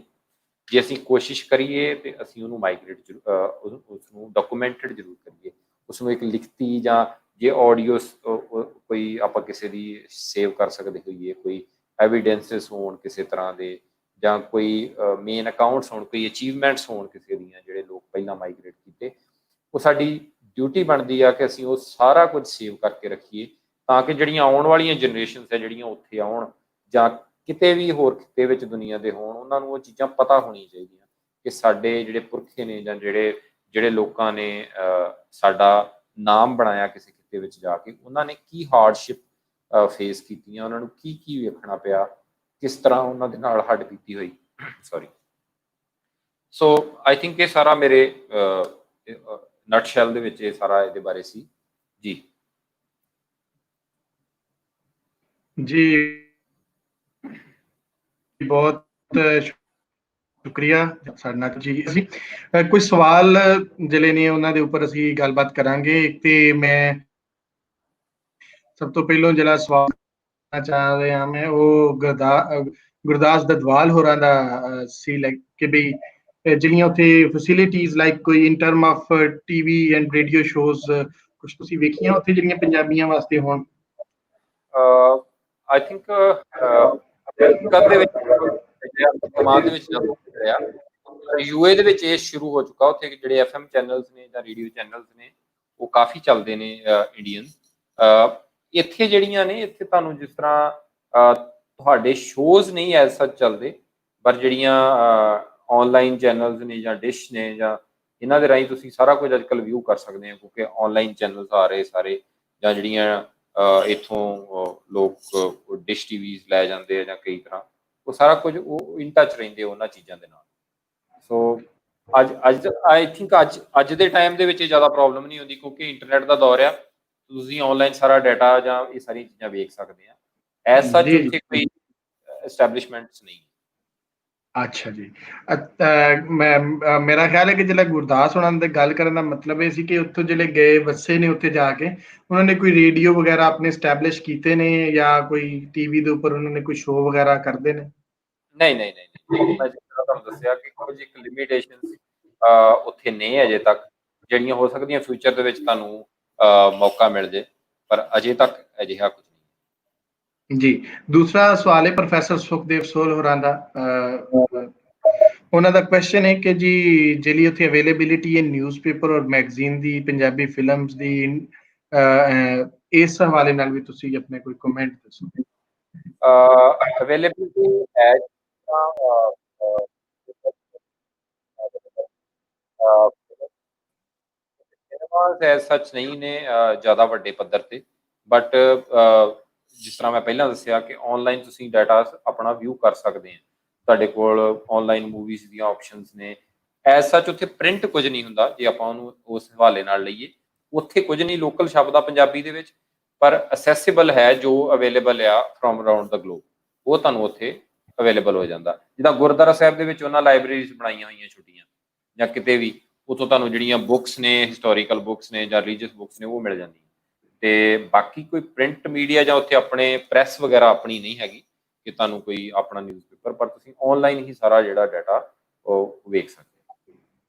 ਜੇ ਅਸੀਂ ਕੋਸ਼ਿਸ਼ ਕਰੀਏ ਤੇ ਅਸੀਂ ਉਹਨੂੰ ਮਾਈਗ੍ਰੇਟ ਉਸਨੂੰ ਡਾਕੂਮੈਂਟਡ ਜ਼ਰੂਰ ਕਰੀਏ, ਉਸਨੂੰ ਇੱਕ ਲਿਖਤੀ ਜਾਂ ਜੇ ਆਡੀਓ ਕੋਈ ਆਪਾਂ ਕਿਸੇ ਦੀ ਸੇਵ ਕਰ ਸਕਦੇ ਹੋਈਏ, ਕੋਈ ਐਵੀਡੈਂਸਿਸ ਹੋਣ ਕਿਸੇ ਤਰ੍ਹਾਂ ਦੇ, ਜਾਂ ਕੋਈ ਮੇਨ ਅਕਾਊਂਟਸ ਹੋਣ, ਕੋਈ ਅਚੀਵਮੈਂਟਸ ਹੋਣ ਕਿਸੇ ਦੀਆਂ, ਜਿਹੜੇ ਲੋਕ ਪਹਿਲਾਂ ਮਾਈਗ੍ਰੇਟ ਕੀਤੇ, ਉਹ ਸਾਡੀ ਡਿਊਟੀ ਬਣਦੀ ਆ ਕਿ ਅਸੀਂ ਉਹ ਸਾਰਾ ਕੁਝ ਸੇਵ ਕਰਕੇ ਰੱਖੀਏ, ਤਾਂ ਕਿ ਜਿਹੜੀਆਂ ਆਉਣ ਵਾਲੀਆਂ ਜਨਰੇਸ਼ਨਸ ਹੈ ਜਿਹੜੀਆਂ ਉੱਥੇ ਆਉਣ ਜਾਂ ਕਿਤੇ ਵੀ ਹੋਰ ਖਿੱਤੇ ਵਿੱਚ ਦੁਨੀਆ ਦੇ ਹੋਣ, ਉਹਨਾਂ ਨੂੰ ਉਹ ਚੀਜ਼ਾਂ ਪਤਾ ਹੋਣੀਆਂ ਚਾਹੀਦੀਆਂ ਕਿ ਸਾਡੇ ਜਿਹੜੇ ਪੁਰਖੇ ਨੇ ਜਾਂ ਜਿਹੜੇ ਜਿਹੜੇ ਲੋਕਾਂ ਨੇ ਸਾਡਾ ਨਾਮ ਬਣਾਇਆ ਕਿਸੇ ਖਿੱਤੇ ਵਿੱਚ ਜਾ ਕੇ, ਉਹਨਾਂ ਨੇ ਕੀ ਹਾਰਡਸ਼ਿਪ ਫੇਸ ਕੀਤੀਆਂ, ਉਹਨਾਂ ਨੂੰ ਕੀ ਕੀ ਵੇਖਣਾ ਪਿਆ, ਕਿਸ ਤਰ੍ਹਾਂ ਉਹਨਾਂ ਦੇ ਨਾਲ ਹੱਡ ਬੀਤੀ ਹੋਈ। ਸੌਰੀ। ਸੋ ਆਈ ਥਿੰਕ ਇਹ ਸਾਰਾ ਮੇਰੇ ਨਟਸ਼ੈਲ ਦੇ ਵਿੱਚ ਇਹ ਸਾਰਾ ਇਹਦੇ ਬਾਰੇ ਸੀ ਜੀ। ਜੀ ਬਹੁਤ ਸ਼ੁਕਰੀਆ ਸਾਡੇ ਨਾਲ ਜੀ। ਅਸੀਂ ਕੋਈ ਸਵਾਲ ਜਿਹੜੇ ਨੇ ਉਹਨਾਂ ਦੇ ਉੱਪਰ ਅਸੀਂ ਗੱਲਬਾਤ ਕਰਾਂਗੇ। ਇੱਕ ਤੇ ਮੈਂ ਸਭ ਤੋਂ ਪਹਿਲਾਂ ਜਿਹੜਾ ਸਵਾਲ ਕਰਨਾ ਚਾਹ ਰਿਹਾ ਮੈਂ ਉਹ ਗੁਰਦਾਸ ਦਦਵਾਲ ਹੋਰਾਂ ਦਾ ਸੀ, ਲਾਈਕ ਕਿ ਵੀ ਜਿਹੜੀਆਂ ਉੱਥੇ ਫੈਸਿਲਿਟੀਜ਼ ਲਾਈਕ ਕੋਈ in term of TV and radio shows ਕੁਝ ਤੁਸੀਂ ਵੇਖੀਆਂ ਉੱਥੇ ਜਿਹੜੀਆਂ ਪੰਜਾਬੀਆਂ ਵਾਸਤੇ ਹੋਣ? ਆਈ ਥਿੰਕ ਅਮਰੀਕਾ ਦੇ ਵਿੱਚ ਕਮਾਲ ਦੇ ਵਿੱਚ ਜਦੋਂ ਰਿਹਾ, ਯੂਏ ਦੇ ਵਿੱਚ ਇਹ ਸ਼ੁਰੂ ਹੋ ਚੁੱਕਾ। ਉੱਥੇ ਜਿਹੜੇ FM ਚੈਨਲਸ ਨੇ ਜਾਂ ਰੇਡੀਓ ਚੈਨਲਸ ਨੇ ਉਹ ਕਾਫੀ ਚੱਲਦੇ ਨੇ ਇੰਡੀਅਨ। ਇੱਥੇ ਜਿਹੜੀਆਂ ਨੇ, ਇੱਥੇ ਤੁਹਾਨੂੰ ਜਿਸ ਤਰ੍ਹਾਂ ਤੁਹਾਡੇ ਸ਼ੋਜ਼ ਨਹੀਂ ਐਜ਼ ਸੱਚ ਚੱਲਦੇ, ਪਰ ਜਿਹੜੀਆਂ ਆਨਲਾਈਨ ਚੈਨਲਸ ਨੇ ਜਾਂ ਡਿਸ਼ ਨੇ ਜਾਂ ਇਹਨਾਂ ਦੇ ਰਾਹੀਂ ਤੁਸੀਂ ਸਾਰਾ ਕੁਝ ਅੱਜ ਕੱਲ੍ਹ ਵਿਊ ਕਰ ਸਕਦੇ ਹੋ, ਕਿਉਂਕਿ ਆਨਲਾਈਨ ਚੈਨਲਸ ਆ ਰਹੇ ਸਾਰੇ, ਜਾਂ ਜਿਹੜੀਆਂ ਇੱਥੋਂ ਲੋਕ ਡਿਸ਼ ਟੀਵੀਜ਼ ਲੈ ਜਾਂਦੇ ਆ ਜਾਂ ਕਈ ਤਰ੍ਹਾਂ, ਉਹ ਸਾਰਾ ਕੁਝ ਉਹ ਇਨ ਟੱਚ ਰਹਿੰਦੇ ਉਹਨਾਂ ਚੀਜ਼ਾਂ ਦੇ ਨਾਲ। ਸੋ ਅੱਜ ਆਈ ਥਿੰਕ ਅੱਜ ਦੇ ਟਾਈਮ ਦੇ ਵਿੱਚ ਇਹ ਜ਼ਿਆਦਾ ਪ੍ਰੋਬਲਮ ਨਹੀਂ ਹੁੰਦੀ, ਕਿਉਂਕਿ ਇੰਟਰਨੈਟ ਦਾ ਦੌਰ ਆ, ਤੁਸੀਂ ਆਨਲਾਈਨ ਸਾਰਾ ਡਾਟਾ ਜਾਂ ਇਹ ਸਾਰੀਆਂ ਚੀਜ਼ਾਂ ਵੇਖ ਸਕਦੇ ਆ। ਐਸ ਸੱਚ ਉੱਥੇ ਕੋਈ ਐਸਟੈਬਲਿਸ਼ਮੈਂਟਸ ਨਹੀਂ। ਅੱਛਾ ਜੀ। ਮੇਰਾ ਖਿਆਲ ਹੈ ਕਿ ਜਿਹੜਾ ਗੁਰਦਾਸ ਉਹਨਾਂ ਦੇ ਗੱਲ ਕਰਨ ਦਾ ਮਤਲਬ ਇਹ ਸੀ ਕਿ ਉੱਥੋਂ ਜਿਹੜੇ ਗਏ ਵਸੇ ਨੇ ਉੱਥੇ ਜਾ ਕੇ ਉਹਨਾਂ ਨੇ ਕੋਈ ਰੇਡੀਓ ਵਗੈਰਾ ਆਪਣੇ ਸਟੈਬਲਿਸ਼ ਕੀਤੇ ਨੇ ਜਾਂ ਕੋਈ ਟੀਵੀ ਦੇ ਉੱਪਰ ਉਹਨਾਂ ਨੇ ਕੋਈ ਸ਼ੋਅ ਵਗੈਰਾ ਕਰਦੇ ਨੇ? ਨਹੀਂ ਨਹੀਂ ਨਹੀਂ, ਮੈਂ ਜਿਸ ਤਰ੍ਹਾਂ ਤੁਹਾਨੂੰ ਦੱਸਿਆ ਕਿ ਕੁਝ ਇੱਕ ਲਿਮਿਟੇਸ਼ਨਸ ਉੱਥੇ ਨੇ ਅਜੇ ਤੱਕ, ਜਿਹੜੀਆਂ ਹੋ ਸਕਦੀਆਂ ਫਿਊਚਰ ਦੇ ਵਿੱਚ ਤੁਹਾਨੂੰ ਮੌਕਾ ਮਿਲ ਜੇ, ਪਰ ਅਜੇ ਤੱਕ ਅਜਿਹਾ ਕੁਝ ਨਹੀਂ ਜੀ। ਦੂਸਰਾ ਸਵਾਲ ਹੈ ਪ੍ਰੋਫੈਸਰ ਸੁਖਦੇਵ ਸੋਲ ਹੋਰਾਂ ਦਾ। ਉਹਨਾਂ ਦਾ ਕੁਐਸਚਨ ਹੈ ਕਿ ਜੀ ਜਿਹੜੀ ਉੱਥੇ ਅਵੇਲੇਬਿਲਿਟੀ ਹੈ ਨਿਊਜ਼ਪੇਪਰ ਔਰ ਮੈਗਜ਼ੀਨ ਦੀ, ਪੰਜਾਬੀ ਫਿਲਮਸ ਦੀ, ਇਸ ਹਵਾਲੇ ਨਾਲ ਵੀ ਤੁਸੀਂ ਆਪਣੇ ਕੋਈ ਕਮੈਂਟ ਦੱਸੋ। ਅਵੇਲੇਬਿਲਿਟੀ ਹੈ ਐਜ਼ ਸੱਚ ਨਹੀਂ ਨੇ ਜ਼ਿਆਦਾ ਵੱਡੇ ਪੱਧਰ ਤੇ, ਬਟ ਜਿਸ ਤਰ੍ਹਾਂ ਮੈਂ ਪਹਿਲਾਂ ਦੱਸਿਆ ਕਿ ਆਨਲਾਈਨ ਤੁਸੀਂ ਡਾਟਾ ਆਪਣਾ ਵਿਊ ਕਰ ਸਕਦੇ ਆ, ਤੁਹਾਡੇ ਕੋਲ ਆਨਲਾਈਨ ਮੂਵੀਜ਼ ਦੀਆਂ ਆਪਸ਼ਨਸ ਨੇ। ਐਜ਼ ਸੱਚ ਉੱਥੇ ਪ੍ਰਿੰਟ ਕੁਝ ਨਹੀਂ ਹੁੰਦਾ ਜੇ ਆਪਾਂ ਉਹਨੂੰ ਉਸ ਹਵਾਲੇ ਨਾਲ ਲਈਏ, ਉੱਥੇ ਕੁਝ ਨਹੀਂ ਲੋਕਲ ਸ਼ਬਦ ਆ ਪੰਜਾਬੀ ਦੇ ਵਿੱਚ, ਪਰ ਅਸੈਸਿਬਲ ਹੈ ਜੋ ਅਵੇਲੇਬਲ ਆ ਫਰੋਮ ਅਰਾਊਂਡ ਦਾ ਗਲੋਬ, ਉਹ ਤੁਹਾਨੂੰ ਉੱਥੇ ਅਵੇਲੇਬਲ ਹੋ ਜਾਂਦਾ। ਜਿੱਦਾਂ ਗੁਰਦੁਆਰਾ ਸਾਹਿਬ ਦੇ ਵਿੱਚ ਉਹਨਾਂ ਲਾਇਬ੍ਰੇਰੀਜ਼ ਬਣਾਈਆਂ ਹੋਈਆਂ ਛੋਟੀਆਂ, ਜਾਂ ਕਿਤੇ ਵੀ ਉੱਥੋਂ ਤੁਹਾਨੂੰ ਜਿਹੜੀਆਂ ਬੁੱਕਸ ਨੇ, ਹਿਸਟੋਰੀਕਲ ਬੁੱਕਸ ਨੇ ਜਾਂ ਰਿਲੀਜੀਅਸ ਬੁੱਕਸ ਨੇ, ਉਹ ਮਿਲ ਜਾਂਦੀਆਂ। ਤੇ ਬਾਕੀ ਕੋਈ ਪ੍ਰਿੰਟ ਮੀਡੀਆ ਜਾਂ ਉੱਥੇ ਆਪਣੇ ਪ੍ਰੈਸ ਵਗੈਰਾ ਆਪਣੀ ਨਹੀਂ ਹੈਗੀ ਕਿ ਤੁਹਾਨੂੰ ਕੋਈ ਆਪਣਾ ਨਿਊਜ਼ਪੇਪਰ, ਪਰ ਤੁਸੀਂ ਆਨਲਾਈਨ ਹੀ ਸਾਰਾ ਜਿਹੜਾ ਡਾਟਾ ਉਹ ਵੇਖ ਸਕਦੇ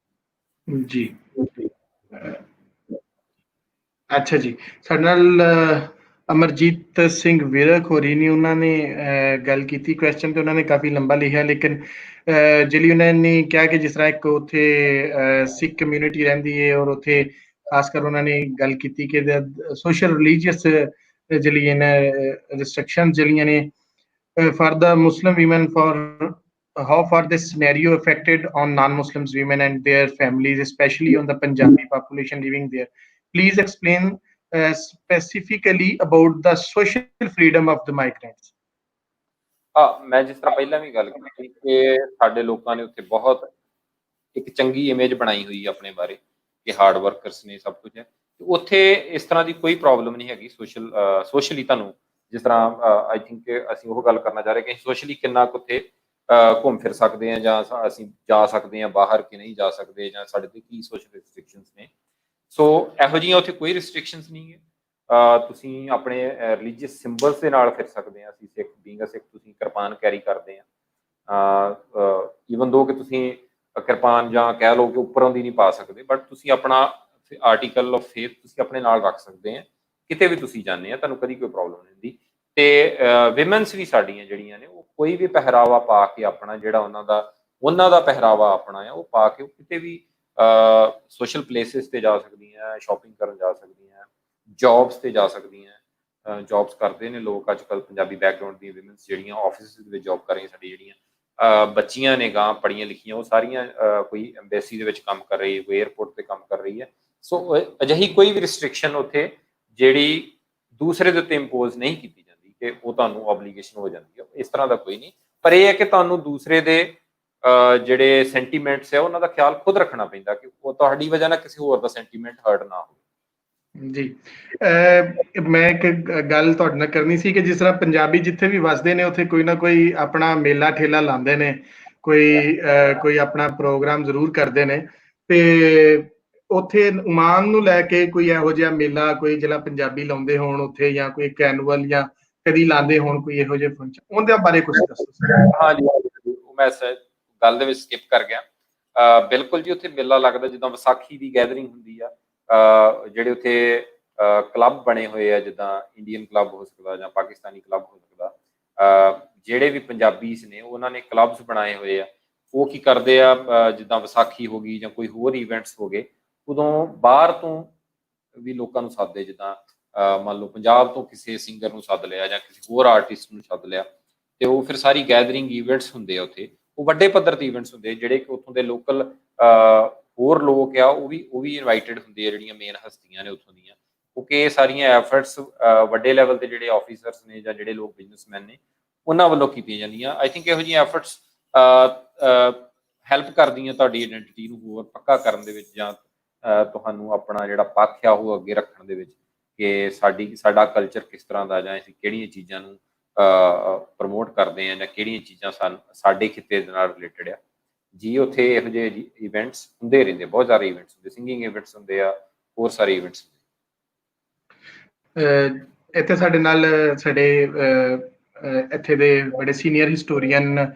ਹੋ ਜੀ। ਅੱਛਾ ਜੀ। ਸਾਡੇ ਨਾਲ ਅਮਰਜੀਤ ਸਿੰਘ ਵਿਰਕ ਹੋਰੀ ਨੇ, ਉਹਨਾਂ ਨੇ ਗੱਲ ਕੀਤੀ ਕੁਐਸਚਨ ਤੇ ਉਹਨਾਂ ਨੇ ਕਾਫੀ ਲੰਬਾ ਲਿਖਿਆ, ਲੇਕਿਨ ਜਿਹੜੀ ਉਹਨਾਂ ਨੇ ਕਿਹਾ ਕਿ ਜਿਸ ਤਰ੍ਹਾਂ ਇੱਕ ਉੱਥੇ ਸਿੱਖ ਕਮਿਊਨਿਟੀ ਰਹਿੰਦੀ ਹੈ ਔਰ ਉੱਥੇ ਖਾਸ ਕਰ ਉਹਨਾਂ ਨੇ ਗੱਲ ਕੀਤੀ ਕਿ ਸੋਸ਼ਲ ਰਿਲੀਜੀਅਸ ਜਿਹੜੀ ਇਹਨਾਂ ਰਿਸਟ੍ਰਿਕਸ਼ਨ ਜਿਹੜੀਆਂ ਨੇ for the Muslim women, for how far this scenario affected on non-Muslims women and their families, especially on the Punjabi population living there. Please explain specifically about the social freedom of the migrants. ਮੈਂ ਜਿਸ ਤਰ੍ਹਾਂ ਪਹਿਲਾਂ ਵੀ ਗੱਲ ਕੀਤੀ ਕਿ ਸਾਡੇ ਲੋਕਾਂ ਨੇ ਉੱਥੇ ਬਹੁਤ ਇੱਕ ਚੰਗੀ ਇਮੇਜ ਬਣਾਈ ਹੋਈ ਆਪਣੇ ਬਾਰੇ ਕਿ ਹਾਰਡ ਵਰਕਰਸ ਨੇ, ਸਭ ਕੁਝ ਹੈ। ਉੱਥੇ ਇਸ ਤਰ੍ਹਾਂ ਦੀ ਕੋਈ ਪ੍ਰੋਬਲਮ ਨਹੀਂ ਹੈਗੀ ਸੋਸ਼ਲੀ। ਤੁਹਾਨੂੰ ਜਿਸ ਤਰ੍ਹਾਂ ਆਈ ਥਿੰਕ ਅਸੀਂ ਉਹ ਗੱਲ ਕਰਨਾ ਚਾਹ ਰਹੇ ਕਿ ਸੋਸ਼ਲੀ ਕਿੰਨਾ ਕੁ ਉੱਥੇ ਘੁੰਮ ਫਿਰ ਸਕਦੇ ਹਾਂ, ਜਾਂ ਅਸੀਂ ਜਾ ਸਕਦੇ ਹਾਂ ਬਾਹਰ ਕਿ ਨਹੀਂ ਜਾ ਸਕਦੇ, ਜਾਂ ਸਾਡੇ ਤੇ ਕੀ ਸੋਸ਼ਲ ਰਿਸਟ੍ਰਿਕਸ਼ਨਸ ਨੇ। ਸੋ ਇਹੋ ਜਿਹੀਆਂ ਉੱਥੇ ਕੋਈ ਰਿਸਟ੍ਰਿਕਸ਼ਨਸ ਨਹੀਂ ਹੈ। ਤੁਸੀਂ ਆਪਣੇ ਰਿਲੀਜੀਅਸ ਸਿੰਬਲਸ ਦੇ ਨਾਲ ਫਿਰ ਸਕਦੇ ਆ। ਅਸੀਂ ਸਿੱਖ ਬੀਂਗ ਅ ਸਿੱਖ, ਤੁਸੀਂ ਕਿਰਪਾਨ ਕੈਰੀ ਕਰਦੇ ਆ, ਈਵਨ ਦੋ ਕਿ ਤੁਸੀਂ ਕਿਰਪਾਨ ਜਾਂ ਕਹਿ ਲਓ ਕਿ ਉੱਪਰੋਂ ਦੀ ਨਹੀਂ ਪਾ ਸਕਦੇ, ਬਟ ਤੁਸੀਂ ਆਪਣਾ ਆਰਟੀਕਲ ਆਫ ਫੇਥ ਤੁਸੀਂ ਆਪਣੇ ਨਾਲ ਰੱਖ ਸਕਦੇ ਆ ਕਿਤੇ ਵੀ ਤੁਸੀਂ ਜਾਂਦੇ ਆ, ਤੁਹਾਨੂੰ ਕਦੀ ਕੋਈ ਪ੍ਰੋਬਲਮ ਨਹੀਂ ਹੁੰਦੀ। ਤੇ ਵਿਮਨਸ ਵੀ ਸਾਡੀਆਂ ਜਿਹੜੀਆਂ ਨੇ ਉਹ ਕੋਈ ਵੀ ਪਹਿਰਾਵਾ ਪਾ ਕੇ ਆਪਣਾ ਜਿਹੜਾ ਉਹਨਾਂ ਦਾ ਪਹਿਰਾਵਾ ਆਪਣਾ ਆ ਉਹ ਪਾ ਕੇ ਉਹ ਕਿਤੇ ਵੀ ਸੋਸ਼ਲ ਪਲੇਸਿਸ ਤੇ ਜਾ ਸਕਦੀਆਂ, ਸ਼ਾਪਿੰਗ ਕਰਨ ਜਾ ਸਕਦੀਆਂ, ਜੌਬਸ ਤੇ ਜਾ ਸਕਦੀਆਂ। ਜੌਬਸ ਕਰਦੇ ਨੇ ਲੋਕ ਅੱਜ ਕੱਲ੍ਹ, ਪੰਜਾਬੀ ਬੈਕਗਰਾਊਂਡ ਦੀਆਂ ਵਿਮਨਸ ਜਿਹੜੀਆਂ ਆਫਿਸ ਦੇ ਵਿੱਚ ਜੌਬ ਕਰ ਰਹੀਆਂ, ਸਾਡੀ ਜਿਹੜੀਆਂ ਬੱਚੀਆਂ ਨੇ ਗਾਂ ਪੜ੍ਹੀਆਂ ਲਿਖੀਆਂ, ਉਹ ਸਾਰੀਆਂ ਕੋਈ ਐਮਬੈਸੀ ਦੇ ਵਿੱਚ ਕੰਮ ਕਰ ਰਹੀ ਹੈ, ਕੋਈ ਏਅਰਪੋਰਟ ਤੇ ਕੰਮ ਕਰ ਰਹੀ ਹੈ। ਸੋ ਅਜਿਹੀ ਕੋਈ ਵੀ ਰਿਸਟ੍ਰਿਕਸ਼ਨ ਉੱਥੇ ਜਿਹੜੀ ਦੂਸਰੇ ਦੇ ਉੱਤੇ ਇੰਪੋਜ਼ ਨਹੀਂ ਕੀਤੀ ਜਾਂਦੀ ਕਿ ਉਹ ਤੁਹਾਨੂੰ ਆਬਲੀਗੇਸ਼ਨ ਹੋ ਜਾਂਦੀ ਹੈ, ਇਸ ਤਰ੍ਹਾਂ ਦਾ ਕੋਈ ਨਹੀਂ। ਪਰ ਇਹ ਹੈ ਕਿ ਤੁਹਾਨੂੰ ਦੂਸਰੇ ਦੇ ਜਿਹੜੇ ਸੈਂਟੀਮੈਂਟਸ ਹੈ ਉਹਨਾਂ ਦਾ ਖਿਆਲ ਖੁਦ ਰੱਖਣਾ ਪੈਂਦਾ ਕਿ ਉਹ ਤੁਹਾਡੀ ਵਜ੍ਹਾ ਨਾਲ ਕਿਸੇ ਹੋਰ ਦਾ ਸੈਂਟੀਮੈਂਟ ਹਰਟ ਨਾ ਹੋਵੇ। ਜੀ, ਮੈਂ ਇੱਕ ਗੱਲ ਤੁਹਾਡੇ ਨਾਲ ਕਰਨੀ ਸੀ ਕਿ ਜਿਸ ਤਰ੍ਹਾਂ ਪੰਜਾਬੀ ਜਿੱਥੇ ਵੀ ਵਸਦੇ ਨੇ ਉੱਥੇ ਕੋਈ ਨਾ ਕੋਈ ਆਪਣਾ ਮੇਲਾ ਠੇਲਾ ਲਾਉਂਦੇ ਨੇ, ਕੋਈ ਆਪਣਾ ਪ੍ਰੋਗਰਾਮ ਜ਼ਰੂਰ ਕਰਦੇ ਨੇ। ਤੇ ਉੱਥੇ ਉਮਾਨ ਨੂੰ ਲੈ ਕੇ ਕੋਈ ਇਹੋ ਜਿਹਾ ਮੇਲਾ ਕੋਈ ਜਿਹੜਾ ਪੰਜਾਬੀ ਲਾਉਂਦੇ ਹੋਣ ਉੱਥੇ, ਜਾਂ ਕੋਈ ਐਨੂਅਲ ਜਾਂ ਕਦੀ ਲਾਉਂਦੇ ਹੋਣ ਕੋਈ ਇਹੋ ਜਿਹੇ ਫੰਕਸ਼ਨ, ਉਹਦੇ ਬਾਰੇ ਕੁਝ ਦੱਸੋ। ਹਾਂਜੀ, ਉਹ ਮੈਂ ਗੱਲ ਦੇ ਵਿੱਚ ਸਕਿਪ ਕਰ ਗਿਆ। ਬਿਲਕੁਲ ਜੀ, ਉੱਥੇ ਮੇਲਾ ਲੱਗਦਾ, ਜਿੱਦਾਂ ਵਿਸਾਖੀ ਦੀ ਗੈਦਰਿੰਗ ਹੁੰਦੀ ਆ। ਜਿਹੜੇ ਉੱਥੇ ਕਲੱਬ ਬਣੇ ਹੋਏ ਆ, ਜਿੱਦਾਂ ਇੰਡੀਅਨ ਕਲੱਬ ਹੋ ਸਕਦਾ ਜਾਂ ਪਾਕਿਸਤਾਨੀ ਕਲੱਬ ਹੋ ਸਕਦਾ, ਜਿਹੜੇ ਵੀ ਪੰਜਾਬੀਜ਼ ਨੇ ਉਹਨਾਂ ਨੇ ਕਲੱਬਸ ਬਣਾਏ ਹੋਏ ਆ। ਉਹ ਕੀ ਕਰਦੇ ਆ, ਜਿੱਦਾਂ ਵਿਸਾਖੀ ਹੋ ਗਈ ਜਾਂ ਕੋਈ ਹੋਰ ਇਵੈਂਟਸ ਹੋ ਗਏ, ਉਦੋਂ ਬਾਹਰ ਤੋਂ ਵੀ ਲੋਕਾਂ ਨੂੰ ਸੱਦਦੇ, ਜਿੱਦਾਂ ਮੰਨ ਲਓ ਪੰਜਾਬ ਤੋਂ ਕਿਸੇ ਸਿੰਗਰ ਨੂੰ ਸੱਦ ਲਿਆ ਜਾਂ ਕਿਸੇ ਹੋਰ ਆਰਟਿਸਟ ਨੂੰ ਸੱਦ ਲਿਆ, ਤੇ ਉਹ ਫਿਰ ਸਾਰੀ ਗੈਦਰਿੰਗ ਇਵੈਂਟਸ ਹੁੰਦੇ ਆ ਉੱਥੇ। ਉਹ ਵੱਡੇ ਪੱਧਰ ਤੇ ਇਵੈਂਟਸ ਹੁੰਦੇ ਜਿਹੜੇ ਕਿ ਉੱਥੋਂ ਦੇ ਲੋਕਲ ਹੋਰ ਲੋਕ ਆ ਉਹ ਵੀ ਇਨਵਾਈਟਡ ਹੁੰਦੇ ਆ, ਜਿਹੜੀਆਂ ਮੇਨ ਹਸਤੀਆਂ ਨੇ ਉੱਥੋਂ ਦੀਆਂ। ਕਿਉਂਕਿ ਇਹ ਸਾਰੀਆਂ ਐਫਰਟਸ ਵੱਡੇ ਲੈਵਲ ਤੇ ਜਿਹੜੇ ਆਫੀਸਰਸ ਨੇ ਜਾਂ ਜਿਹੜੇ ਲੋਕ ਬਿਜ਼ਨਸਮੈਨ ਨੇ ਉਹਨਾਂ ਵੱਲੋਂ ਕੀਤੀਆਂ ਜਾਂਦੀਆਂ। ਆਈ ਥਿੰਕ ਇਹੋ ਜਿਹੀਆਂ ਐਫਰਟਸ ਹੈਲਪ ਕਰਦੀਆਂ ਤੁਹਾਡੀ ਆਇਡੈਂਟੀਟੀ ਨੂੰ ਹੋਰ ਪੱਕਾ ਕਰਨ ਦੇ ਵਿੱਚ, ਜਾਂ ਤੁਹਾਨੂੰ ਆਪਣਾ ਜਿਹੜਾ ਪੱਖ ਆ ਉਹ ਅੱਗੇ ਰੱਖਣ ਦੇ ਵਿੱਚ, ਕਿ ਸਾਡਾ ਕਲਚਰ ਕਿਸ ਤਰ੍ਹਾਂ ਦਾ, ਜਾਂ ਅਸੀਂ ਕਿਹੜੀਆਂ ਚੀਜ਼ਾਂ ਨੂੰ ਪ੍ਰਮੋਟ ਕਰਦੇ ਆ, ਜਾਂ ਕਿਹੜੀਆਂ ਚੀਜ਼ਾਂ ਸਾਡੇ ਖਿੱਤੇ ਦੇ ਨਾਲ ਰਿਲੇਟਡ ਆ ਜੀ। ਉੱਥੇ ਇਹੋ ਜਿਹੇ ਇਵੈਂਟਸ ਹੁੰਦੇ ਰਹਿੰਦੇ, ਬਹੁਤ ਸਾਰੇ ਇਵੈਂਟਸ ਹੁੰਦੇ, ਸਿੰਗਿੰਗ ਇਵੈਂਟਸ ਹੁੰਦੇ ਆ, ਹੋਰ ਸਾਰੇ ਇਵੈਂਟਸ ਹੁੰਦੇ। ਇੱਥੇ ਸਾਡੇ ਨਾਲ ਸਾਡੇ ਇੱਥੇ ਦੇ ਬੜੇ senior historian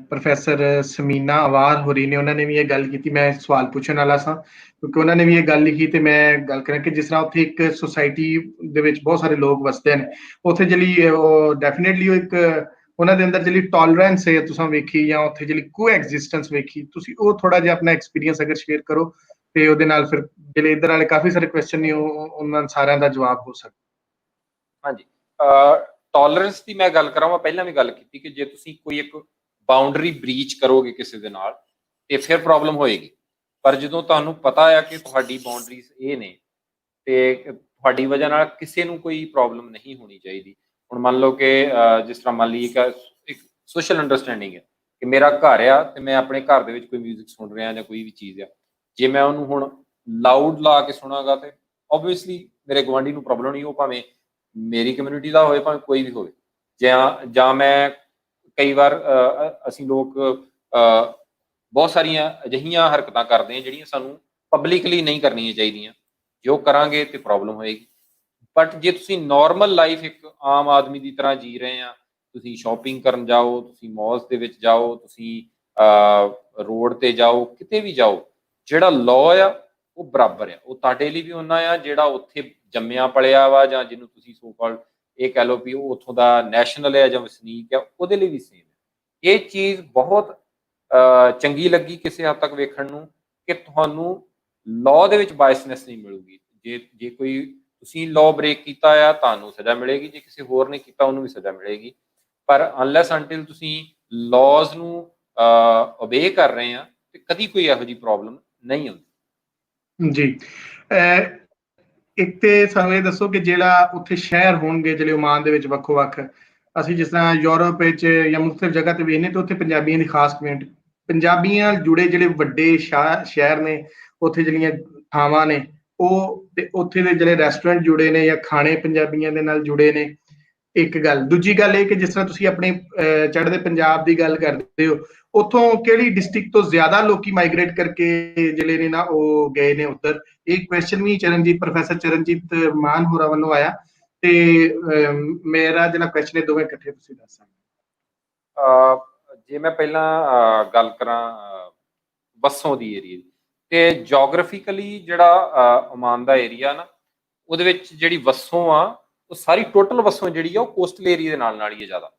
professor Samina Avar ਹੋਰੀ ਨੇ, ਉਹਨਾਂ ਨੇ ਵੀ ਇਹ ਗੱਲ ਕੀਤੀ। ਮੈਂ ਸਵਾਲ ਪੁੱਛਣ ਵਾਲਾ ਸਾਂ ਕਿਉਂਕਿ ਉਹਨਾਂ ਨੇ ਵੀ ਇਹ ਗੱਲ ਲਿਖੀ, ਤੇ ਮੈਂ ਗੱਲ ਕਰਾਂ ਕਿ ਜਿਸ ਤਰ੍ਹਾਂ ਉੱਥੇ ਇੱਕ ਸੁਸਾਇਟੀ ਦੇ ਵਿੱਚ ਬਹੁਤ ਸਾਰੇ ਲੋਕ ਵਸਦੇ ਨੇ, ਉੱਥੇ ਜਿਹੜੀ ਉਹ ਡੈਫੀਨੇਟਲੀ ਉਹ ਇੱਕ ਉਹਨਾਂ ਦੇ ਅੰਦਰ ਜਿਹੜੀ ਟੋਲਰੈਂਸ ਹੈ ਤੁਸੀਂ ਵੇਖੀ, ਜਾਂ ਉੱਥੇ ਜਿਹੜੀ ਕੋਐਗਜ਼ਿਸਟੈਂਸ ਵੇਖੀ ਤੁਸੀਂ, ਉਹ ਥੋੜਾ ਜਿਹਾ ਆਪਣਾ ਐਕਸਪੀਰੀਅੰਸ ਅਗਰ ਸ਼ੇਅਰ ਕਰੋ ਤੇ ਉਹਦੇ ਨਾਲ ਫਿਰ ਜਿਹੜੇ ਇੱਧਰ ਵਾਲੇ ਕਾਫੀ ਸਾਰੇ ਕੁਐਸਚਨ ਨੇ ਉਹਨਾਂ ਸਾਰਿਆਂ ਦਾ ਜਵਾਬ ਹੋ ਸਕਦਾ। ਹਾਂਜੀ, ਟੋਲਰੈਂਸ ਦੀ ਮੈਂ ਗੱਲ ਕਰਾਂ, ਮੈਂ ਪਹਿਲਾਂ ਵੀ ਗੱਲ ਕੀਤੀ ਕਿ ਜੇ ਤੁਸੀਂ ਕੋਈ ਇੱਕ ਬਾਉਂਡਰੀ ਬ੍ਰੀਚ ਕਰੋਗੇ ਕਿਸੇ ਦੇ ਨਾਲ ਤੇ ਫਿਰ ਪ੍ਰੋਬਲਮ ਹੋਏਗੀ। ਪਰ ਜਦੋਂ ਤੁਹਾਨੂੰ ਪਤਾ ਆ ਕਿ ਤੁਹਾਡੀ ਬਾਉਂਡਰੀਜ਼ ਇਹ ਨੇ ਤੇ ਤੁਹਾਡੀ ਵਜ੍ਹਾ ਨਾਲ ਕਿਸੇ ਨੂੰ ਕੋਈ ਪ੍ਰੋਬਲਮ ਨਹੀਂ ਹੋਣੀ ਚਾਹੀਦੀ। ਹੁਣ ਮੰਨ ਲਓ ਕਿ ਜਿਸ ਤਰ੍ਹਾਂ ਮੰਨ ਲਈ ਇੱਕ ਸੋਸ਼ਲ ਅੰਡਰਸਟੈਂਡਿੰਗ ਹੈ ਕਿ ਮੇਰਾ ਘਰ ਆ ਤੇ ਮੈਂ ਆਪਣੇ ਘਰ ਦੇ ਵਿੱਚ ਕੋਈ ਮਿਊਜ਼ਿਕ ਸੁਣ ਰਿਹਾ ਜਾਂ ਕੋਈ ਵੀ ਚੀਜ਼ ਆ, ਜੇ ਮੈਂ ਉਹਨੂੰ ਹੁਣ ਲਾਊਡ ਲਾ ਕੇ ਸੁਣਾਗਾ ਤੇ ਓਬਵੀਅਸਲੀ ਮੇਰੇ ਗੁਆਂਢੀ ਨੂੰ ਪ੍ਰੋਬਲਮ ਨਹੀਂ, ਉਹ ਭਾਵੇਂ ਮੇਰੀ ਕਮਿਊਨਿਟੀ ਦਾ ਹੋਵੇ ਭਾਵੇਂ ਕੋਈ ਵੀ ਹੋਵੇ। ਜਾਂ ਮੈਂ ਕਈ ਵਾਰ ਅਸੀਂ ਲੋਕ ਬਹੁਤ ਸਾਰੀਆਂ ਅਜਿਹੀਆਂ ਹਰਕਤਾਂ ਕਰਦੇ ਹਾਂ ਜਿਹੜੀਆਂ ਸਾਨੂੰ ਪਬਲਿਕਲੀ ਨਹੀਂ ਕਰਨੀਆਂ ਚਾਹੀਦੀਆਂ, ਜੋ ਕਰਾਂਗੇ ਤੇ ਪ੍ਰੋਬਲਮ ਹੋਏਗੀ। ਬਟ ਜੇ ਤੁਸੀਂ ਨੋਰਮਲ ਲਾਈਫ ਇੱਕ ਆਮ ਆਦਮੀ ਦੀ ਤਰ੍ਹਾਂ ਜੀ ਰਹੇ ਆ, ਤੁਸੀਂ ਸ਼ਾਪਿੰਗ ਕਰਨ ਜਾਓ, ਤੁਸੀਂ ਮੌਲਸ ਦੇ ਵਿੱਚ ਜਾਓ, ਤੁਸੀਂ ਰੋਡ ਤੇ ਜਾਓ, ਕਿਤੇ ਵੀ ਜਾਓ, ਜਿਹੜਾ ਲਾਅ ਆ ਉਹ ਬਰਾਬਰ ਆ, ਉਹ ਤੁਹਾਡੇ ਲਈ ਵੀ ਉਹਨਾਂ ਆ ਜਿਹੜਾ ਉੱਥੇ ਜੰਮਿਆ ਪਲਿਆ ਵਾ, ਜਾਂ ਜਿਹਨੂੰ ਤੁਸੀਂ ਸੋ ਕਾਲਡ ਇਹ ਕਹਿ ਲਓ ਵੀ ਉਹ ਉੱਥੋਂ ਦਾ ਨੈਸ਼ਨਲ ਹੈ ਜਾਂ ਵਸਨੀਕ ਹੈ, ਉਹਦੇ ਲਈ ਵੀ ਸੇਮ ਹੈ। ਇਹ ਚੀਜ਼ ਬਹੁਤ ਚੰਗੀ ਲੱਗੀ ਕਿਸੇ ਹੱਦ ਤੱਕ ਵੇਖਣ ਨੂੰ ਕਿ ਤੁਹਾਨੂੰ ਲਾਅ ਦੇ ਵਿੱਚ ਬਾਇਸਨੈਸ ਨਹੀਂ ਮਿਲੂਗੀ। ਜੇ ਕੋਈ ਤੁਸੀਂ ਲਾਅ ਬ੍ਰੇਕ ਕੀਤਾ ਆ ਤੁਹਾਨੂੰ ਸਜ਼ਾ ਮਿਲੇਗੀ, ਜੇ ਕਿਸੇ ਹੋਰ ਨੇ ਕੀਤਾ ਉਹਨੂੰ ਵੀ ਸਜ਼ਾ ਮਿਲੇਗੀ। ਪਰ ਅਨਲੈਸ ਅੰਟਿਲ ਤੁਸੀਂ ਲਾਜ਼ ਨੂੰ ਓਬੇ ਕਰ ਰਹੇ ਆ ਤੇ ਕਦੀ ਕੋਈ ਇਹੋ ਜਿਹੀ ਪ੍ਰੋਬਲਮ ਨਹੀਂ ਆਉਂਦੀ ਜੀ। ਇੱਕ ਤੇ ਸਾਨੂੰ ਇਹ ਦੱਸੋ ਕਿ ਜਿਹੜਾ ਉੱਥੇ ਸ਼ਹਿਰ ਹੋਣਗੇ ਜਿਹੜੇ ਓਮਾਨ ਦੇ ਵਿੱਚ ਵੱਖੋ ਵੱਖ, ਅਸੀਂ ਜਿਸ ਤਰ੍ਹਾਂ ਯੂਰਪ ਵਿੱਚ ਜਾਂ ਮੁਖਤਲਿਫ ਜਗ੍ਹਾ ਤੇ ਵੇਖਦੇ ਤੇ ਉੱਥੇ ਪੰਜਾਬੀਆਂ ਦੀ ਖਾਸ ਕਮਿਊਨਿਟੀ, ਪੰਜਾਬੀਆਂ ਨਾਲ ਜੁੜੇ ਜਿਹੜੇ ਵੱਡੇ ਸ਼ਹਿਰ ਨੇ, ਉੱਥੇ ਜਿਹੜੀਆਂ ਥਾਵਾਂ ਨੇ, ਉਹ ਤੇ ਉੱਥੇ ਦੇ ਜਿਹੜੇ ਰੈਸਟੋਰੈਂਟ ਜੁੜੇ ਨੇ ਜਾਂ ਖਾਣੇ ਪੰਜਾਬੀਆਂ ਦੇ ਨਾਲ ਜੁੜੇ ਨੇ। ਇੱਕ ਗੱਲ, ਦੂਜੀ ਗੱਲ ਇਹ ਕਿ ਜਿਸ ਤਰ੍ਹਾਂ ਤੁਸੀਂ ਆਪਣੇ ਚੜ੍ਹਦੇ ਪੰਜਾਬ ਦੀ ਗੱਲ ਕਰਦੇ ਹੋ, ਉੱਥੋਂ ਕਿਹੜੀ ਡਿਸਟ੍ਰਿਕਟ ਤੋਂ ਜ਼ਿਆਦਾ ਲੋਕੀ ਮਾਈਗ੍ਰੇਟ ਕਰਕੇ ਜਿਹੜੇ ਨੇ ਨਾ ਉਹ ਗਏ ਨੇ ਉੱਧਰ? ਇਹ ਕੁਐਸਚਨ ਵੀ ਪ੍ਰੋਫੈਸਰ ਚਰਨਜੀਤ ਮਾਨ ਹੋਰਾਂ ਵੱਲੋਂ ਆਇਆ, ਤੇ ਮੇਰਾ ਜਿਹੜਾ ਕੁਐਸਚਨ ਹੈ ਦੋਵੇਂ ਇਕੱਠੇ ਤੁਸੀਂ ਦੱਸ ਸਕਦੇ। ਜੇ ਮੈਂ ਪਹਿਲਾਂ ਗੱਲ ਕਰਾਂ ਬੱਸੋਂ ਦੀ ਏਰੀਆ ਦੀ, ਤੇ ਜੋਗ੍ਰਾਫਿਕਲੀ ਜਿਹੜਾ ਓਮਾਨ ਦਾ ਏਰੀਆ ਨਾ, ਉਹਦੇ ਵਿੱਚ ਜਿਹੜੀ ਵਸੋਂ ਆ ਉਹ ਸਾਰੀ ਟੋਟਲ ਵਸੋਂ ਜਿਹੜੀ ਆ ਉਹ ਕੋਸਟਲ ਏਰੀਆ ਦੇ ਨਾਲ ਹੀ ਹੈ ਜ਼ਿਆਦਾ।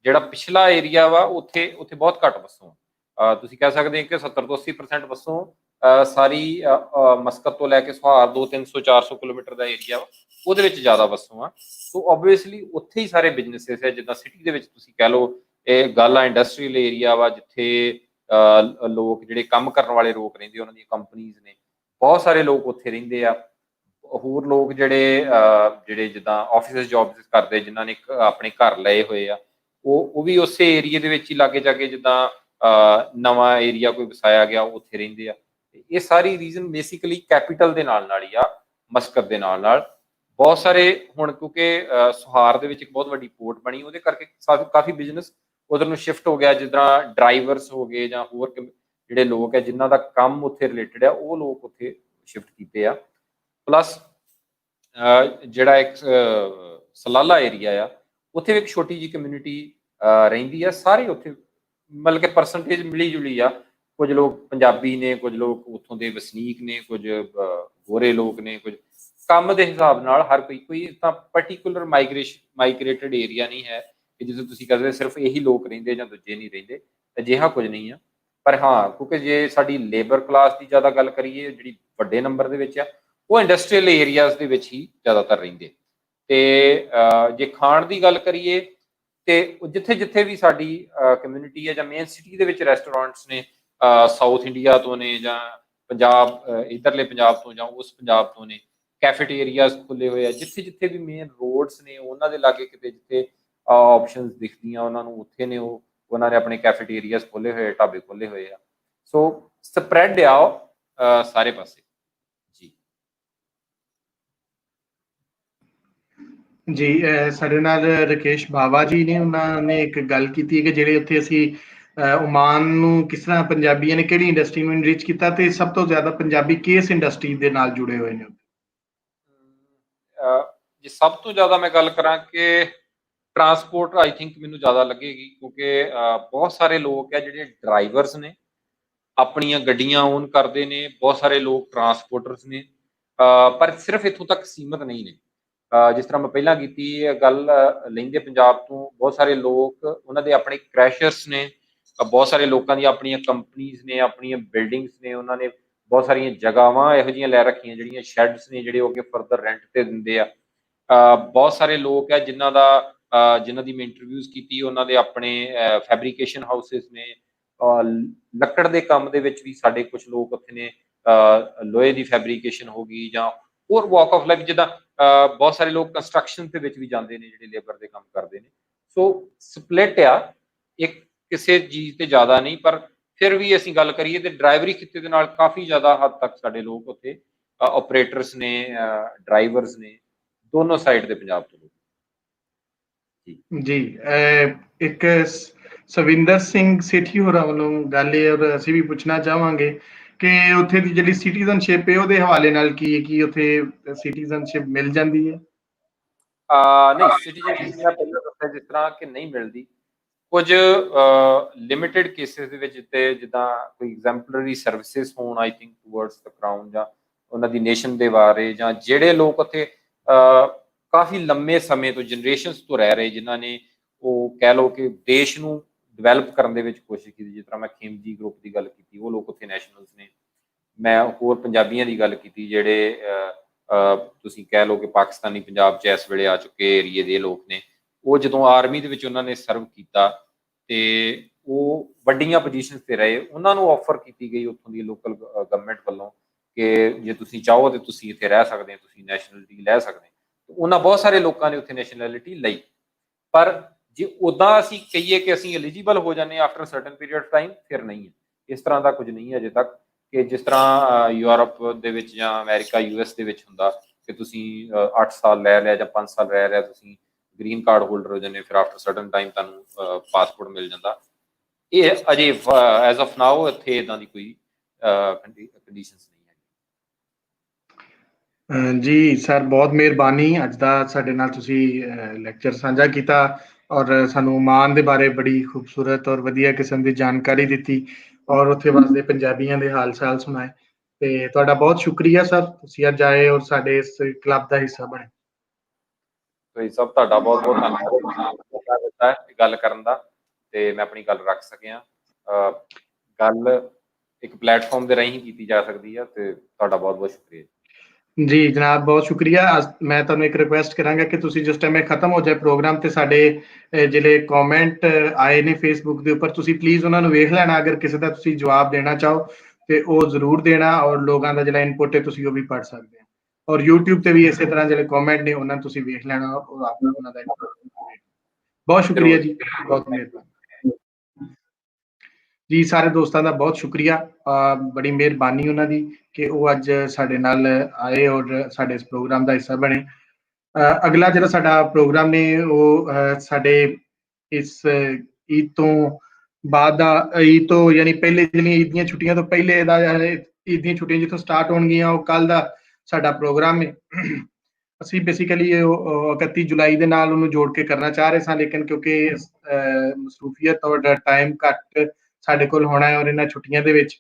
ਜਿਹੜਾ ਪਿਛਲਾ ਏਰੀਆ ਵਾ ਉੱਥੇ ਬਹੁਤ ਘੱਟ ਵਸੋਂ, ਤੁਸੀਂ ਕਹਿ ਸਕਦੇ ਕਿ 70 ਤੋਂ 80% ਵਸੋਂ ਸਾਰੀ ਮਸਕਤ ਤੋਂ ਲੈ ਕੇ ਸੁਹਾਰ 200 300 400 ਕਿਲੋਮੀਟਰ ਦਾ ਏਰੀਆ ਵਾ, ਉਹਦੇ ਵਿੱਚ ਜ਼ਿਆਦਾ ਵਸੋਂ ਆ। ਸੋ ਓਬਵੀਅਸਲੀ ਉੱਥੇ ਹੀ ਸਾਰੇ ਬਿਜ਼ਨੈਸਿਸ ਹੈ। ਜਿੱਦਾਂ ਸਿਟੀ ਦੇ ਵਿੱਚ ਤੁਸੀਂ ਕਹਿ ਲਓ, ਇਹ ਗੱਲ ਆ ਇੰਡਸਟਰੀਅਲ ਏਰੀਆ ਵਾ, ਜਿੱਥੇ ਲੋਕ ਜਿਹੜੇ ਕੰਮ ਕਰਨ ਵਾਲੇ ਲੋਕ ਰਹਿੰਦੇ, ਉਹਨਾਂ ਦੀਆਂ ਕੰਪਨੀਜ਼ ਨੇ, ਬਹੁਤ ਸਾਰੇ ਲੋਕ ਉੱਥੇ ਰਹਿੰਦੇ ਆ। ਹੋਰ ਲੋਕ ਜਿਹੜੇ ਜਿੱਦਾਂ ਆਫਿਸ ਜੌਬਸ ਕਰਦੇ, ਜਿਨ੍ਹਾਂ ਨੇ ਆਪਣੇ ਘਰ ਲਏ ਹੋਏ ਆ, ਉਹ ਵੀ ਉਸੇ ਏਰੀਏ ਦੇ ਵਿੱਚ ਹੀ ਲਾਗੇ ਜਾਗੇ, ਜਿੱਦਾਂ ਨਵਾਂ ਏਰੀਆ ਕੋਈ ਵਸਾਇਆ ਗਿਆ, ਉੱਥੇ ਰਹਿੰਦੇ ਆ। ਇਹ ਸਾਰੀ ਰੀਜ਼ਨ ਬੇਸਿਕਲੀ ਕੈਪੀਟਲ ਦੇ ਨਾਲ ਨਾਲ ਹੀ ਆ, ਮਸਕਤ ਦੇ ਨਾਲ ਨਾਲ। ਬਹੁਤ ਸਾਰੇ ਹੁਣ ਕਿਉਂਕਿ ਸੁਹਾਰ ਦੇ ਵਿੱਚ ਇੱਕ ਬਹੁਤ ਵੱਡੀ ਪੋਰਟ ਬਣੀ, ਉਹਦੇ ਕਰਕੇ ਕਾਫੀ ਬਿਜ਼ਨਸ ਉਧਰ ਨੂੰ ਸ਼ਿਫਟ ਹੋ ਗਿਆ। ਜਿੱਦਾਂ ਡਰਾਈਵਰਸ ਹੋ ਗਏ ਜਾਂ ਹੋਰ ਜਿਹੜੇ ਲੋਕ ਹੈ ਜਿਨ੍ਹਾਂ ਦਾ ਕੰਮ ਉੱਥੇ ਰਿਲੇਟਡ ਆ, ਉਹ ਲੋਕ ਉੱਥੇ ਸ਼ਿਫਟ ਕੀਤੇ ਆ। ਪਲੱਸ ਜਿਹੜਾ ਇੱਕ ਸਲਾਲਾ ਏਰੀਆ ਆ, ਉੱਥੇ ਵੀ ਇੱਕ ਛੋਟੀ ਜਿਹੀ ਕਮਿਊਨਿਟੀ ਰਹਿੰਦੀ ਆ। ਸਾਰੇ ਉੱਥੇ ਮਤਲਬ ਕਿ ਪਰਸੈਂਟੇਜ ਮਿਲੀ ਜੁਲੀ ਆ। ਕੁਝ ਲੋਕ ਪੰਜਾਬੀ ਨੇ, ਕੁਝ ਲੋਕ ਉੱਥੋਂ ਦੇ ਵਸਨੀਕ ਨੇ, ਕੁਝ ਗੋਰੇ ਲੋਕ ਨੇ, ਕੁਝ ਕੰਮ ਦੇ ਹਿਸਾਬ ਨਾਲ ਹਰ ਕੋਈ ਤਾਂ ਪਰਟੀਕੂਲਰ ਮਾਈਗ੍ਰੇਟਡ ਏਰੀਆ ਨਹੀਂ ਹੈ ਕਿ ਜਿੱਥੇ ਤੁਸੀਂ ਕਹਿੰਦੇ ਸਿਰਫ ਇਹੀ ਲੋਕ ਰਹਿੰਦੇ ਜਾਂ ਦੂਜੇ ਨਹੀਂ ਰਹਿੰਦੇ। ਅਜਿਹਾ ਕੁਝ ਨਹੀਂ ਆ। ਪਰ ਹਾਂ, ਕਿਉਂਕਿ ਜੇ ਸਾਡੀ ਲੇਬਰ ਕਲਾਸ ਦੀ ਜ਼ਿਆਦਾ ਗੱਲ ਕਰੀਏ, ਜਿਹੜੀ ਵੱਡੇ ਨੰਬਰ ਦੇ ਵਿੱਚ ਆ, ਉਹ ਇੰਡਸਟਰੀਅਲ ਏਰੀਆਜ਼ ਦੇ ਵਿੱਚ ਹੀ ਜ਼ਿਆਦਾਤਰ ਰਹਿੰਦੇ। ਤੇ ਜੇ ਖਾਣ ਦੀ ਗੱਲ ਕਰੀਏ, ਤੇ ਜਿੱਥੇ ਜਿੱਥੇ ਵੀ ਸਾਡੀ ਕਮਿਊਨਿਟੀ ਹੈ ਜਾਂ ਮੇਨ ਸਿਟੀ ਦੇ ਵਿੱਚ ਰੈਸਟੋਰੈਂਟਸ ਨੇ, ਸਾਊਥ ਇੰਡੀਆ ਤੋਂ ਨੇ ਜਾਂ ਪੰਜਾਬ, ਇੱਧਰਲੇ ਪੰਜਾਬ ਤੋਂ ਜਾਂ ਉਸ ਪੰਜਾਬ ਤੋਂ ਨੇ, ਕੈਫੇਟੇਰੀਆਜ਼ ਖੁੱਲੇ ਹੋਏ ਆ। ਜਿੱਥੇ ਜਿੱਥੇ ਵੀ ਮੇਨ ਰੋਡਸ ਨੇ, ਉਹਨਾਂ ਦੇ ਲਾਗੇ ਕਿਤੇ ਜਿੱਥੇ ਆਪਸ਼ਨਸ ਦਿਖਦੀਆਂ ਉਹਨਾਂ ਨੂੰ, ਉੱਥੇ ਨੇ ਉਹਨਾਂ ਨੇ ਆਪਣੇ ਕੈਫੇਟੇਰੀਆਜ਼ ਖੋਲੇ ਹੋਏ, ਢਾਬੇ ਖੋਲੇ ਹੋਏ ਆ। ਸੋ ਸਪਰੈਡ ਆ ਸਾਰੇ ਪਾਸੇ ਜੀ। ਜੀ ਸਾਡੇ ਨਾਲ ਰਕੇਸ਼ ਬਾਵਾ ਜੀ ਨੇ, ਉਹਨਾਂ ਨੇ ਇੱਕ ਗੱਲ ਕੀਤੀ ਹੈ ਕਿ ਜਿਹੜੇ ਉੱਥੇ ਅਸੀਂ ਓਮਾਨ ਨੂੰ ਕਿਸ ਤਰ੍ਹਾਂ ਪੰਜਾਬੀਆਂ ਨੇ ਕਿਹੜੀ ਇੰਡਸਟਰੀ ਨੂੰ ਇਨਰਿਚ ਕੀਤਾ, ਤੇ ਸਭ ਤੋਂ ਜ਼ਿਆਦਾ ਪੰਜਾਬੀ ਕਿਸ ਇੰਡਸਟਰੀ ਦੇ ਨਾਲ ਜੁੜੇ ਹੋਏ ਨੇ। ਜੇ ਸਭ ਤੋਂ ਜ਼ਿਆਦਾ ਮੈਂ ਗੱਲ ਕਰਾਂ ਕਿ ਟਰਾਂਸਪੋਰਟ ਆਈ ਥਿੰਕ ਮੈਨੂੰ ਜ਼ਿਆਦਾ ਲੱਗੇਗੀ, ਕਿਉਂਕਿ ਬਹੁਤ ਸਾਰੇ ਲੋਕ ਹੈ ਜਿਹੜੇ ਡਰਾਈਵਰਸ ਨੇ, ਆਪਣੀਆਂ ਗੱਡੀਆਂ ਓਨ ਕਰਦੇ ਨੇ। ਬਹੁਤ ਸਾਰੇ ਲੋਕ ਟਰਾਂਸਪੋਰਟਰਸ ਨੇ, ਪਰ ਸਿਰਫ ਇੱਥੋਂ ਤੱਕ ਸੀਮਤ ਨਹੀਂ ਨੇ। ਜਿਸ ਤਰ੍ਹਾਂ ਮੈਂ ਪਹਿਲਾਂ ਕੀਤੀ ਗੱਲ, ਲਹਿੰਦੇ ਪੰਜਾਬ ਤੋਂ ਬਹੁਤ ਸਾਰੇ ਲੋਕ, ਉਹਨਾਂ ਦੇ ਆਪਣੇ ਕ੍ਰੈਸ਼ਰਸ ਨੇ, ਬਹੁਤ ਸਾਰੇ ਲੋਕਾਂ ਦੀਆਂ ਆਪਣੀਆਂ ਕੰਪਨੀਜ਼ ਨੇ, ਆਪਣੀਆਂ ਬਿਲਡਿੰਗਸ ਨੇ। ਉਹਨਾਂ ਨੇ ਬਹੁਤ ਸਾਰੀਆਂ ਜਗ੍ਹਾਵਾਂ ਇਹੋ ਜਿਹੀਆਂ ਲੈ ਰੱਖੀਆਂ, ਜਿਹੜੀਆਂ ਸ਼ੈਡਸ ਨੇ, ਜਿਹੜੇ ਉਹ ਅੱਗੇ ਫਰਦਰ ਰੈਂਟ ਤੇ ਦਿੰਦੇ ਆ। ਬਹੁਤ ਸਾਰੇ ਲੋਕ ਹੈ ਜਿਨ੍ਹਾਂ ਦੀ ਮੈਂ ਇੰਟਰਵਿਊਜ਼ ਕੀਤੀ, ਉਹਨਾਂ ਦੇ ਆਪਣੇ ਫੈਬਰੀਕੇਸ਼ਨ ਹਾਊਸਿਸ ਨੇ। ਲੱਕੜ ਦੇ ਕੰਮ ਦੇ ਵਿੱਚ ਵੀ ਸਾਡੇ ਕੁਝ ਲੋਕ ਉੱਥੇ ਨੇ, ਲੋਹੇ ਦੀ ਫੈਬਰੀਕੇਸ਼ਨ ਹੋ ਗਈ ਜਾਂ ਹੋਰ ਵਾਕ ਆਫ ਲਾਈਫ, ਜਿੱਦਾਂ ਬਹੁਤ ਸਾਰੇ ਲੋਕ ਕੰਸਟਰਕਸ਼ਨ ਦੇ ਵਿੱਚ ਵੀ ਜਾਂਦੇ ਨੇ, ਜਿਹੜੇ ਲੇਬਰ ਦੇ ਕੰਮ ਕਰਦੇ ਨੇ। ਸੋ ਸਪਲਿਟ ਆ, ਇੱਕ ਕਿਸੇ ਚੀਜ਼ ਤੇ ਜ਼ਿਆਦਾ ਨਹੀਂ। ਪਰ ਫਿਰ ਵੀ ਅਸੀਂ ਗੱਲ ਕਰੀਏ ਤੇ ਡਰਾਈਵਰੀ ਖਿੱਤੇ ਦੇ ਨਾਲ ਕਾਫੀ ਜ਼ਿਆਦਾ ਹੱਦ ਤੱਕ ਸਾਡੇ ਲੋਕ ਉੱਥੇ ਆਪਰੇਟਰਸ ਨੇ, ਡਰਾਈਵਰਸ ਨੇ, ਦੋਨੋਂ ਸਾਈਡ ਦੇ ਪੰਜਾਬ ਤੋਂ ਲੋਕ ਜੀ। ਇੱਕ ਸਵਿੰਦਰ ਸਿੰਘ ਸੇਠੀ ਹੋਰਾਂ ਵੱਲੋਂ ਗੱਲ ਇਹ, ਔਰ ਅਸੀਂ ਵੀ ਪੁੱਛਣਾ ਚਾਹਾਂਗੇ ਕਿ ਉੱਥੇ ਦੀ ਜਿਹੜੀ ਸਿਟੀਜ਼ਨਸ਼ਿਪ ਹੈ, ਉਹਦੇ ਹਵਾਲੇ ਨਾਲ ਕੀ ਉੱਥੇ ਸਿਟੀਜ਼ਨਸ਼ਿਪ ਮਿਲ ਜਾਂਦੀ ਹੈ? ਨਹੀਂ, ਸਿਟੀਜ਼ਨਸ਼ਿਪ ਮੈਂ ਪਹਿਲਾਂ ਦੱਸਿਆ ਜਿਸ ਤਰ੍ਹਾਂ ਕਿ ਨਹੀਂ ਮਿਲਦੀ। ਕੁਝ ਲਿਮਿਟਡ ਕੇਸਿਸ ਦੇ ਵਿੱਚ, ਜਿੱਦਾਂ ਕੋਈ ਐਗਜ਼ੈਂਪਲਰੀ ਸਰਵਿਸਿਜ਼ ਹੋਣ, I think towards the crown, ਜਾਂ ਉਹਨਾਂ ਦੀ ਨੇਸ਼ਨ ਦੇ ਬਾਰੇ, ਜਾਂ ਜਿਹੜੇ ਲੋਕ ਉੱਥੇ ਕਾਫੀ ਲੰਮੇ ਸਮੇਂ ਤੋਂ, ਜਨਰੇਸ਼ਨਸ ਤੋਂ ਰਹਿ ਰਹੇ, ਜਿਨ੍ਹਾਂ ਨੇ ਉਹ ਕਹਿ ਲਓ ਕਿ ਦੇਸ਼ ਨੂੰ ਡਿਵੈਲਪ ਕਰਨ ਦੇ ਵਿੱਚ ਕੋਸ਼ਿਸ਼ ਕੀਤੀ। ਜਿਸ ਤਰ੍ਹਾਂ ਮੈਂ ਖੇਮਜੀ ਗਰੁੱਪ ਦੀ ਗੱਲ ਕੀਤੀ, ਉਹ ਲੋਕ ਉੱਥੇ ਨੈਸ਼ਨਲਸ ਨੇ। ਮੈਂ ਹੋਰ ਪੰਜਾਬੀਆਂ ਦੀ ਗੱਲ ਕੀਤੀ, ਜਿਹੜੇ ਤੁਸੀਂ ਕਹਿ ਲਓ ਕਿ ਪਾਕਿਸਤਾਨੀ ਪੰਜਾਬ 'ਚ ਇਸ ਵੇਲੇ ਆ ਚੁੱਕੇ ਏਰੀਏ ਦੇ ਲੋਕ ਨੇ। ਉਹ ਜਦੋਂ ਆਰਮੀ ਦੇ ਵਿੱਚ ਉਹਨਾਂ ਨੇ ਸਰਵ ਕੀਤਾ, ਤੇ ਉਹ ਵੱਡੀਆਂ ਪੋਜੀਸ਼ਨਸ ਤੇ ਰਹੇ, ਉਹਨਾਂ ਨੂੰ ਆਫਰ ਕੀਤੀ ਗਈ ਉੱਥੋਂ ਦੀ ਲੋਕਲ ਗਵਰਨਮੈਂਟ ਵੱਲੋਂ ਕਿ ਜੇ ਤੁਸੀਂ ਚਾਹੋ ਤੇ ਤੁਸੀਂ ਇੱਥੇ ਰਹਿ ਸਕਦੇ ਹੋ, ਤੁਸੀਂ ਨੈਸ਼ਨਲਿਟੀ ਲੈ ਸਕਦੇ ਹੋ। ਉਹਨਾਂ ਬਹੁਤ ਸਾਰੇ ਲੋਕਾਂ ਨੇ ਉੱਥੇ ਨੈਸ਼ਨੈਲਿਟੀ ਲਈ। ਪਰ ਜੇ ਉੱਦਾਂ ਅਸੀਂ ਕਹੀਏ ਕਿ ਅਸੀਂ ਐਲੀਜੀਬਲ ਹੋ ਜਾਂਦੇ ਹਾਂ ਆਫਟਰ ਸਰਟਨ ਪੀਰੀਅਡ ਟਾਈਮ, ਫਿਰ ਨਹੀਂ ਹੈ। ਇਸ ਤਰ੍ਹਾਂ ਦਾ ਕੁਝ ਨਹੀਂ ਹੈ ਅਜੇ ਤੱਕ, ਕਿ ਜਿਸ ਤਰ੍ਹਾਂ ਯੂਰਪ ਦੇ ਵਿੱਚ ਜਾਂ ਅਮਰੀਕਾ US ਦੇ ਵਿੱਚ ਹੁੰਦਾ ਕਿ ਤੁਸੀਂ 8 ਸਾਲ ਰਹਿ ਲਿਆ ਜਾਂ 5 ਸਾਲ ਰਹਿ ਲਿਆ, ਤੁਸੀਂ ਗ੍ਰੀਨ ਕਾਰਡ ਹੋਲਡਰ ਹੋ ਜਾਂਦੇ, ਫਿਰ ਆਫਟਰ ਸਰਟਨ ਟਾਈਮ ਤੁਹਾਨੂੰ ਪਾਸਪੋਰਟ ਮਿਲ ਜਾਂਦਾ। ਇਹ ਅਜੇ ਐਜ਼ ਆਫ ਨਾਓ ਇੱਥੇ ਇੱਦਾਂ ਦੀ ਕੋਈ ਕੰਡੀਸ਼ਨਸ ਨਹੀਂ ਹੈ। ਜੀ ਸਰ, ਬਹੁਤ ਮਿਹਰਬਾਨੀ, ਅੱਜ ਦਾ ਸਾਡੇ ਨਾਲ ਤੁਸੀਂ ਲੈਕਚਰ ਸਾਂਝਾ ਕੀਤਾ, ਔਰ ਸਾਨੂੰ ਓਮਾਨ ਦੇ ਬਾਰੇ ਬੜੀ ਖੂਬਸੂਰਤ ਔਰ ਵਧੀਆ ਕਿਸਮ ਦੀ ਜਾਣਕਾਰੀ ਦਿੱਤੀ, ਔਰ ਉੱਥੇ ਵਸਦੇ ਪੰਜਾਬੀਆਂ ਦੇ ਹਾਲ ਚਾਲ ਸੁਣਾਏ। ਤੇ ਤੁਹਾਡਾ ਬਹੁਤ ਸ਼ੁਕਰੀਆ ਸਰ, ਤੁਸੀਂ ਅੱਜ ਆਏ ਔਰ ਸਾਡੇ ਇਸ ਕਲੱਬ ਦਾ ਹਿੱਸਾ ਬਣੇ। ਤੁਸੀਂ ਸਭ, ਤੁਹਾਡਾ ਬਹੁਤ ਬਹੁਤ ਧੰਨਵਾਦ ਗੱਲ ਕਰਨ ਦਾ, ਤੇ ਮੈਂ ਆਪਣੀ ਗੱਲ ਰੱਖ ਸਕਿਆ। ਗੱਲ ਇੱਕ ਪਲੇਟਫਾਰਮ ਦੇ ਰਾਹੀਂ ਕੀਤੀ ਜਾ ਸਕਦੀ ਹੈ, ਤੇ ਤੁਹਾਡਾ ਬਹੁਤ ਬਹੁਤ ਸ਼ੁਕਰੀਆ। जी जनाब, बहुत शुक्रिया। मैं तुहानू एक रिक्वेस्ट करांगा कि तुसीं जिस टाइम खत्म हो जाए प्रोग्राम ते साडे जिहड़े कॉमेंट आए ने फेसबुक के उपर तुसीं प्लीज़ उन्हां नू वेख लेना। अगर किसी का तुसीं जवाब देना चाहो तो वो जरूर देना, और लोगों का जिहड़ा इनपुट है तुसीं वो भी पढ़ सकते हो। और यूट्यूब ते भी इसे तरह जिहड़े कॉमेंट ने उन्हां नू तुसीं वेख लेना और आपको उन्हां दा input। बहुत शुक्रिया जी, बहुत मेहरबानी जी। सारे दोस्तों का बहुत शुक्रिया, बड़ी मेहरबानी उन्होंने कि वो अज साडे नाल आए और साडे इस प्रोग्राम का हिस्सा बने। अगला जो साडा प्रोग्राम ने वो साडे इस ईद तो बाद ईद तो यानी पहले जिहड़ियां ईद दी छुट्टियां तो पहले ईद दी छुट्टियां जिथों स्टार्ट होणगियां वो कल दा साडा प्रोग्राम है। ਅਸੀਂ ਬੇਸਿਕਲੀ 31 ਜੁਲਾਈ ਦੇ ਨਾਲ ਉਹਨੂੰ ਜੋੜ ਕੇ ਕਰਨਾ ਚਾਹ ਰਹੇ ਸਾਂ, ਲੇਕਿਨ ਕਿਉਂਕਿ ਮਸਰੂਫੀਅਤ ਔਰ ਟਾਈਮ ਘੱਟ ਸਾਡੇ ਕੋਲ ਹੋਣਾ ਹੈ ਔਰ ਇਹਨਾਂ ਛੁੱਟੀਆਂ ਦੇ ਵਿੱਚ,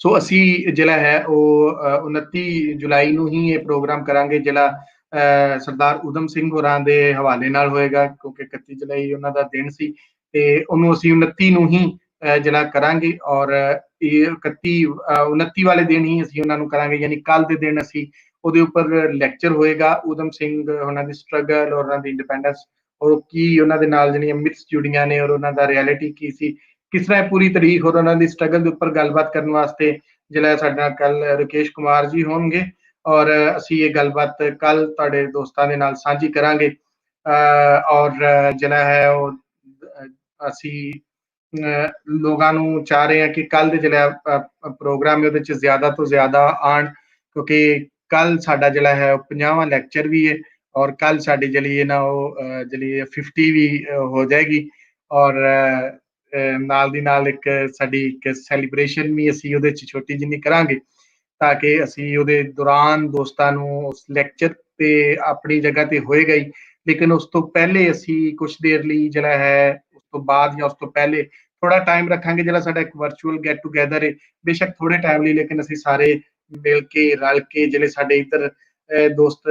ਸੋ ਅਸੀਂ ਜਿਹੜਾ ਹੈ ਉਹ 29 ਜੁਲਾਈ ਨੂੰ ਹੀ ਇਹ ਪ੍ਰੋਗਰਾਮ ਕਰਾਂਗੇ, ਜਿਹੜਾ ਸਰਦਾਰ ਊਧਮ ਸਿੰਘ ਹੋਰਾਂ ਦੇ ਹਵਾਲੇ ਨਾਲ ਹੋਏਗਾ, ਕਿਉਂਕਿ 31 ਜੁਲਾਈ ਉਹਨਾਂ ਦਾ ਦਿਨ ਸੀ ਤੇ ਉਹਨੂੰ ਅਸੀਂ 29 ਨੂੰ ਹੀ ਜਿਹੜਾ ਕਰਾਂਗੇ। ਔਰ ਇਹ 29 ਵਾਲੇ ਦਿਨ ਹੀ ਅਸੀਂ ਉਹਨਾਂ ਨੂੰ ਕਰਾਂਗੇ, ਯਾਨੀ ਕੱਲ ਦੇ ਦਿਨ ਅਸੀਂ ਉਹਦੇ ਉੱਪਰ ਲੈਕਚਰ ਹੋਏਗਾ ਊਧਮ ਸਿੰਘ ਉਹਨਾਂ ਦੀ ਸਟਰਗਲ ਔਰ ਉਹਨਾਂ ਦੀ ਇੰਡੀਪੈਂਡੈਂਸ ਔਰ ਕੀ ਉਹਨਾਂ ਦੇ ਨਾਲ ਜਿਹੜੀਆਂ ਮਿਥਸ ਜੁੜੀਆਂ ਨੇ ਔਰ ਉਹਨਾਂ ਦਾ ਰਿਐਲਿਟੀ ਕੀ ਸੀ, ਕਿਸ ਤਰ੍ਹਾਂ ਪੂਰੀ ਤਾਰੀਖ ਔਰ ਉਹਨਾਂ ਦੀ ਸਟਰਗਲ ਦੇ ਉੱਪਰ ਗੱਲਬਾਤ ਕਰਨ ਵਾਸਤੇ ਜਿਹੜਾ ਸਾਡਾ ਕੱਲ ਰਕੇਸ਼ ਕੁਮਾਰ ਜੀ ਹੋਣਗੇ, ਔਰ ਅਸੀਂ ਇਹ ਗੱਲਬਾਤ ਕੱਲ ਤੁਹਾਡੇ ਦੋਸਤਾਂ ਦੇ ਨਾਲ ਸਾਂਝੀ ਕਰਾਂਗੇ। ਔਰ ਜਿਹੜਾ ਹੈ ਉਹ ਅਸੀਂ ਲੋਕਾਂ ਨੂੰ ਚਾਹ ਰਹੇ ਹਾਂ ਕਿ ਕੱਲ ਦੇ ਜਿਹੜਾ ਪ੍ਰੋਗਰਾਮ ਹੈ ਉਹਦੇ 'ਚ ਜ਼ਿਆਦਾ ਤੋਂ ਜ਼ਿਆਦਾ ਆਉਣ, ਕਿਉਂਕਿ ਕੱਲ ਸਾਡਾ ਜਿਹੜਾ ਹੈ ਉਹ 50ਵਾਂ ਲੈਕਚਰ ਵੀ ਹੈ ਔਰ ਕੱਲ ਸਾਡੀ ਜਿਹੜੀ ਹੈ ਨਾ ਉਹ ਜਿਹੜੀ 50 ਵੀ ਹੋ ਜਾਏਗੀ। ਔਰ ਨਾਲ ਦੀ ਨਾਲ ਇੱਕ ਸਾਡੀ ਇੱਕ ਸੈਲੀਬ੍ਰੇਸ਼ਨ ਵੀ ਅਸੀਂ ਉਹਦੇ 'ਚ ਛੋਟੀ ਜਿੰਨੀ ਕਰਾਂਗੇ, ਤਾਂ ਕਿ ਅਸੀਂ ਉਹਦੇ ਦੌਰਾਨ ਦੋਸਤਾਂ ਨੂੰ ਉਸ ਲੈਕਚਰ ਤੇ ਆਪਣੀ ਜਗ੍ਹਾ ਤੇ ਹੋਏਗਾ ਹੀ, ਲੇਕਿਨ ਉਸ ਤੋਂ ਪਹਿਲੇ ਅਸੀਂ ਕੁਛ ਦੇਰ ਲਈ ਜਿਹੜਾ ਹੈ ਉਸ ਤੋਂ ਬਾਅਦ ਜਾਂ ਉਸ ਤੋਂ ਪਹਿਲੇ ਥੋੜਾ ਟਾਈਮ ਰੱਖਾਂਗੇ, ਜਿਹੜਾ ਸਾਡਾ ਇੱਕ ਵਰਚੁਅਲ ਗੈਟ ਟੂਗੇਦਰ ਹੈ, ਬੇਸ਼ੱਕ ਥੋੜੇ ਟਾਈਮ ਲਈ, ਲੇਕਿਨ ਅਸੀਂ ਸਾਰੇ ਮਿਲ ਕੇ ਰਲ ਕੇ ਜਿਹੜੇ ਸਾਡੇ ਇੱਧਰ ਦੋਸਤ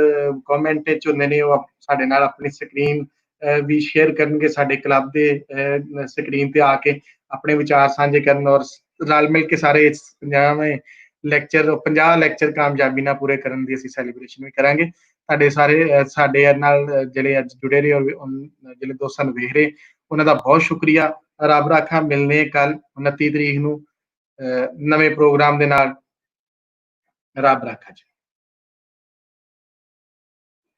ਕਮੈਂਟ 'ਚ ਹੁੰਦੇ ਨੇ ਉਹ ਸਾਡੇ ਨਾਲ ਆਪਣੀ ਸਕਰੀਨ ਵੀ ਸ਼ੇਅਰ ਕਰਨਗੇ, ਸਾਡੇ ਕਲੱਬ ਦੇ ਸਕਰੀਨ ਤੇ ਆ ਕੇ ਆਪਣੇ ਵਿਚਾਰ ਸਾਂਝੇ ਕਰਨ ਔਰ ਰਲ ਮਿਲ ਕੇ ਸਾਰੇ ਇਸ 50 ਲੈਕਚਰ ਕਾਮਯਾਬੀ ਨਾਲ ਪੂਰੇ ਕਰਨ ਦੀ ਅਸੀਂ ਸੈਲੀਬ੍ਰੇਸ਼ਨ ਵੀ ਕਰਾਂਗੇ। ਤੁਹਾਡੇ ਸਾਡੇ ਨਾਲ ਜਿਹੜੇ ਅੱਜ ਜੁੜੇ ਰਹੇ ਔਰ ਜਿਹੜੇ ਦੋਸਤਾਂ ਨੂੰ ਵੇਖ ਰਹੇ ਉਹਨਾਂ ਦਾ ਬਹੁਤ ਸ਼ੁਕਰੀਆ। ਰੱਬ ਰਾਖਾ, ਮਿਲਨੇ ਕੱਲ 29 ਤਰੀਕ ਨੂੰ ਨਵੇਂ ਪ੍ਰੋਗਰਾਮ ਦੇ ਨਾਲ। ਰੱਬ ਰਾਖਾ ਜੀ।